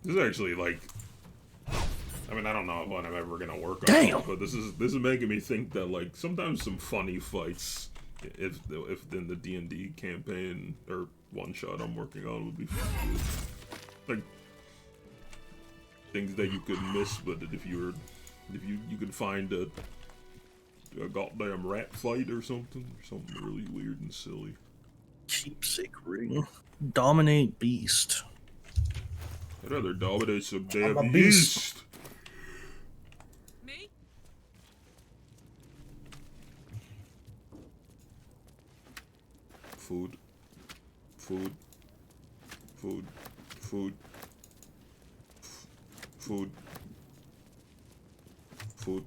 A: This is actually like, I mean, I don't know what I'm ever gonna work on.
B: Damn.
A: But this is making me think that like sometimes some funny fights, if in the D&D campaign or one shot I'm working on would be like things that you could miss, but if you could find a goddamn rat fight or something really weird and silly.
B: Keepsake ring. Dominate beast.
A: I'd rather dominate some damn
B: I'm a
A: beast.
G: Me?
A: Food. Food. Food. Food. Food. Food.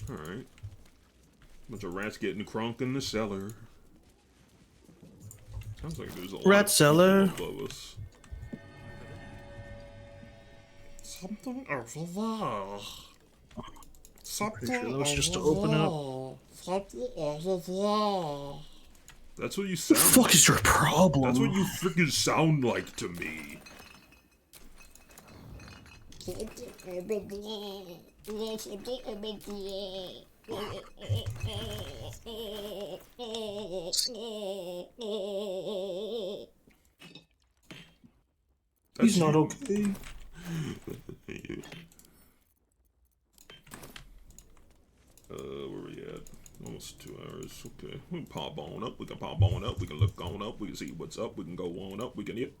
A: Alright. Bunch of rats getting crunk in the cellar. Sounds like there's a lot
B: Rat
A: of
B: cellar.
A: people above us.
J: Something over there. Something
B: Pretty sure that was just to
J: over
B: open up.
J: there. Something over there.
A: That's what you
B: What
A: sound
B: the fuck
A: like.
B: is your problem?
A: That's what you freaking sound like to me.
J: Something over there. Something over there.
B: He's not okay.
A: Where we at? Almost 2 hours. Okay. We can pop on up. We can pop on up. We can look on up. We can see what's up. We can go on up. We can hit.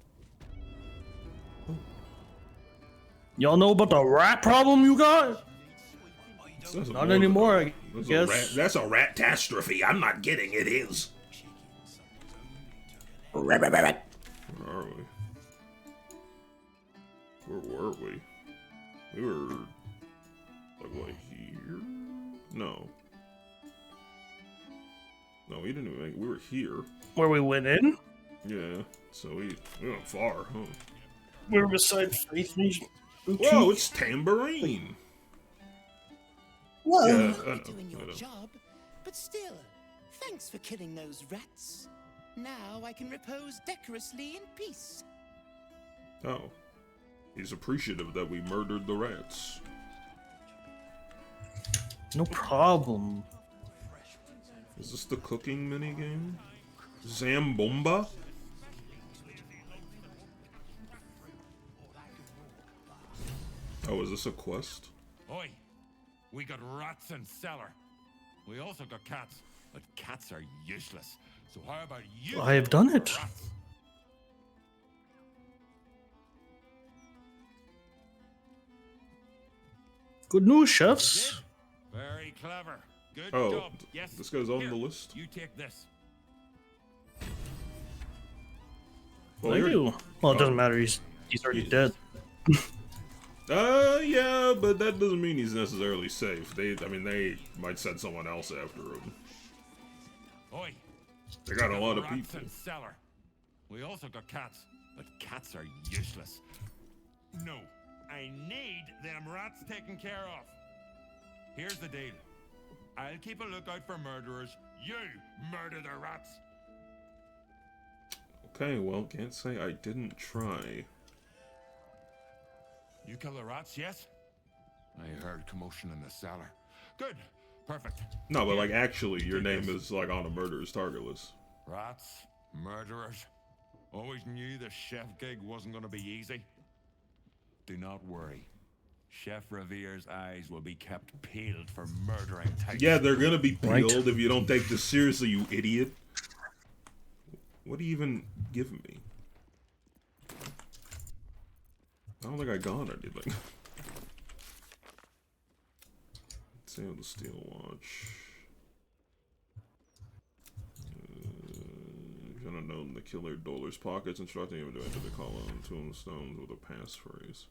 B: Y'all know about the rat problem you got? Not anymore, I guess.
A: That's a rat-tastrophe. I'm not kidding. It is. Where are we? Where were we? We were like what, here? No. No, we didn't even make it. We were here.
B: Where we went in?
A: Yeah. So we went far, huh?
B: We were beside Faith.
A: Whoa, it's Tambourine.
F: Whoa,
A: Yeah,
F: you're doing your
A: I know.
F: job, but still, thanks for killing those rats. Now I can repose decorously in peace.
A: Oh. He's appreciative that we murdered the rats.
B: No problem.
A: Is this the cooking minigame? Zambomba? Oh, is this a quest?
L: Oi! We got rats in cellar. We also got cats, but cats are useless. So how about you?
B: I have done it.
L: Rats?
B: Good news, chefs.
L: Very clever. Good
A: Oh,
L: job. Yes.
A: this guy's on
L: Here,
A: the list?
L: You take this.
A: Well,
B: Thank
A: you're-
B: you. Well, it doesn't
A: oh.
B: matter. He's already
A: Yes.
B: dead.
A: Yeah, but that doesn't mean he's necessarily safe. They might send someone else after him.
L: Oi!
A: They got a lot of
L: rats
A: people.
L: in cellar. We also got cats, but cats are useless. No, I need them rats taken care of. Here's the deal. I'll keep a lookout for murderers. You murder the rats.
A: Okay, well, can't say I didn't try.
L: You kill the rats, yes? I heard commotion in the cellar. Good. Perfect.
A: No, but like actually, your name is like on a murderer's target list.
L: Rats, murderers. Always knew the chef gig wasn't going to be easy. Do not worry. Chef Revere's eyes will be kept peeled for murdering types.
A: Yeah, they're gonna be
B: Right.
A: peeled if you don't take this seriously, you idiot. What are you even giving me? I don't think I got anything. Save the steel watch. Gonna know the killer Dolar's pockets, instructing him to enter the column, tombstones with a passphrase.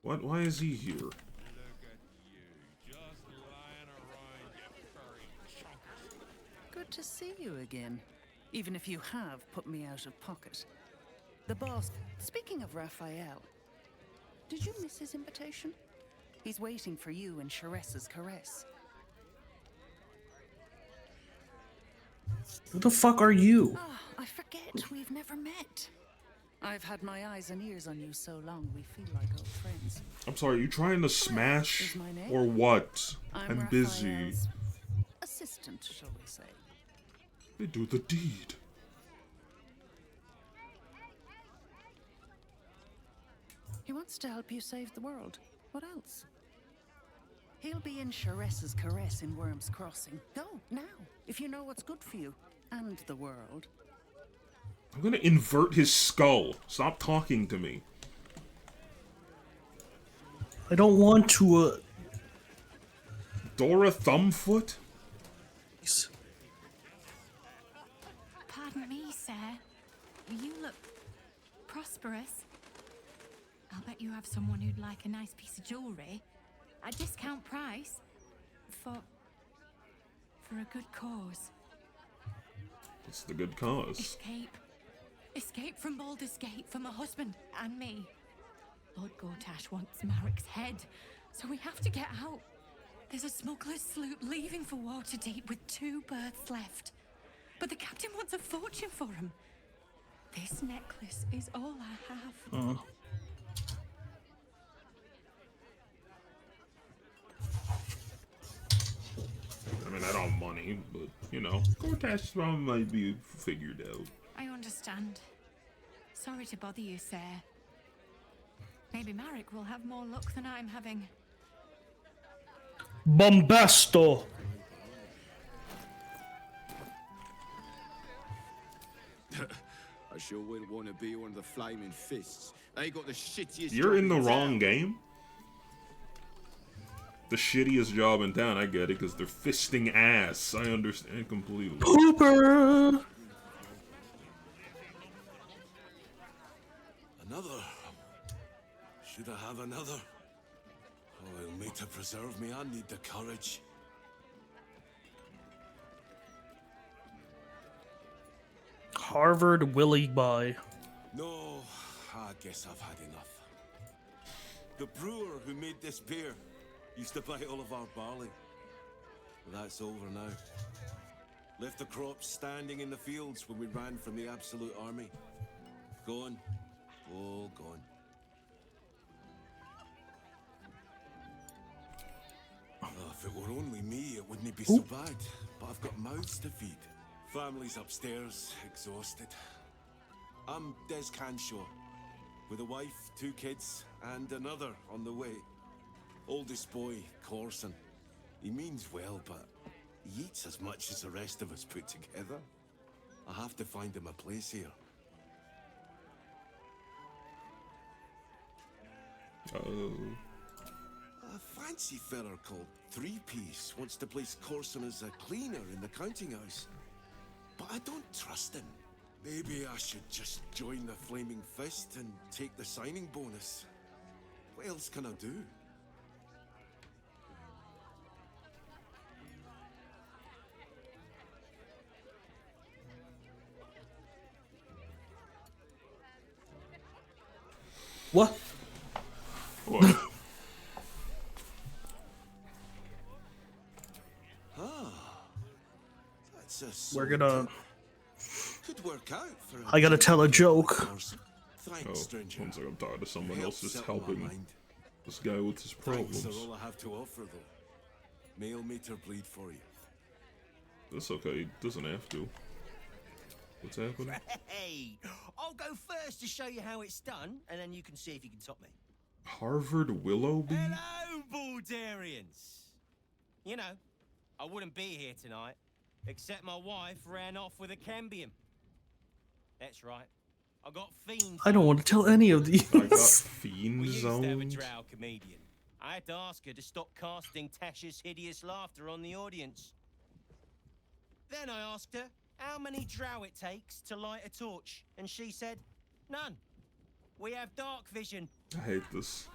A: What? Why is he here?
L: Look at you, just lying around, you furry chunkers.
M: Good to see you again, even if you have put me out of pocket. The boss, speaking of Raphael, did you miss his invitation? He's waiting for you in Sharessa's caress.
B: Who the fuck are you?
M: Oh, I forget, we've never met. I've had my eyes and ears on you so long, we feel like old friends.
A: I'm sorry, you trying to smash or what? I'm busy.
M: Raphael's assistant, shall we say.
A: They do the deed.
M: He wants to help you save the world. What else? He'll be in Sharessa's caress in Worm's Crossing. Go, now, if you know what's good for you. And the world.
A: I'm gonna invert his skull. Stop talking to me.
B: I don't want to,
A: Dora Thumbfoot?
C: Pardon me, sir. You look prosperous. I'll bet you have someone who'd like a nice piece of jewelry. A discount price. For a good cause.
A: It's the good cause.
C: Escape. Escape from Baldur's Gate for my husband and me. Lord Gortash wants Marek's head, so we have to get out. There's a smuggler's sloop leaving for Waterdeep with 2 berths left. But the captain wants a fortune for him. This necklace is all I have.
A: I mean, I don't have money, but, you know, Gortash's mom might be figured out.
C: I understand. Sorry to bother you, sir. Maybe Marek will have more luck than I'm having.
B: Bombasto.
N: I sure wouldn't want to be one of the flaming fists. They got the shittiest.
A: You're in the
N: job
A: wrong
N: town.
A: game. The shittiest job in town, I get it, because they're fisting ass. I understand completely.
B: Pooper!
O: Another? Should I have another? Oh, it'll make to preserve me. I need the courage.
B: Harvard Willie Boy.
O: No, I guess I've had enough. The brewer who made this beer used to buy all of our barley. Well, that's over now. Left the crops standing in the fields when we ran from the Absolute Army. Gone. All gone. Oh, if it were only me, it wouldn't be so bad. But I've got mouths to feed. Family's upstairs, exhausted. I'm Des Canshaw, with a wife, 2 kids, and another on the way. Oldest boy, Corson. He means well, but he eats as much as the rest of us put together. I have to find him a place here.
A: Oh.
O: A fancy feller called Three-Piece wants to place Corson as a cleaner in the counting house. But I don't trust him. Maybe I should just join the Flaming Fist and take the signing bonus. What else can I do?
B: What?
A: What?
O: That's a
B: We're gonna.
O: could work out for
B: I gotta tell a joke.
O: Thanks,
A: Oh,
O: stranger.
A: one second, I'm tired of someone
O: Help
A: else just
O: settle my
A: helping
O: mind.
A: this guy with his
O: Thanks
A: problems.
O: are all I have to offer, though. Mail meter bleed for you.
A: That's okay, he doesn't have to. What's happening?
P: Hey, I'll go first to show you how it's done, and then you can see if you can top me.
A: Harvard Willoughby?
P: Hello, Baldurians! You know, I wouldn't be here tonight, except my wife ran off with a cambium. That's right. I got fiends.
B: I don't want to tell any of these.
A: I got
P: We
A: fiend
P: used to have a
A: zoned.
P: drow comedian. I had to ask her to stop casting Tasha's hideous laughter on the audience. Then I asked her how many drow it takes to light a torch, and she said, none. We have dark vision.
A: I hate this.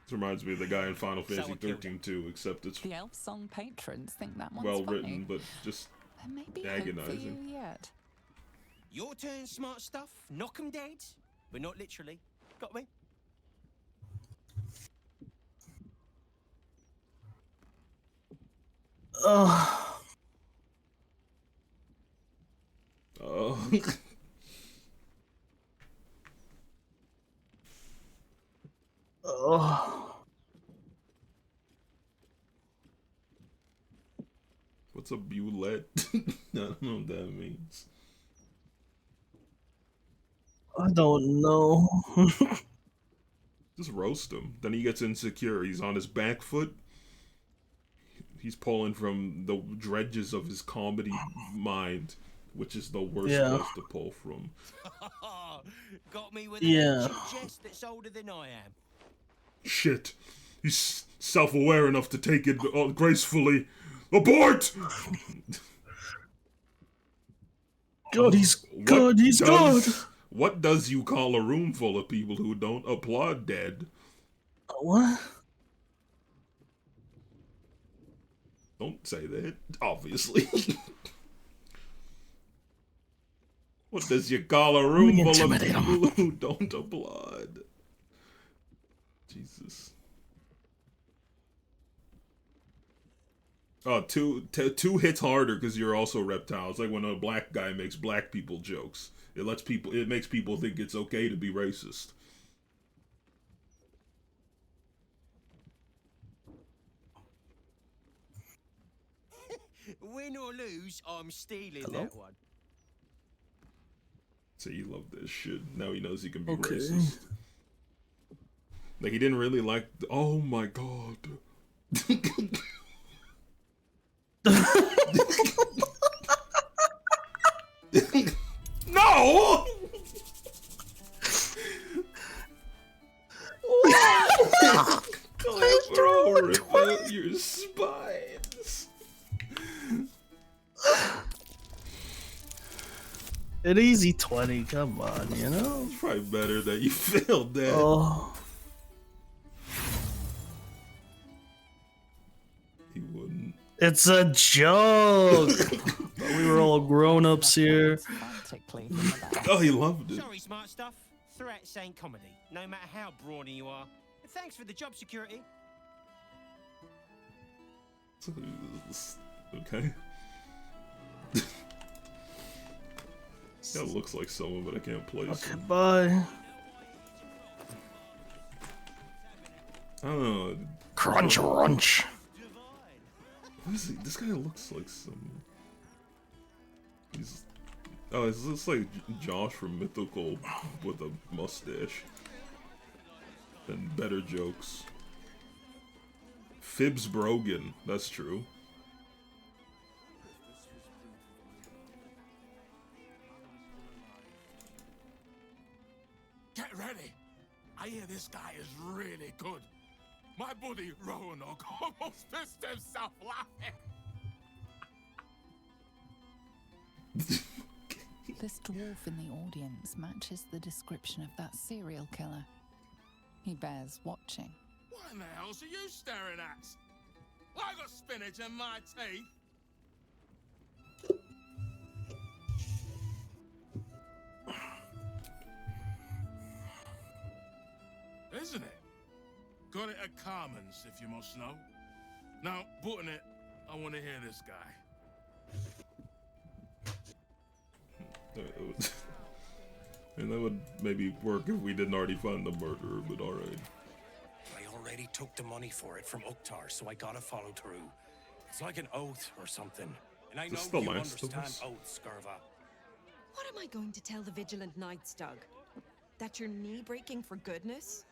A: This reminds me of the guy in Final Fantasy 13 too, except it's
D: The Elf Song patrons think that one's
A: well
D: funny.
A: written, but just
D: There may be hope for you
A: agonizing.
D: yet.
P: Your turn, smart stuff. Knock 'em dead, but not literally. Got me?
B: Oh. Oh.
A: What's a bulette? I don't know what that means.
B: I don't know.
A: Just roast him. Then he gets insecure. He's on his back foot. He's pulling from the dredges of his comedy mind, which is the worst place to pull from.
P: Got me with an ancient jest that's older than I am.
A: Shit. He's self-aware enough to take it gracefully. Abort!
B: God, he's good. He's good.
A: What does you call a room full of people who don't applaud dead?
B: What?
A: Don't say that, obviously. What does you call a room full of people who don't applaud? Jesus. Oh, two hits harder because you're also reptile. It's like when a black guy makes black people jokes. It makes people think it's okay to be racist.
P: Win or lose, I'm stealing that one.
A: So he loved this shit. Now he knows he can be racist. Like, he didn't really like... Oh my god. No! Bro, rip out your spines.
B: An easy 20, come on, you know?
A: It's probably better that you failed that.
B: Oh.
A: He wouldn't.
B: It's a joke! We were all grown-ups here.
A: Oh, he loved it.
P: Sorry, smart stuff. Threats ain't comedy, no matter how brawny you are. Thanks for the job security.
A: Okay. That looks like someone, but I can't place him.
B: Bye.
A: I don't know.
B: Crunch.
A: What is he? This guy looks like some. He's. Oh, is this like Josh from Mythical with a mustache? And better jokes. Fibs Brogan, that's true.
O: Get ready. I hear this guy is really good. My buddy Roanoke almost pissed himself laughing.
D: This dwarf in the audience matches the description of that serial killer. He bears watching.
O: What in the hell's are you staring at? I got spinach in my teeth. Isn't it? Got it at Carmen's, if you must know. Now, button it, I want to hear this guy.
A: And that would maybe work if we didn't already find the murderer, but alright.
Q: I already took the money for it from Uktar, so I gotta follow through. It's like an oath or something. And I know you understand oaths, Skirva.
R: What am I going to tell the Vigilant Knights, Doug? That you're knee-breaking for goodness?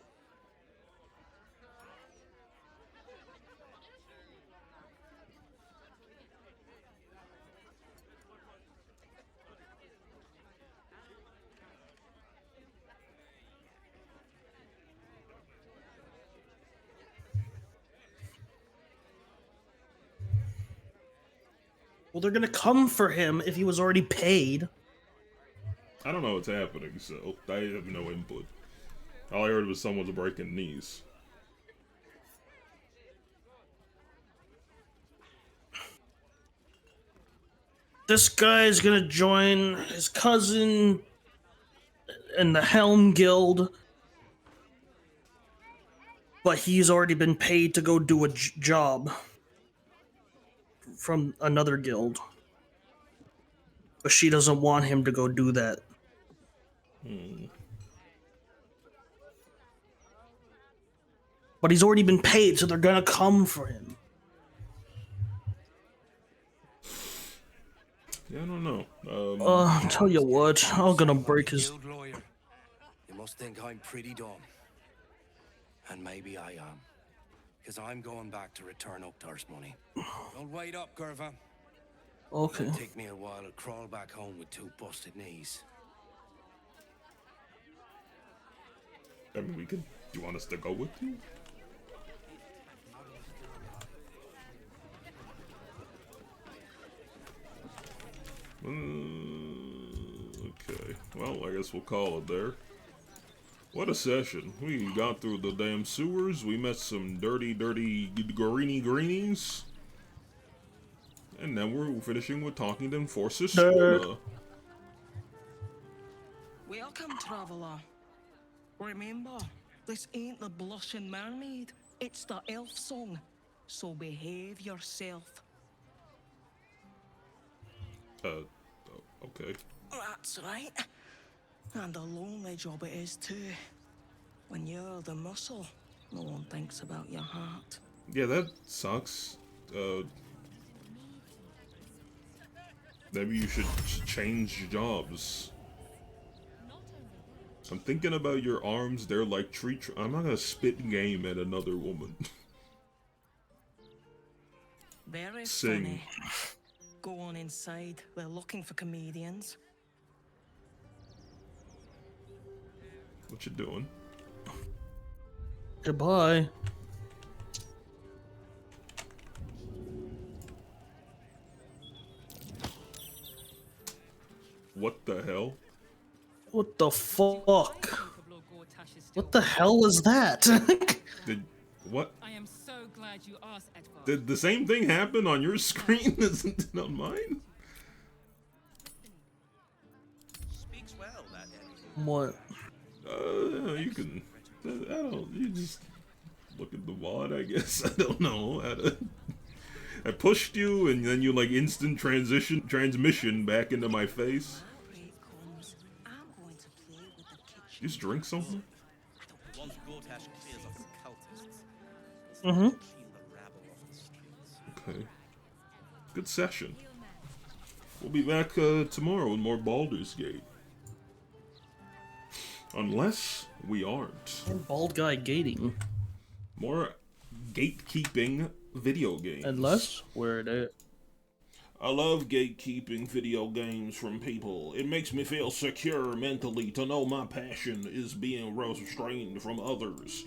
B: Well, they're gonna come for him if he was already paid.
A: I don't know what's happening, so I have no input. All I heard was someone's breaking knees.
B: This guy's gonna join his cousin in the Helm Guild, but he's already been paid to go do a job from another guild. But she doesn't want him to go do that. But he's already been paid, so they're gonna come for him.
A: Yeah, I don't know.
B: I'll tell you what, I'm gonna break his...
Q: Guild lawyer. You must think I'm pretty dumb. And maybe I am. Because I'm going back to return Uktar's money. Don't wait up, Gerva.
B: Okay.
Q: It'll take me a while to crawl back home with 2 busted knees.
A: I mean, we could... Do you want us to go with you? Okay, well, I guess we'll call it there. What a session. We got through the damn sewers, we met some dirty greenies. And then we're finishing with talking to Enforcer Sona.
F: Welcome, traveler. Remember, this ain't the blushing mermaid. It's the elf song. So behave yourself.
A: Okay.
F: That's right. And a lonely job it is too. When you're the muscle, no one thinks about your heart.
A: Yeah, that sucks. Maybe you should change jobs. I'm thinking about your arms, they're like I'm not gonna spit game at another woman.
F: Very
A: Sing.
F: funny. Go on inside, we're looking for comedians.
A: What you doing?
B: Goodbye.
A: What the hell?
B: What the fuck? What the hell is that?
A: What?
G: I am so glad you asked, Edvard.
A: Did the same thing happen on your screen as it did on mine?
P: Speaks well, that
B: What?
A: You can... you just look at the VOD, I guess. I don't know. I pushed you, and then you, like, instant transmission back into my face. You just drink something?
P: Once Gortash clears off the cultists,
B: Mm-hmm.
A: Okay. Good session. We'll be back tomorrow with more Baldur's Gate. Unless we aren't.
B: Bald guy gating.
A: More gatekeeping video games.
B: Unless we're at...
A: I love gatekeeping video games from people. It makes me feel secure mentally to know my passion is being restrained from others.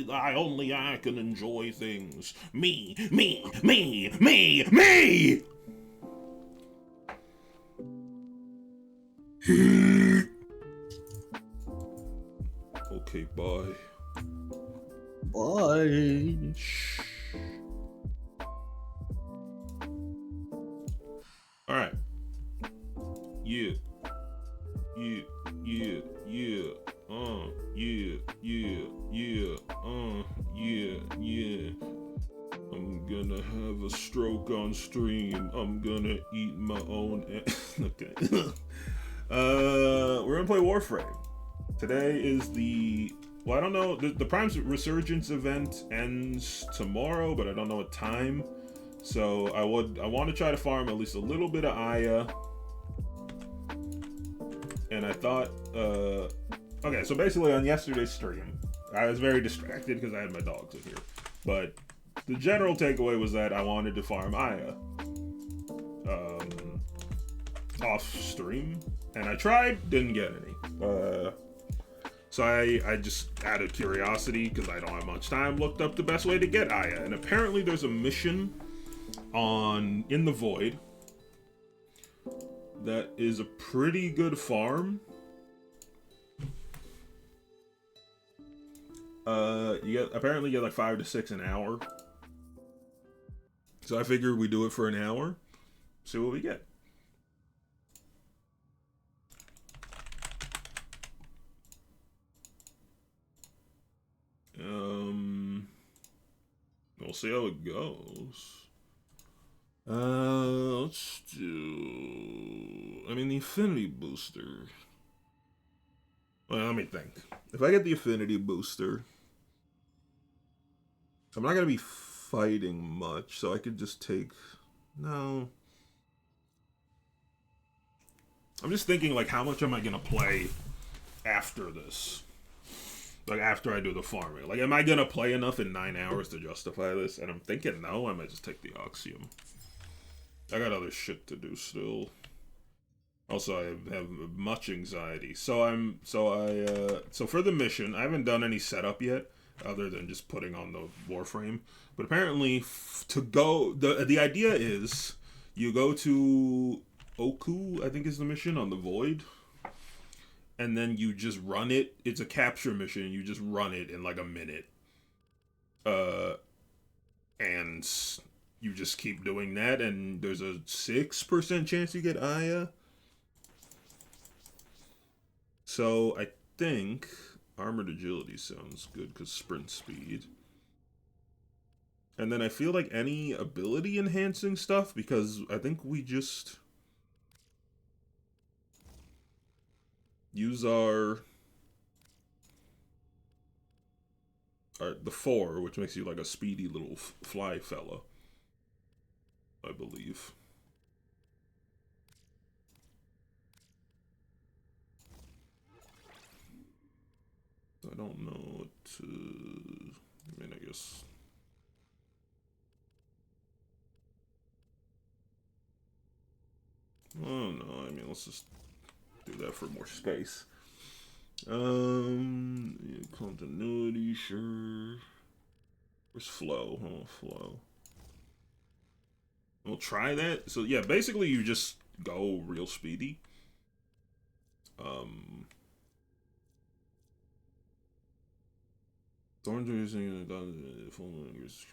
A: Only I can enjoy things. Me! Okay, bye.
B: Bye.
A: Shh. Alright. Yeah. I'm gonna have a stroke on stream. I'm gonna eat my own okay. We're gonna play Warframe. Today is well, I don't know, the Prime's Resurgence event ends tomorrow, but I don't know what time. So I want to try to farm at least a little bit of Aya. And I thought, okay, so basically on yesterday's stream, I was very distracted because I had my dogs in here. But the general takeaway was that I wanted to farm Aya off stream. And I tried, didn't get any. So I just, out of curiosity, because I don't have much time, looked up the best way to get Aya. And apparently there's a mission in the Void that is a pretty good farm. Apparently you get like 5 to 6 an hour. So I figured we do it for an hour. See what we get. We'll see how it goes. Let's do... I mean, the affinity booster... Well, let me think. If I get the affinity booster... I'm not going to be fighting much, so I could just take... No. I'm just thinking, like, how much am I going to play after this? Like, after I do the farming. Like, am I going to play enough in 9 hours to justify this? And I'm thinking no, I might just take the Oxium. I got other shit to do still. Also, I have much anxiety. So for the mission, I haven't done any setup yet, other than just putting on the Warframe. But apparently, the idea is, you go to Oku, I think is the mission, on the Void. And then you just run it. It's a capture mission. You just run it in like a minute. And you just keep doing that. And there's a 6% chance you get Aya. So I think Armored Agility sounds good because sprint speed. And then I feel like any ability enhancing stuff, because I think we just... use the 4, which makes you like a speedy little fly fella, I believe. I don't know what to... I mean, I guess... Oh no, I mean, let's just do that for more space. Continuity, sure. Where's flow? Oh, flow. We'll try that. So yeah, basically you just go real speedy. Thorns are using the full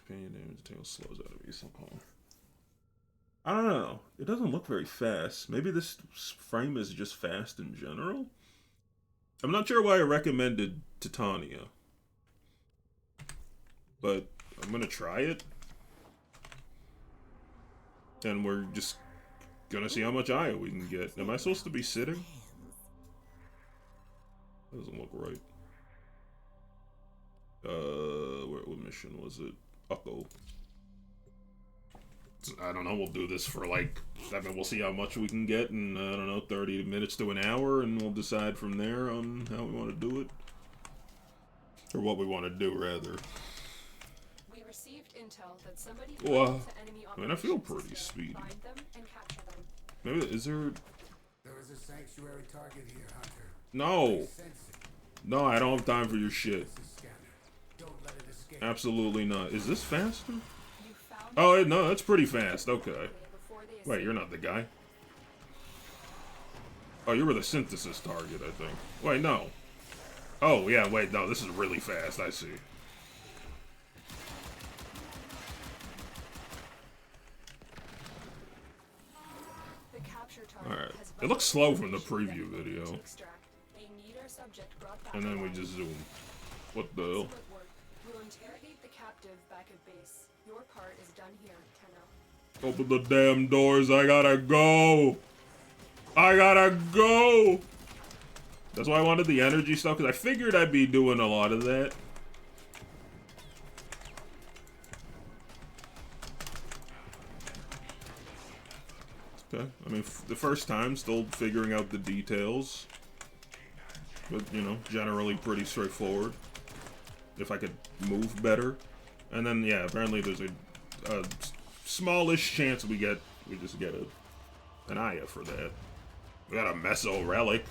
A: companion damage tail slows out of you somehow. I don't know. It doesn't look very fast. Maybe this frame is just fast in general? I'm not sure why I recommended Titania. But I'm gonna try it. And we're just gonna see how much Aya we can get. Am I supposed to be sitting? That doesn't look right. What mission was it? Ukko. I don't know, we'll do this for like, I mean, we'll see how much we can get in, I don't know, 30 minutes to an hour, and we'll decide from there on how we want to do it. Or what we want to do, rather.
S: We received intel that somebody
A: Well, I mean, I feel pretty speedy. Maybe, is there...
T: There is a sanctuary target here, Hunter.
A: No! No, I don't have time for your shit. Absolutely not. Is this faster? Oh, no, that's pretty fast. Okay. Wait, you're not the guy. Oh, you were the synthesis target, I think. Wait, no. Oh, yeah, wait, no, this is really fast. I see. Alright. It looks slow from the preview video. And then we just zoom. What the hell?
S: We'll interrogate the captive back at base. Your part is done here, Tenno.
A: Open the damn doors, I gotta go! I gotta go! That's why I wanted the energy stuff, because I figured I'd be doing a lot of that. Okay, I mean, the first time, still figuring out the details. But, you know, generally pretty straightforward. If I could move better. And then, yeah, apparently there's a smallish chance we just get an Aya for that. We got a Meso Relic.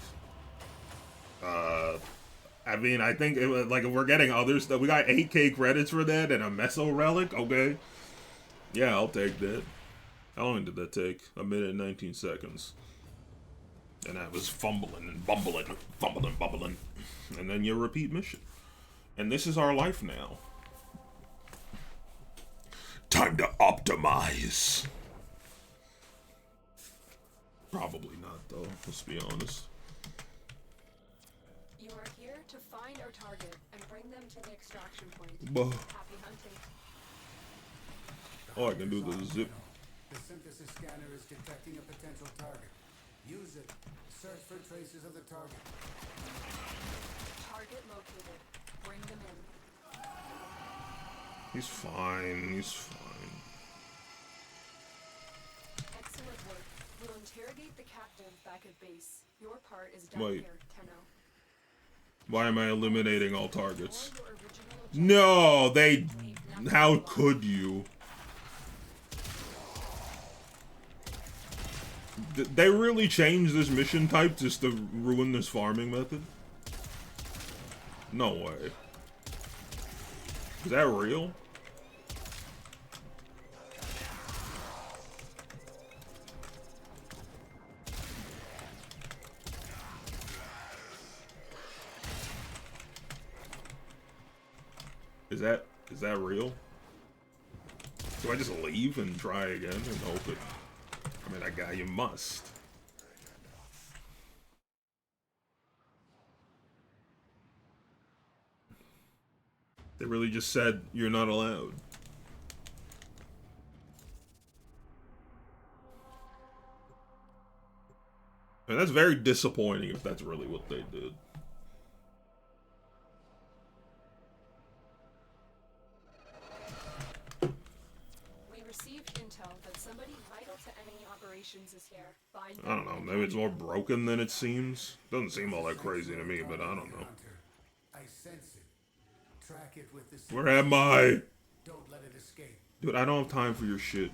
A: I mean, I think, like, if we're getting other stuff, we got 8k credits for that and a Meso Relic? Okay. Yeah, I'll take that. How long did that take? 1 minute and 19 seconds. And I was fumbling and bumbling, bumbling. And then you repeat mission. And this is our life now. Time to optimize. Probably not, though. Let's be honest.
S: You are here to find our target and bring them to the extraction point.
A: Bah.
S: Happy hunting.
A: Oh, I can do the zip.
T: The synthesis scanner is detecting a potential target. Use it. Search for traces of the target.
S: Target located. Bring them in.
A: He's fine. He's fine.
S: Excellent work. We'll interrogate the captive back at base. Your part is done
A: Wait.
S: here, Tenno.
A: Why am I eliminating all targets? No, they... How could you? They really changed this mission type just to ruin this farming method? No way. Is that real? Is that real? Do I just leave and try again and hope it... I mean, that guy, you must. They really just said, you're not allowed. And that's very disappointing if that's really what they did.
S: We received intel that somebody vital to enemy operations is here. Find
A: I don't know, maybe it's more broken than it seems. Doesn't seem all that crazy to me, but I don't know.
T: I sense it. Track it with the
A: Where am I?
T: Don't let it escape.
A: Dude, I don't have time for your shit.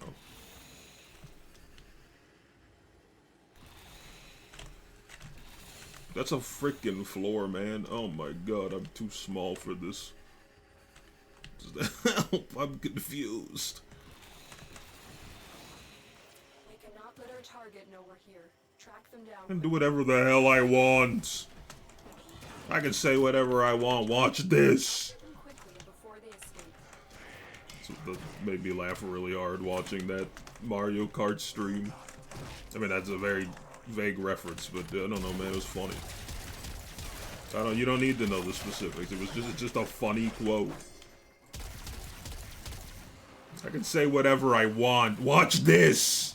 A: Oh. That's a freaking floor, man. Oh my god, I'm too small for this. I'm confused.
S: We cannot let our target know we're here. Track them down.
A: I can do whatever the hell I want. I can say whatever I want. Watch this. So that made me laugh really hard watching that Mario Kart stream. I mean, that's a very vague reference, but I don't know, man. It was funny. You don't need to know the specifics. It's just a funny quote. I can say whatever I want. Watch this.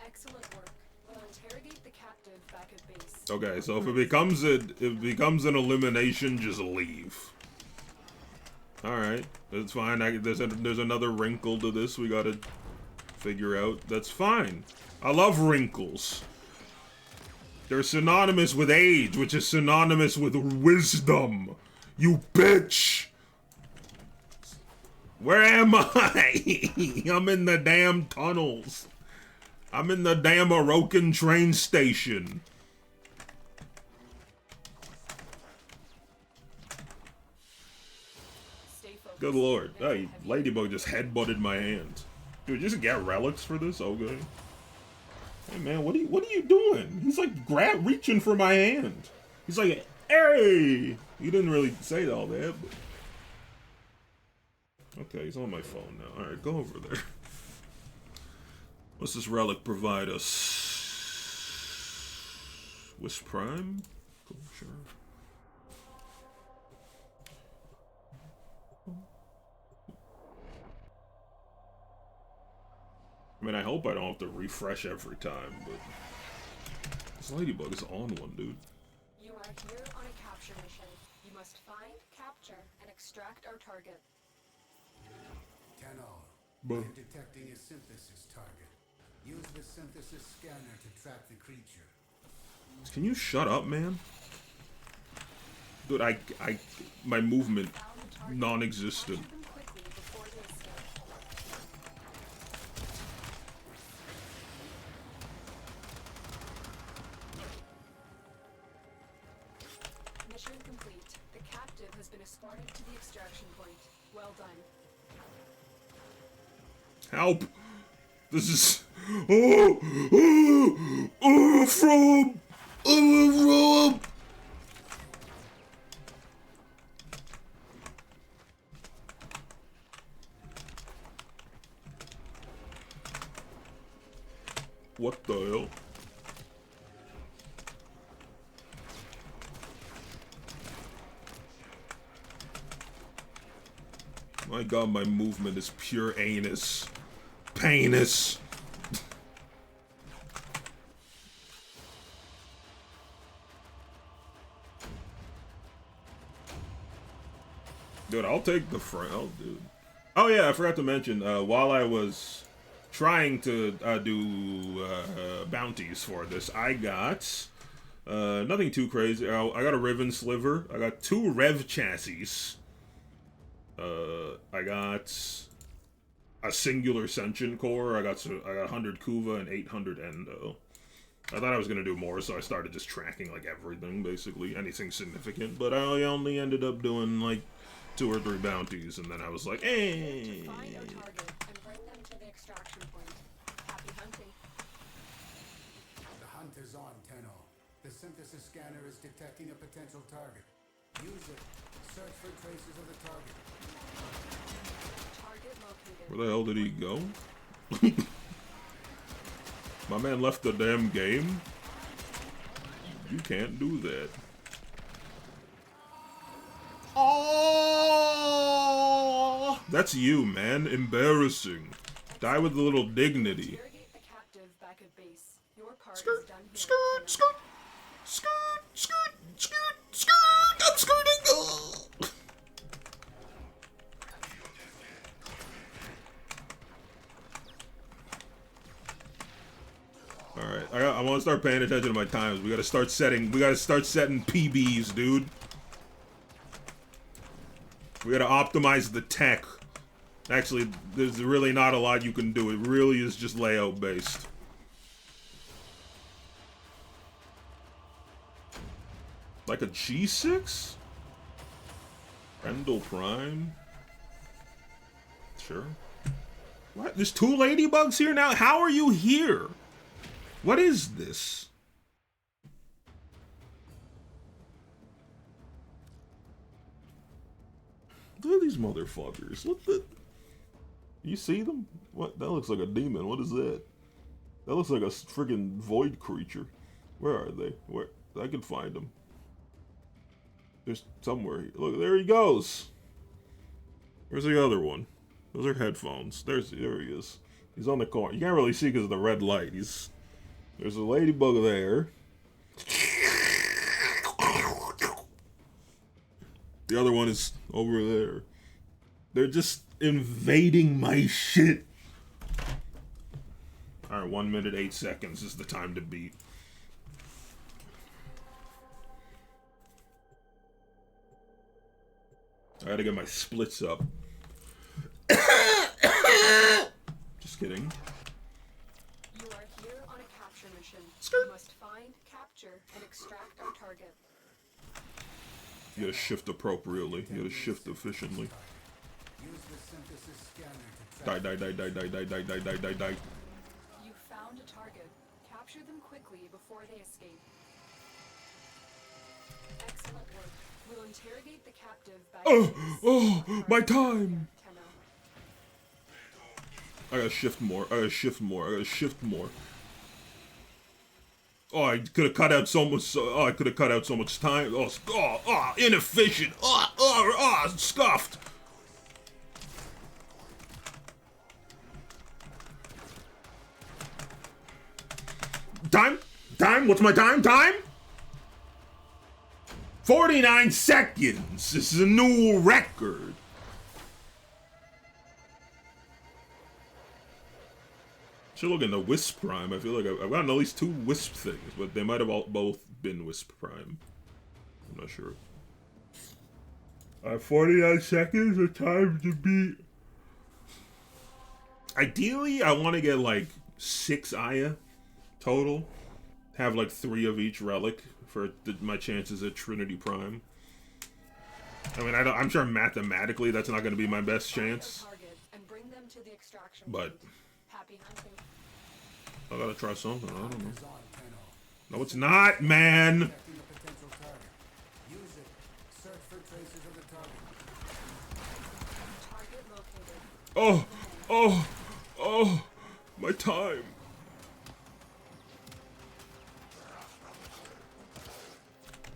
S: Excellent work. We'll interrogate the captive back at base.
A: Okay, so if it becomes an elimination, just leave. All right, that's fine. There's another wrinkle to this we gotta figure out. That's fine. I love wrinkles. They're synonymous with age, which is synonymous with wisdom. You bitch! Where am I? I'm in the damn tunnels. I'm in the damn Orokin train station. Good lord. Hey, Ladybug just headbutted my hand. Dude, just get relics for this? Okay. Hey man, what are you doing? He's like reaching for my hand. He's like, hey! He didn't really say all that, but... Okay, he's on my phone now. Alright, go over there. What's this relic provide us? Wisp Prime? Cool, sure. I mean, I hope I don't have to refresh every time, but... This Ladybug is on one, dude.
S: You are here on a capture mission. You must find, capture, and extract our target.
T: Tenno,
A: Buh.
T: we're detecting a synthesis target. Use the synthesis scanner to track the creature.
A: Can you shut up, man? Dude, my movement non-existent.
S: Mission complete. The captive has been escorted to the extraction point. Well done.
A: Help! This is... From... What the hell? My god, my movement is pure anus. Penis. Dude, I'll take the front. Oh, dude. Oh yeah, I forgot to mention, while I was trying to do bounties for this, I got nothing too crazy. I got a Riven Sliver. I got 2 Rev chassis. I got a singular Sentient Core. I got 100 Kuva and 800 Endo. I thought I was gonna do more, so I started just tracking like everything, basically, anything significant. But I only ended up doing like 2 or 3 bounties, and then I was like, hey.
S: Find our target and bring them to the extraction point. Happy hunting.
T: The hunt is on, Tenno. The synthesis scanner is detecting a potential target. Use it. Search for traces of the target.
S: Target located.
A: Where the hell did he go? My man left the damn game. You can't do that. Oh, that's you, man. Embarrassing. Die with a little dignity.
S: Interrogate the captive back at base. Your part
A: Skirt,
S: is done here.
A: skirt, skirt, skirt, skirt, skirt, skirt. I'm skirting. All right, I want to start paying attention to my times. We gotta start setting PBs, dude. We gotta optimize the tech. Actually, there's really not a lot you can do. It really is just layout based. Like a G6? Rendell Prime? Sure. What? There's 2 ladybugs here now? How are you here? What is this? Look at these motherfuckers. What the? You see them? What? That looks like a demon. What is that? That looks like a friggin' void creature. Where are they? Where? I can find them. There's somewhere. Look, there he goes. Where's the other one? Those are headphones. There he is. He's on the corner. You can't really see because of the red light. There's a ladybug there. The other one is over there. They're just invading my shit. Alright, 1 minute, 8 seconds is the time to beat. I gotta get my splits up. Just kidding.
S: You are here on a capture mission.
A: Skirt.
S: You must find, capture, and extract our target.
A: You gotta shift appropriately. You gotta shift efficiently.
T: Use the synthesis scanner to
A: Die, die, die, die, die, die, die, die, die, die, die.
S: You found a target. Capture them quickly before they escape. Excellent work. We'll interrogate the captive back at base.
A: Oh, my time!
S: Tenno.
A: I gotta shift more. I gotta shift more. I gotta shift more. Oh, I could have cut out so much. Oh, I could have cut out so much time. Oh, inefficient. Scuffed. Time. What's my time? 49 seconds. This is a new record. Should look into Wisp Prime. I feel like I've gotten at least 2 Wisp things, but they might have both been Wisp Prime. I'm not sure. 49 seconds of time to beat. Ideally, I want to get like 6 Aya total. Have like 3 of each relic for my chances at Trinity Prime. I mean, I'm sure mathematically that's not going to be my best chance.
S: And bring them them to the extraction
A: but
S: point. Happy hunting.
A: I gotta try something. I don't know. No, it's not, man.
T: Detecting a potential target. Use it. Search for traces of the target.
S: Target located.
A: Oh, my time.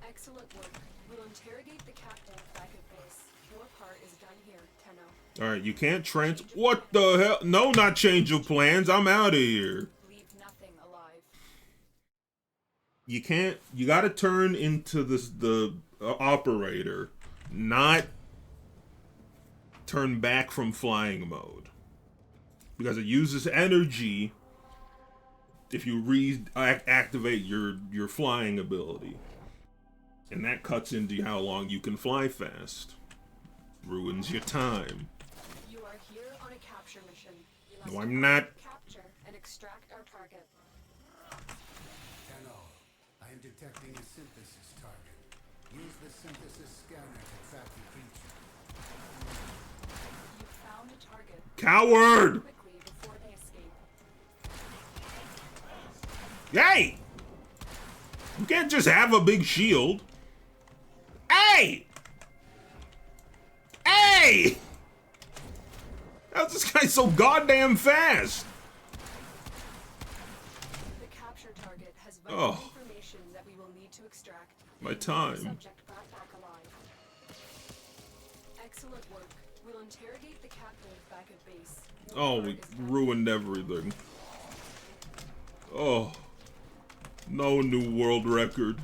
S: Excellent work. We'll interrogate the captain back at base. Your part is done here, Tenno.
A: All right, you can't what the hell? No, not change of plans. I'm out of here.
S: Leave nothing alive.
A: You can't. You got to turn into the operator, not turn back from flying mode, because it uses energy if you reactivate your flying ability, and that cuts into how long you can fly fast. Ruins your time.
S: You are here on a capture mission. You must
A: No, I'm not.
S: capture and extract our target.
T: Tenno, I am detecting a synthesis target. Use the synthesis scanner to track the creature.
S: You found a target.
A: Coward!
S: Quickly before they escape.
A: Hey! You can't just have a big shield. Hey! Hey! How's this guy so goddamn fast?
S: The capture target has vital information that we will need to extract.
A: My time.
S: Subject brought back alive. Excellent work. We'll interrogate the captive back at base.
A: Oh, we ruined everything. Oh. No new world record.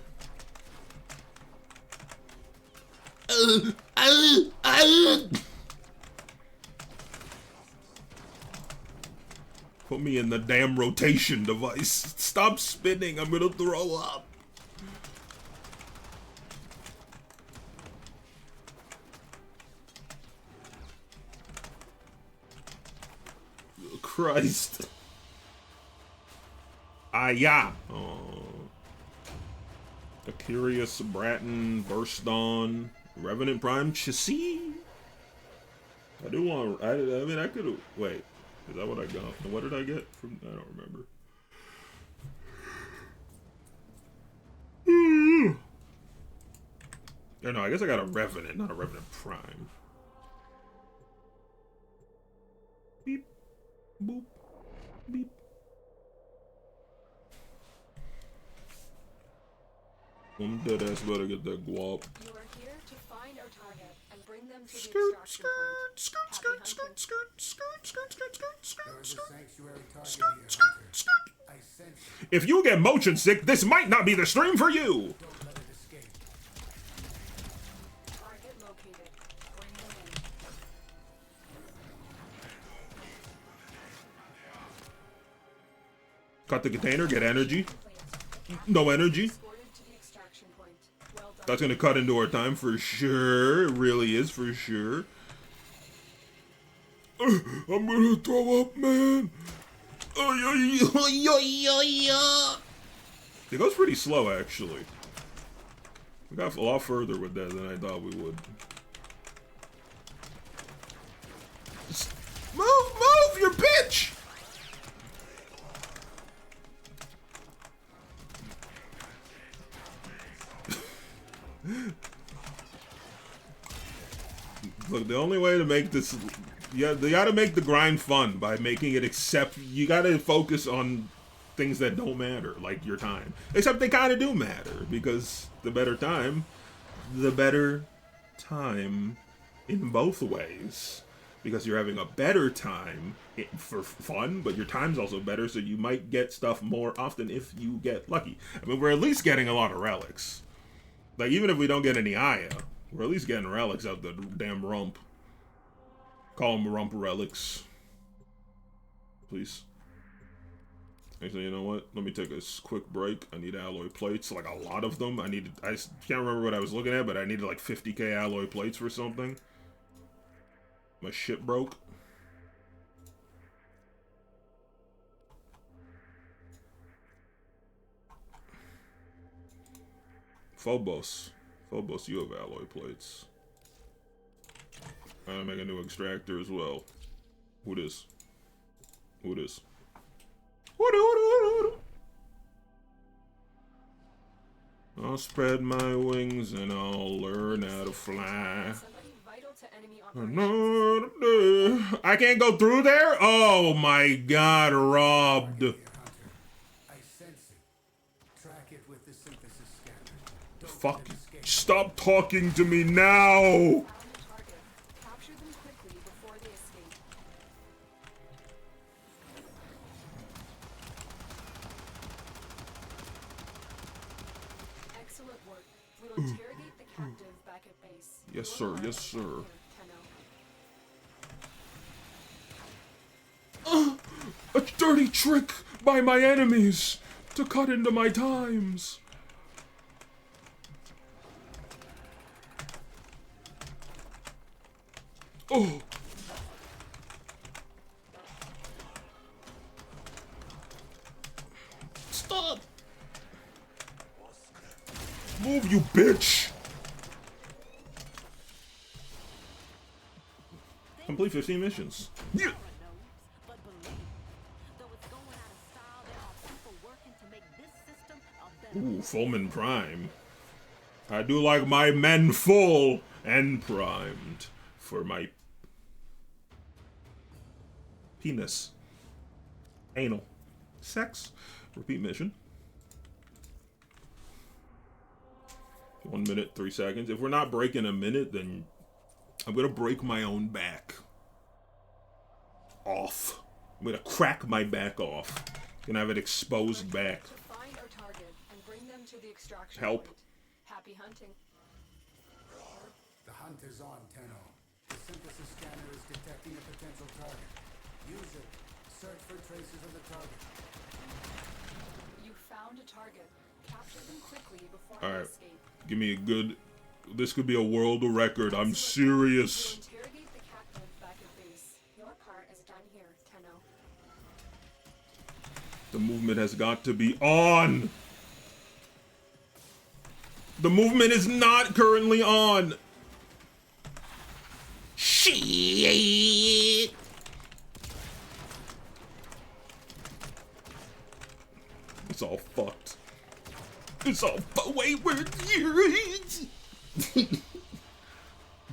A: Put me in the damn rotation device. Stop spinning, I'm gonna throw up. Christ. Yeah. Oh. Akirius, Bratton, Burst on, Revenant Prime, Chassis. I do want. I mean, I could. Wait, is that what I got? What did I get from? I don't remember. Or no, I guess I got a Revenant, not a Revenant Prime. Beep, boop, beep. I'm dead ass better get that guap.
S: You are here to find our target and bring them to the extraction point.
A: If you get motion sick, this might not be the stream for you.
S: Target located. Bring them in.
A: Cut the container, get energy. No energy. That's gonna cut into our time for sure. It really is for sure. I'm gonna throw up, man. It goes pretty slow, actually. We got a lot further with that than I thought we would. Just move, you bitch! Look, the only way to make this, they gotta make the grind fun by making it you gotta focus on things that don't matter, like your time. Except they kind of do matter, because the better time in both ways. Because you're having a better time for fun, but your time's also better, so you might get stuff more often if you get lucky. I mean, we're at least getting a lot of relics. Like, even if we don't get any Aya, we're at least getting relics out the damn rump. Call them rump relics. Please. Actually, you know what? Let me take a quick break. I need alloy plates, like a lot of them. I can't remember what I was looking at, but I needed like 50k alloy plates for something. My shit broke. Phobos, you have alloy plates. I'm gonna make a new extractor as well. Who this? Who this? I'll spread my wings and I'll learn how to fly. I can't go through there? Oh my god, robbed.
T: I sense it. Track it with the synthesis scanner.
A: Fuck. Stop talking to me now!
S: Capture them quickly before they escape. Excellent work. We'll interrogate the captive back at base.
A: Yes, sir. Yes, sir. A dirty trick by my enemies to cut into my times. Oh. Stop. Move, you bitch. Complete 15 missions. Yeah. Ooh, Fullman Prime. I do like my men full and primed for my penis. Anal. Sex. Repeat mission. 1 minute, 3 seconds. If we're not breaking a minute, then I'm gonna break my own back. Off. I'm gonna crack my back off. Gonna have an exposed back. Help.
S: Happy hunting.
T: The hunt is on, Tenno. The synthesis scanner is detecting a potential target. Use it. Search for traces of the target.
S: You found a target. Capture them quickly before
A: All
S: they
A: right.
S: escape.
A: Give me a good. This could be a world record. I'm serious.
S: Interrogate the captive back at base. Your part is done here, Tenno.
A: The movement has got to be on. The movement is not currently on. Shit. It's all fucked. It's all wait, where's here?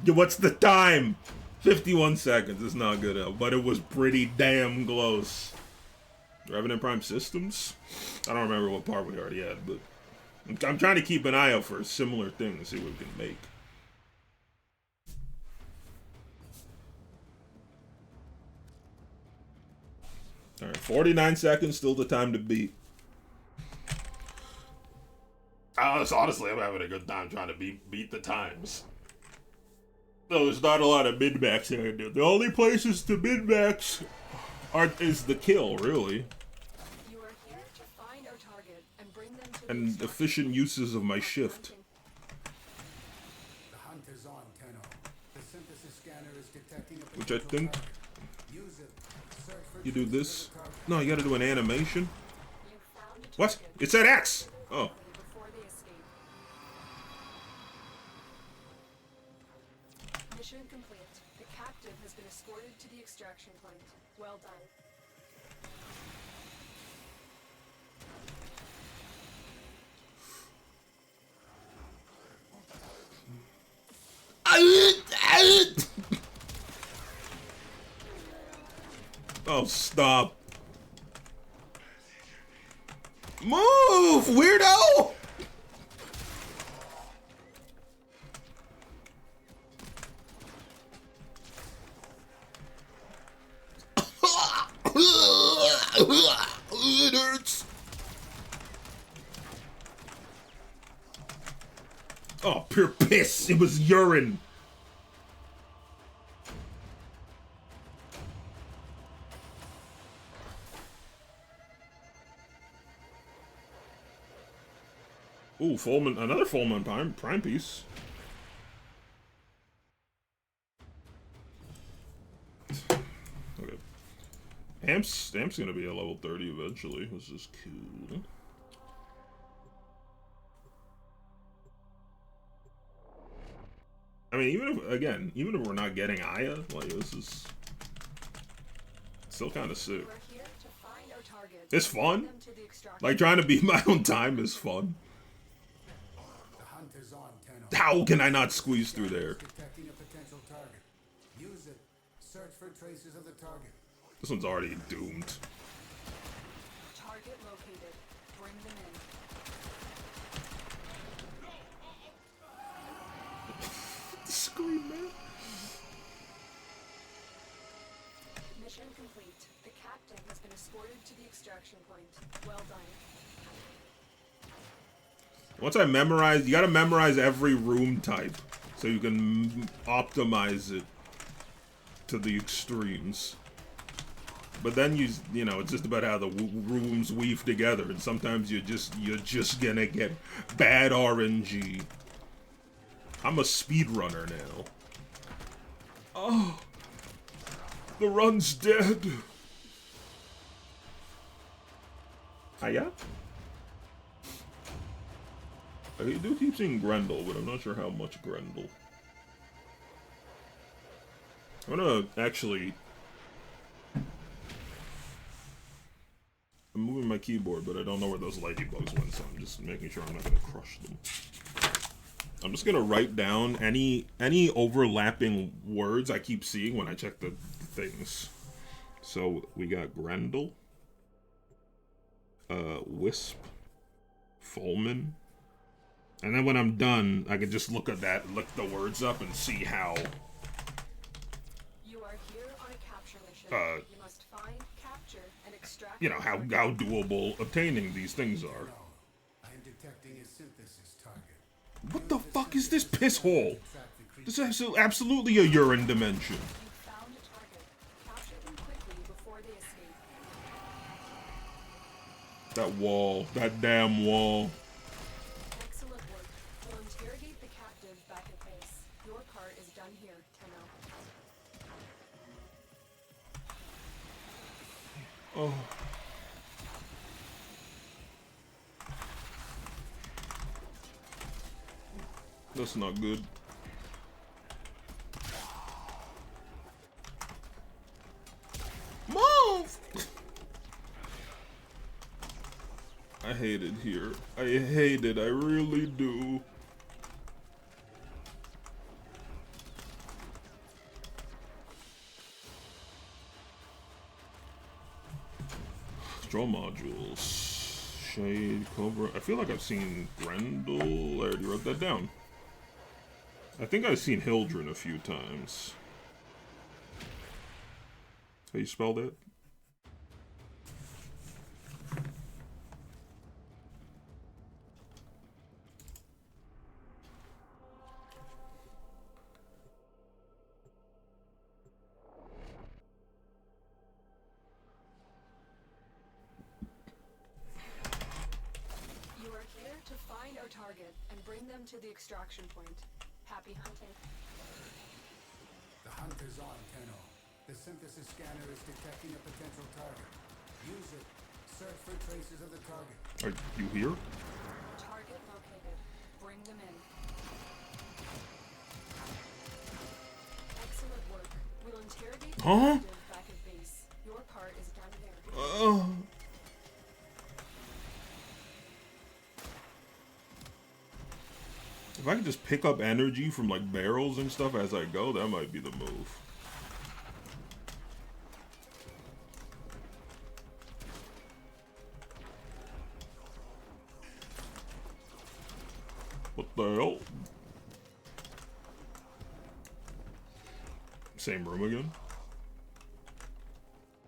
A: What's the time? 51 seconds. It's not good enough, but it was pretty damn close. Revenant Prime Systems? I don't remember what part we already had, but I'm trying to keep an eye out for similar things, see what we can make. Alright, 49 seconds, still the time to beat. Honestly, I'm having a good time trying to beat the times. No, there's not a lot of min-max I can do. The only places to min-max is the kill, really.
S: You are here to find our target and bring them to
A: And efficient uses of my shift.
T: The hunt is on, Tenno. The synthesis scanner is detecting a
A: Which I
T: potential
A: think
T: target. Use it. Search for
A: you do
T: traces
A: this.
T: of the target.
A: No, you gotta do an animation. What? It said X! Oh.
S: before they escape. Mission complete. The captive has been escorted to the extraction point. Well done.
A: Oh, stop. Move, weirdo! It hurts. Oh, pure piss. It was urine. Ooh, Fullman, another Fullman Prime piece. Okay. Amp's gonna be a level 30 eventually, which is cool. I mean, even if we're not getting Aya, like, this is Still kind of sick.
S: You are here to find our target.
A: It's fun.
S: Bring them to the extraction.
A: Like, trying to beat my own time is fun.
T: The hunt is on, Tenno.
A: How can I not squeeze through there?
T: Detecting a potential target. Use it. Search for traces of the target.
A: This one's already doomed.
S: Target located. Bring them in.
A: Scream, man.
S: Mission complete. The captain has been escorted to the extraction point. Well done.
A: Once I memorize, you gotta memorize every room type so you can optimize it to the extremes. But then you know, it's just about how the rooms weave together, and sometimes you're just gonna get bad RNG. I'm a speedrunner now. Oh, the run's dead. Hiya. I do keep seeing Grendel, but I'm not sure how much Grendel. I'm gonna actually... I'm moving my keyboard, but I don't know where those ladybugs went, so I'm just making sure I'm not gonna crush them. I'm just gonna write down any overlapping words I keep seeing when I check the things. So we got Grendel, Wisp, Fulman. And then when I'm done, I can just look at that, look the words up, and see how.
S: You are here on a capture mission. You must find, capture, and extract.
A: You know how doable obtaining these things are.
T: I am detecting a synthesis target.
A: What the fuck is this piss hole? This is absolutely a urine dimension.
S: You found a target. Capture them quickly before they escape.
A: That wall, that damn wall.
S: Interrogate the captive back at base. Your part is done here, Tenno.
A: Oh. That's not good. Move! I hate it here. I hate it. I really do. Draw modules. Shade, Cobra. I feel like I've seen Grendel. I already wrote that down. I think I've seen Hildren a few times. How you spell that?
S: target and bring them to the extraction point. Happy hunting.
T: The hunt is on, Tenno. The synthesis scanner is detecting a potential target. Use it. Search for traces of the target.
A: Are you here?
S: Target located. Bring them in. Excellent work. We'll interrogate the captive back at base. Your part is done here.
A: If I could just pick up energy from like barrels and stuff as I go, that might be the move. What the hell? Same room again?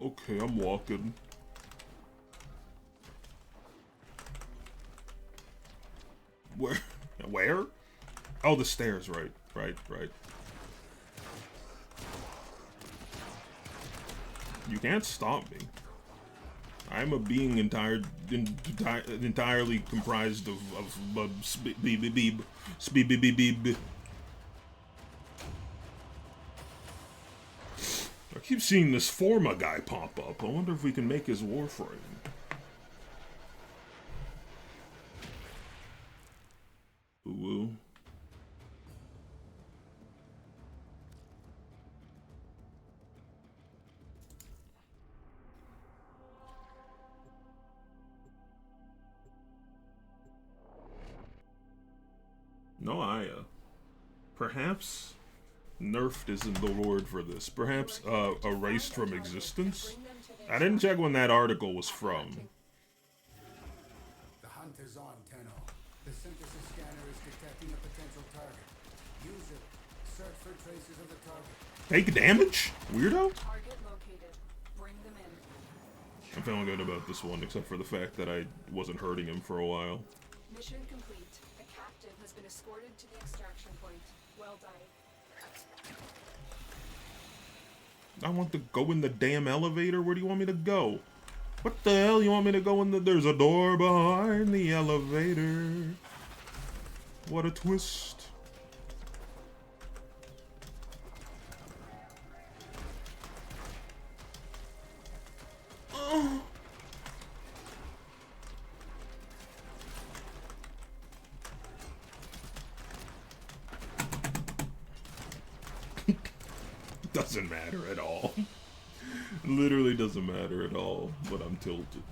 A: Okay, I'm walking. Where? Where? Oh, the stairs, right. Right. You can't stop me. I'm a being entirely comprised of speeb. I keep seeing this Forma guy pop up. I wonder if we can make his Warframe. Ooh. No, perhaps nerfed isn't the word for this. Perhaps erased from existence? I didn't check when that article was from.
T: The hunt is on, Tenno. The synthesis scanner is detecting a potential target. Use it. Search for traces of the target.
A: Take damage? Weirdo?
S: Target located. Bring them in.
A: I'm feeling good about this one, except for the fact that I wasn't hurting him for a while.
S: Mission complete. The captive has been escorted to the extraction point. Well done.
A: I want to go in the damn elevator. Where do you want me to go? What the hell you want me to go in the... There's a door behind the elevator. What a twist. Oh. Doesn't matter at all. Literally doesn't matter at all, but I'm tilted.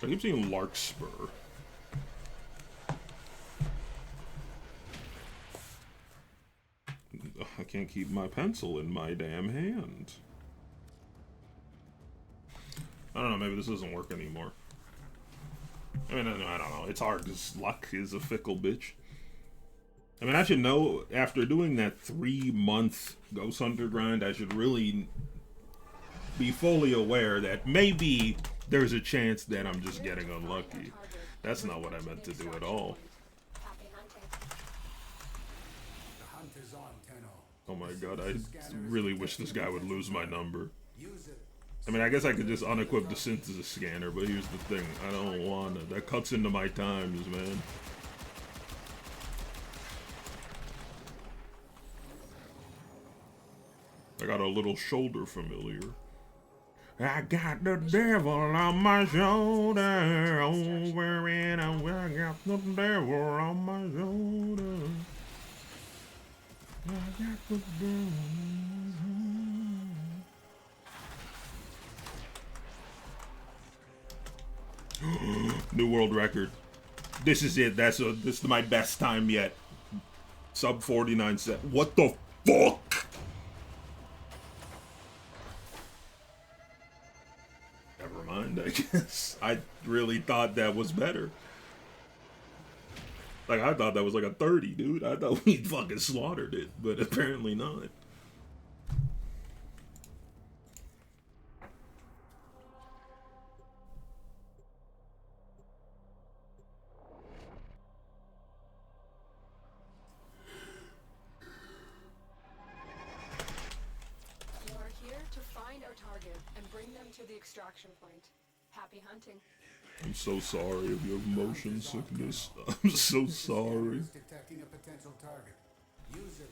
A: I keep seeing Larkspur. I can't keep my pencil in my damn hand. I don't know, maybe this doesn't work anymore. I mean, I don't know. It's hard because luck is a fickle bitch. I mean, I should know, after doing that 3-month Ghost Hunter grind, I should really be fully aware that maybe there's a chance that I'm just getting unlucky. That's not what I meant to do at all. Oh my god, I really wish this guy would lose my number. I mean, I guess I could just unequip the synthesis scanner, but here's the thing. I don't want to. That cuts into my times, man. I got a little shoulder familiar. I got the devil on my shoulder, over and over. I got the devil on my shoulder. I got the devil on my shoulder. New world record. This is it. This is my best time yet. Sub 49 set. What the fuck? Never mind, I guess. I really thought that was better. Like, I thought that was like a 30, dude. I thought we fucking slaughtered it, but apparently not.
S: You are here to find our target and bring them to the extraction point. Happy hunting.
A: I'm so sorry of your motion sickness. I'm so sorry.
T: Detecting a potential target. Use it.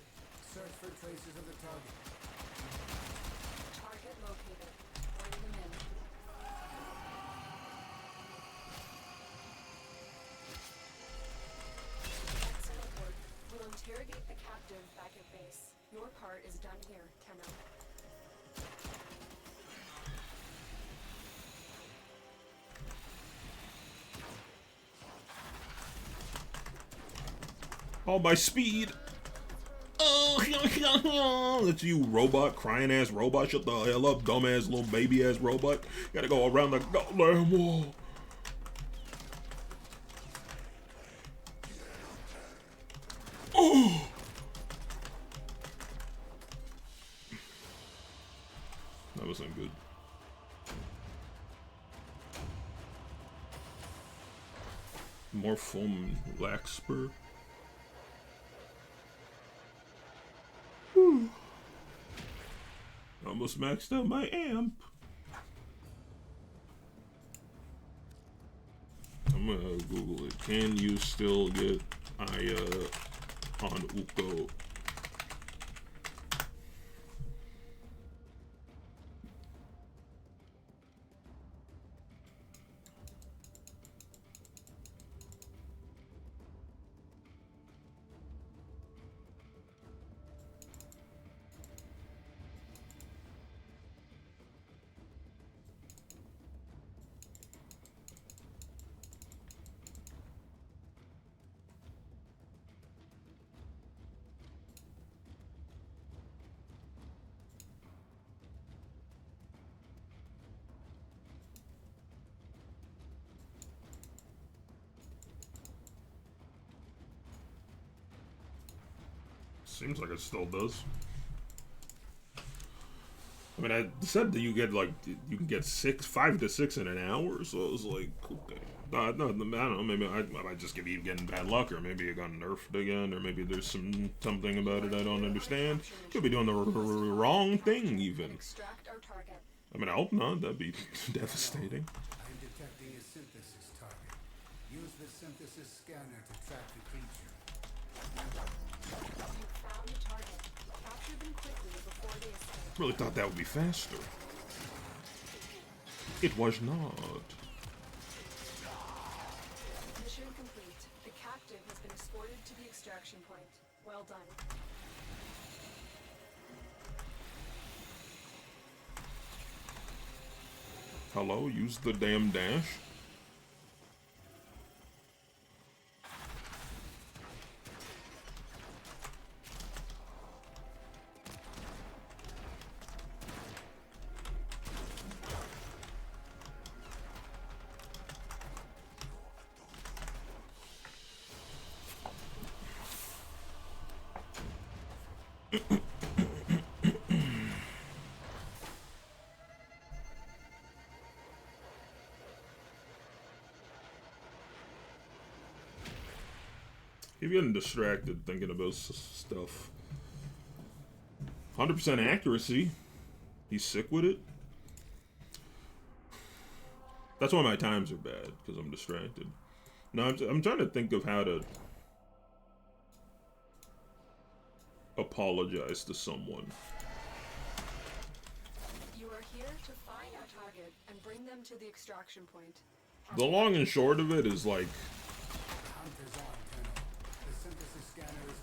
T: Search for traces of the target.
S: Target located. Bring them in. Excellent work. We'll interrogate the captive back at base. Your part is done here, Tenno.
A: All by speed. Oh, that's you, robot, crying ass robot. Shut the hell up, dumbass little baby ass robot. Gotta go around the goddamn wall. Oh. That wasn't good. More foam Laxper. Almost maxed out my amp. I'm gonna Google it. Can you still get Aya on Uko? Seems like it still does. I mean, I said that you get like you can get 5 to 6 in an hour, so it was like, okay. No, I don't know. Maybe I might just be getting bad luck, or maybe it got nerfed again, or maybe there's something about it I don't understand. Could be doing the wrong thing, even. I mean, I hope not. That'd be devastating.
T: I'm detecting a synthesis target. Use the synthesis scanner to track the creature.
S: You found the target. Capture them quickly before they escape.
A: Really thought that would be faster. It was not.
S: Mission complete. The captive has been escorted to the extraction point. Well done.
A: Hello, use the damn dash. Keep getting distracted thinking about stuff. 100% accuracy. He's sick with it. That's why my times are bad, because I'm distracted. No, I'm trying to think of how to apologize to someone.
S: You are here to find our target and bring them to the extraction point.
A: The long and short of it is like,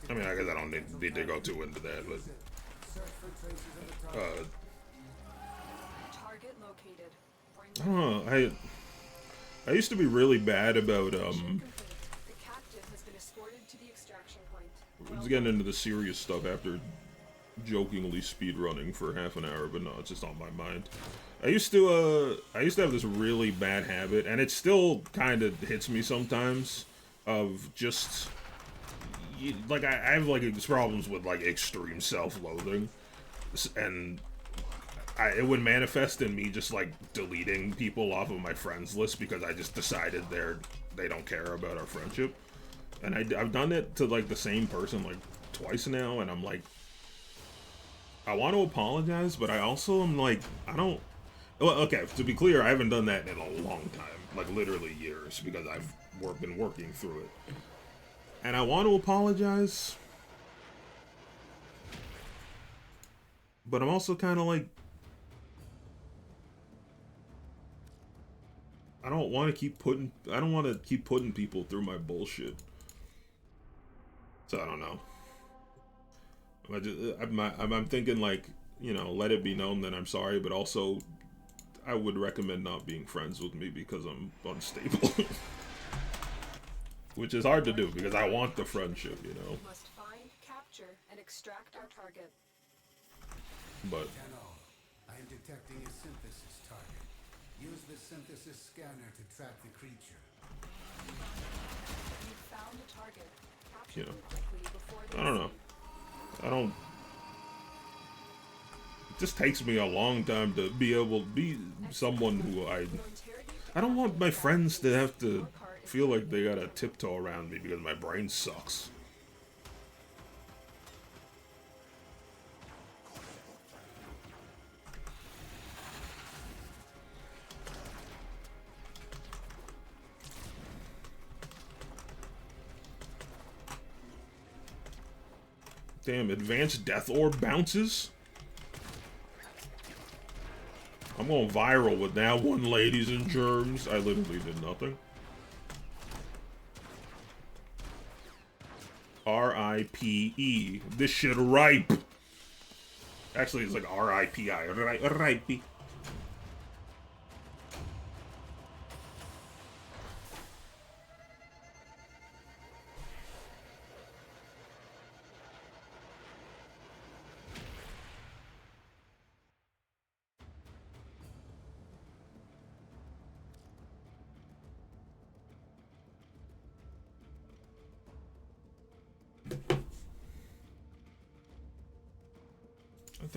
A: I mean, I guess I don't need to go too into that, but
S: Target located.
A: I don't know. I used to be really bad about
S: The captive has been escorted to the extraction point.
A: I was getting into the serious stuff after jokingly speedrunning for half an hour, but no, it's just on my mind. I used to have this really bad habit, and it still kind of hits me sometimes, of just like I have like these problems with like extreme self-loathing, and it would manifest in me just like deleting people off of my friends list because I just decided they don't care about our friendship. And I've done it to like the same person like twice now, and I'm like, I want to apologize, but I also am like, I don't. Well, okay, to be clear, I haven't done that in a long time, like literally years, because I've been working through it. And I want to apologize, but I'm also kind of like, I don't want to keep putting people through my bullshit. So I don't know. I'm thinking like, you know, let it be known that I'm sorry, but also I would recommend not being friends with me because I'm unstable. Which is hard to do because I want the friendship, you know.
S: Must find, capture, and extract our target.
A: But
T: I am detecting a synthesis target. Use the synthesis scanner to track the creature.
S: You found a target. Capture
A: you
S: them
A: know,
S: quickly before they
A: I don't know. It just takes me a long time to be able to be someone who I don't want my friends to have to feel like they gotta tiptoe around me because my brain sucks. Damn, advanced death orb bounces? I'm going viral with that one, ladies and germs. I literally did nothing. R-I-P-E. This shit ripe. Actually, it's like R-I-P-I. Ripe.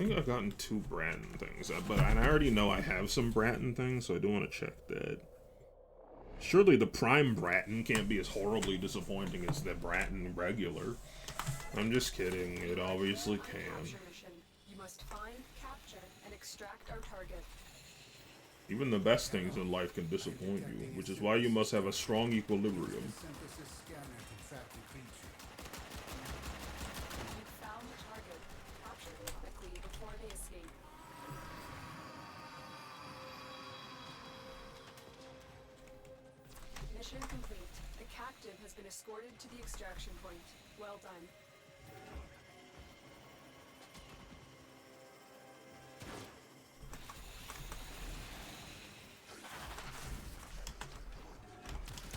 A: think I've gotten 2 Bratton things, and I already know I have some Bratton things, so I do want to check that. Surely the Prime Bratton can't be as horribly disappointing as the Bratton regular. I'm just kidding. It obviously can.
S: You must find, capture, and extract our target.
A: Even the best things in life can disappoint you, which is why you must have a strong equilibrium.
S: Mission complete. The captive has been escorted to the extraction point. Well done.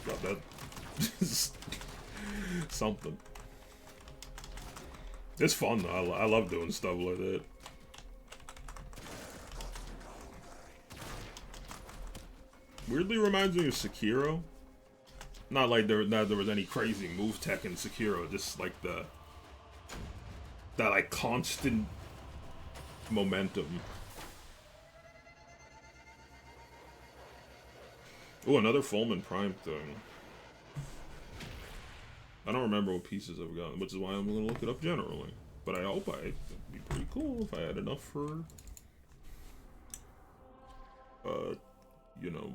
A: Got that. Something. It's fun though. I love doing stuff like that. Weirdly reminds me of Sekiro. Not like there was any crazy move tech in Sekiro, just like that like constant momentum. Oh, another Fulman Prime thing. I don't remember what pieces I've gotten, which is why I'm gonna look it up generally. But I hope it'd be pretty cool if I had enough for you know,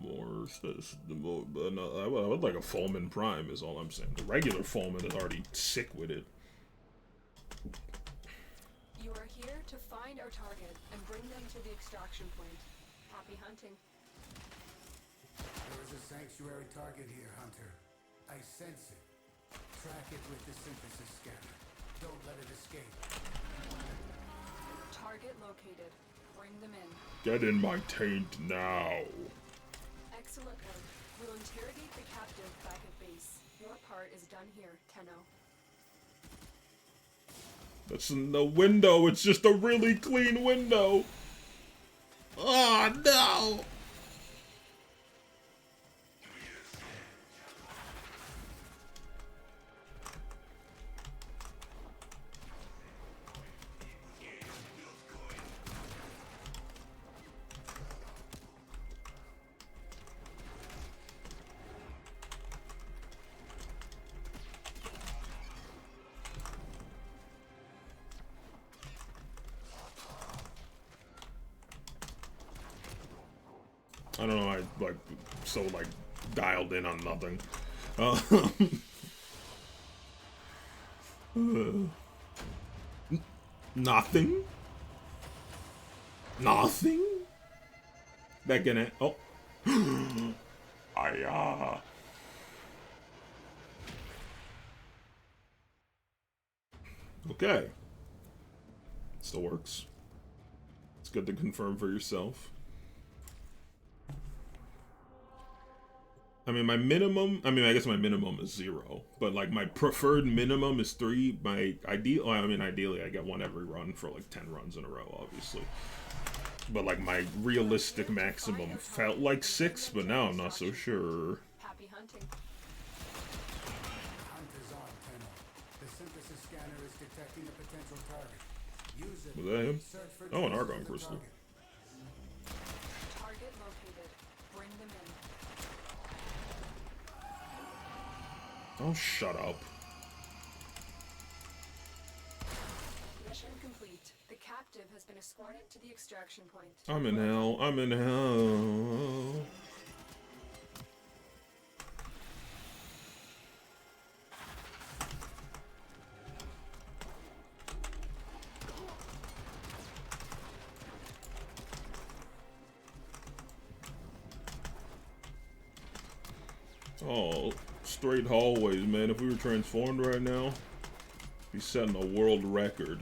A: I would like a Fulman Prime is all I'm saying. The regular Fulman is already sick with it.
S: You are here to find our target and bring them to the extraction point. Happy hunting.
T: There is a sanctuary target here, Hunter. I sense it. Track it with the synthesis scanner. Don't let it escape.
S: Target located. Bring them in.
A: Get in my taint now.
S: Excellent work. We'll interrogate the captive back at base. Your part is done here, Tenno.
A: That's in the window. It's just a really clean window. Oh no. I don't know, I like so like dialed in on nothing. Nothing? Nothing? Back in it. Oh. Okay. Still works. It's good to confirm for yourself. I mean, I guess my minimum is 0, but like my preferred minimum is 3. Ideally I get 1 every run for like 10 runs in a row, obviously. But like my realistic maximum felt like 6, but now I'm not so sure.
S: Happy hunting.
T: Hunter's on, Tenno. The synthesis scanner is detecting a potential target. Use it.
A: Was that him?
T: Search for
A: Oh, an
T: traces
A: Argon
T: of the
A: crystal.
T: target.
S: Target located. Bring them in.
A: Oh, shut up.
S: Mission complete. The captive has been escorted to the extraction point.
A: I'm in hell. I'm in hell. Oh, straight hallways, man. If we were transformed right now, be setting a world record.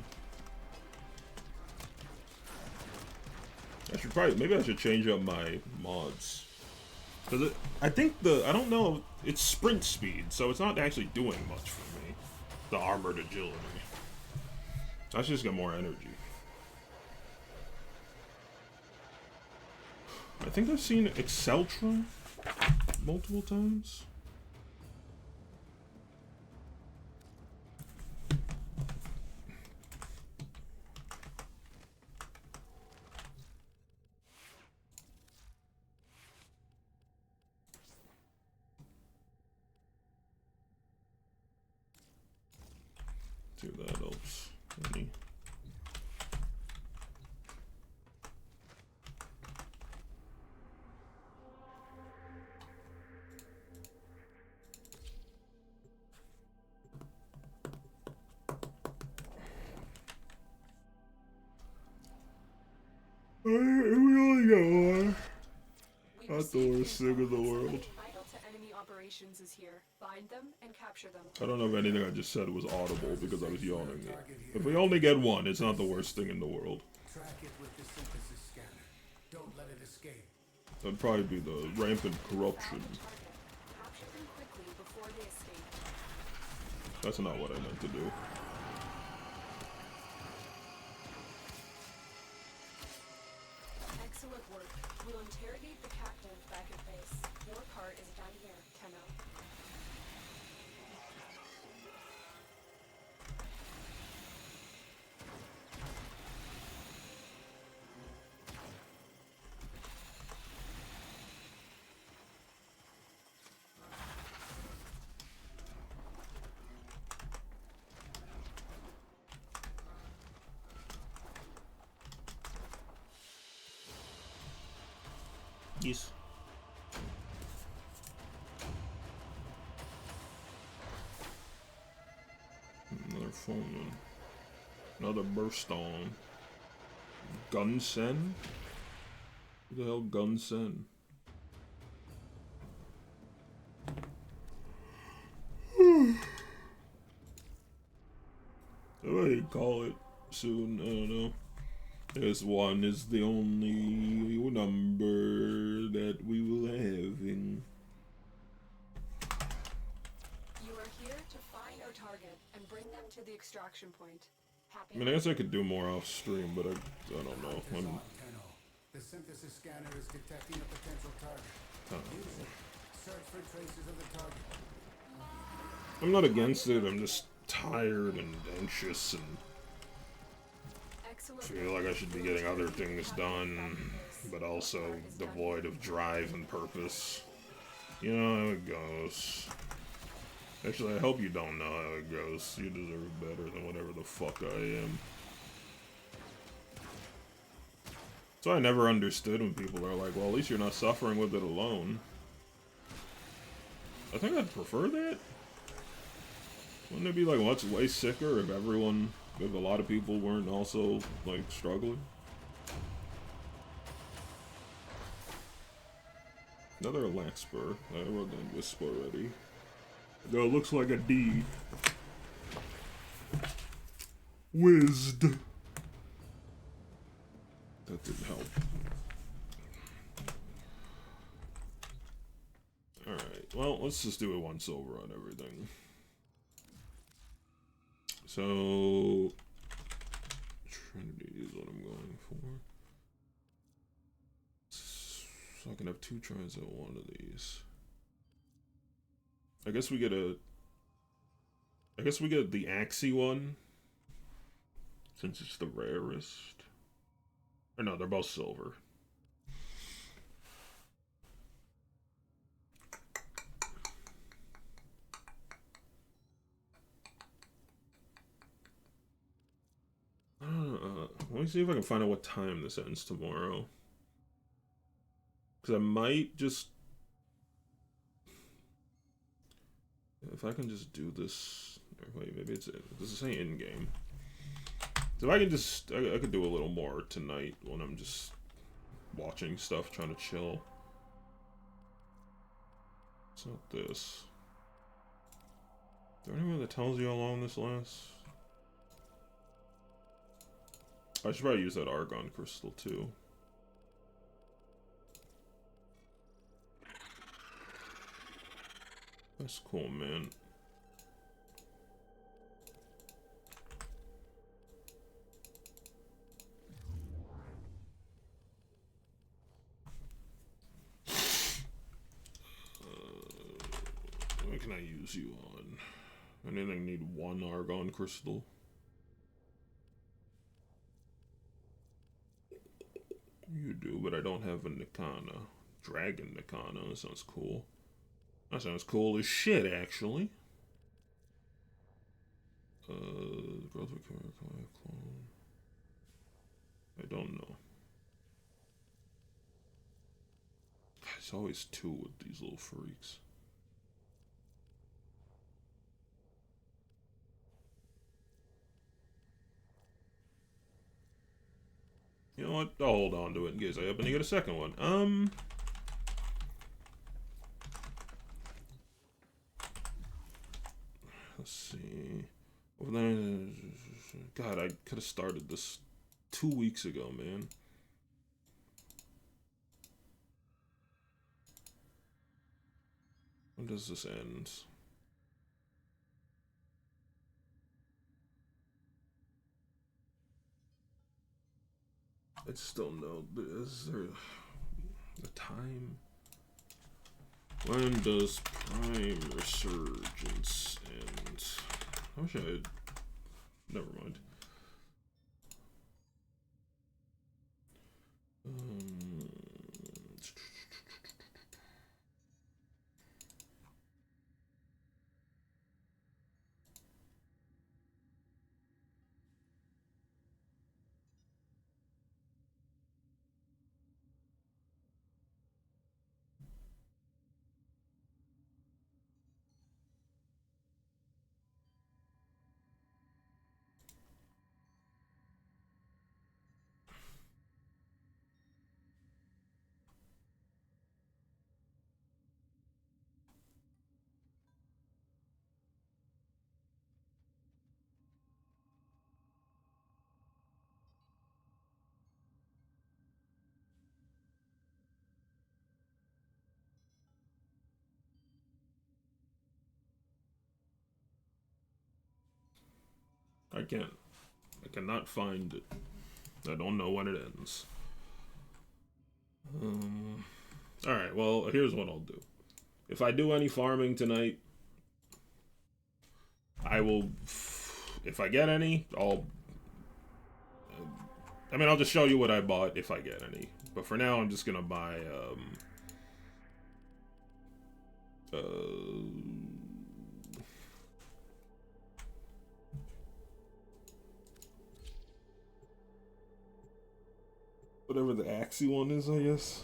A: Maybe I should change up my mods. Cause I don't know, it's sprint speed, so it's not actually doing much for me. The armored agility. I should just get more energy. I think I've seen Exceltra multiple times. We only got one. Not the worst thing in the world.
S: Vital to enemy operations is here. Find them and capture them.
A: I don't know if anything I just said was audible because I was yawning it. If we only get one, it's not the worst thing in the world.
T: Track it with the synthesis scanner. Don't let it escape.
A: That'd probably be the rampant corruption.
S: Capture them quickly before they escape.
A: That's not what I meant to do.
S: Excellent work. We'll interrogate the captive back at base. Your part is done here, Tenno.
A: Yes. Another phone. Another burst on. Gunsen? Who the hell Gunsen? I might call it soon, I don't know. This one is the only number that we will have in.
S: You are here to find our target and bring them to the extraction point.
A: I mean, I guess I could do more off stream, but I don't know.
T: The synthesis scanner is detecting a potential target. Use it. Search for traces of the target.
A: I'm not against it, I'm just tired and anxious and feel like I should be getting other things done, but also devoid of drive and purpose. You know how it goes. Actually, I hope you don't know how it goes. You deserve better than whatever the fuck I am. So I never understood when people are like, well, at least you're not suffering with it alone. I think I'd prefer that. Wouldn't it be like much way sicker if everyone, if a lot of people weren't also like struggling? Another Laxper. I wrote down Wisp already. Though it looks like a D. Whizzed. That didn't help. Alright, well, let's just do it once over on everything. So, Trinity is what I'm going for. So I can have 2 tries at one of these. I guess we get the Axie one, since it's the rarest. Or no, they're both silver. Let me see if I can find out what time this ends tomorrow. Because I might just... If I can just do this... Wait, maybe it's... Does it say in-game? So if I can just... I could do a little more tonight when I'm just watching stuff, trying to chill. It's not this. Is there anyone that tells you how long this lasts? I should probably use that Argon crystal too. That's cool, man. What can I use you on? Anything need 1 Argon crystal? You do, but I don't have a Nikana. Dragon Nikana, that sounds cool. That sounds cool as shit, actually. Growth of clone. I don't know. There's always 2 with these little freaks. Yeah, You know what? I'll hold on to it in case I happen to get a second one. Let's see. God, I could have started this 2 weeks ago, man. When does this end? I just don't know. Is there a time? When does Prime Resurgence end? I wish I had. Never mind. I cannot find it. I don't know when it ends. Alright, well, here's what I'll do. If I do any farming tonight, I will... If I get any, I'll just show you what I bought if I get any. But for now, I'm just gonna buy, whatever the Axie one is, I guess.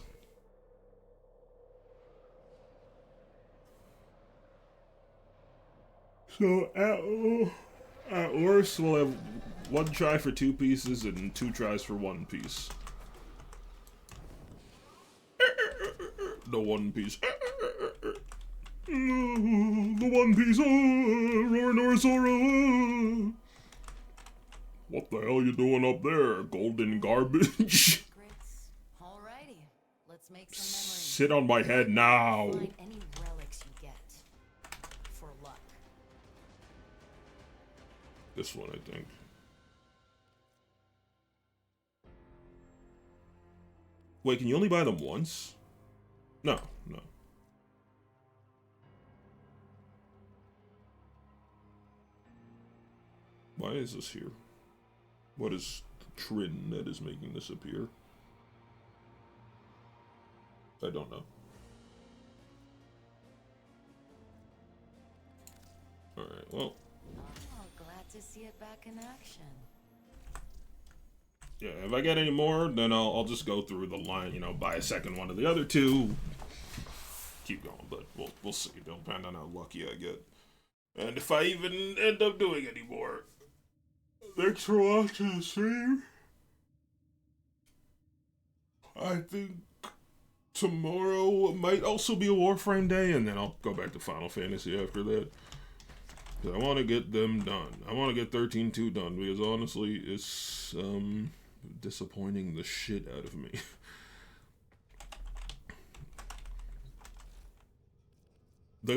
A: So, at worst, we'll have 1 try for 2 pieces and 2 tries for 1 piece. The 1 piece. The 1 piece. Rornosaurus. What the hell you doing up there, golden garbage?
C: Alrighty, let's make some memories.
A: Sit on my head now.
C: Find any relics you get. For luck.
A: This one, I think. Wait, can you only buy them once? No, no. Why is this here? What is the trend that is making this appear? I don't know. Alright, well.
C: Oh, glad to see it back in action.
A: Yeah, if I get any more, then I'll just go through the line, you know, buy a second one of the other 2. Keep going, but we'll see. It'll depend on how lucky I get. And if I even end up doing any more. Thanks for watching the stream. I think tomorrow might also be a Warframe day, and then I'll go back to Final Fantasy after that. I want to get them done. I want to get 13-2 done, because honestly, it's disappointing the shit out of me. Like,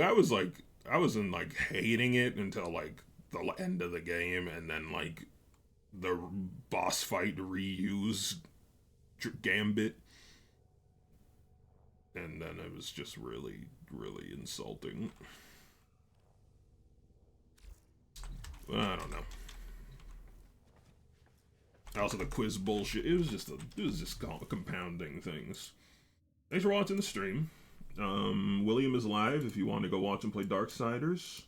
A: I wasn't like hating it until like the end of the game, and then like the boss fight reused Gambit, and then it was just really, really insulting. I don't know. Also, the quiz bullshit. It was just compounding things. Thanks for watching the stream. William is live. If you want to go watch him play Darksiders,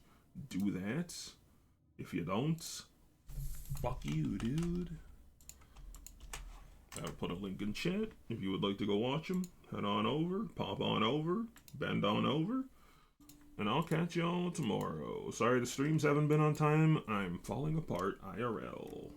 A: do that. If you don't, fuck you, dude. I'll put a link in chat. If you would like to go watch him, head on over, pop on over, bend on over. And I'll catch y'all tomorrow. Sorry the streams haven't been on time. I'm falling apart IRL.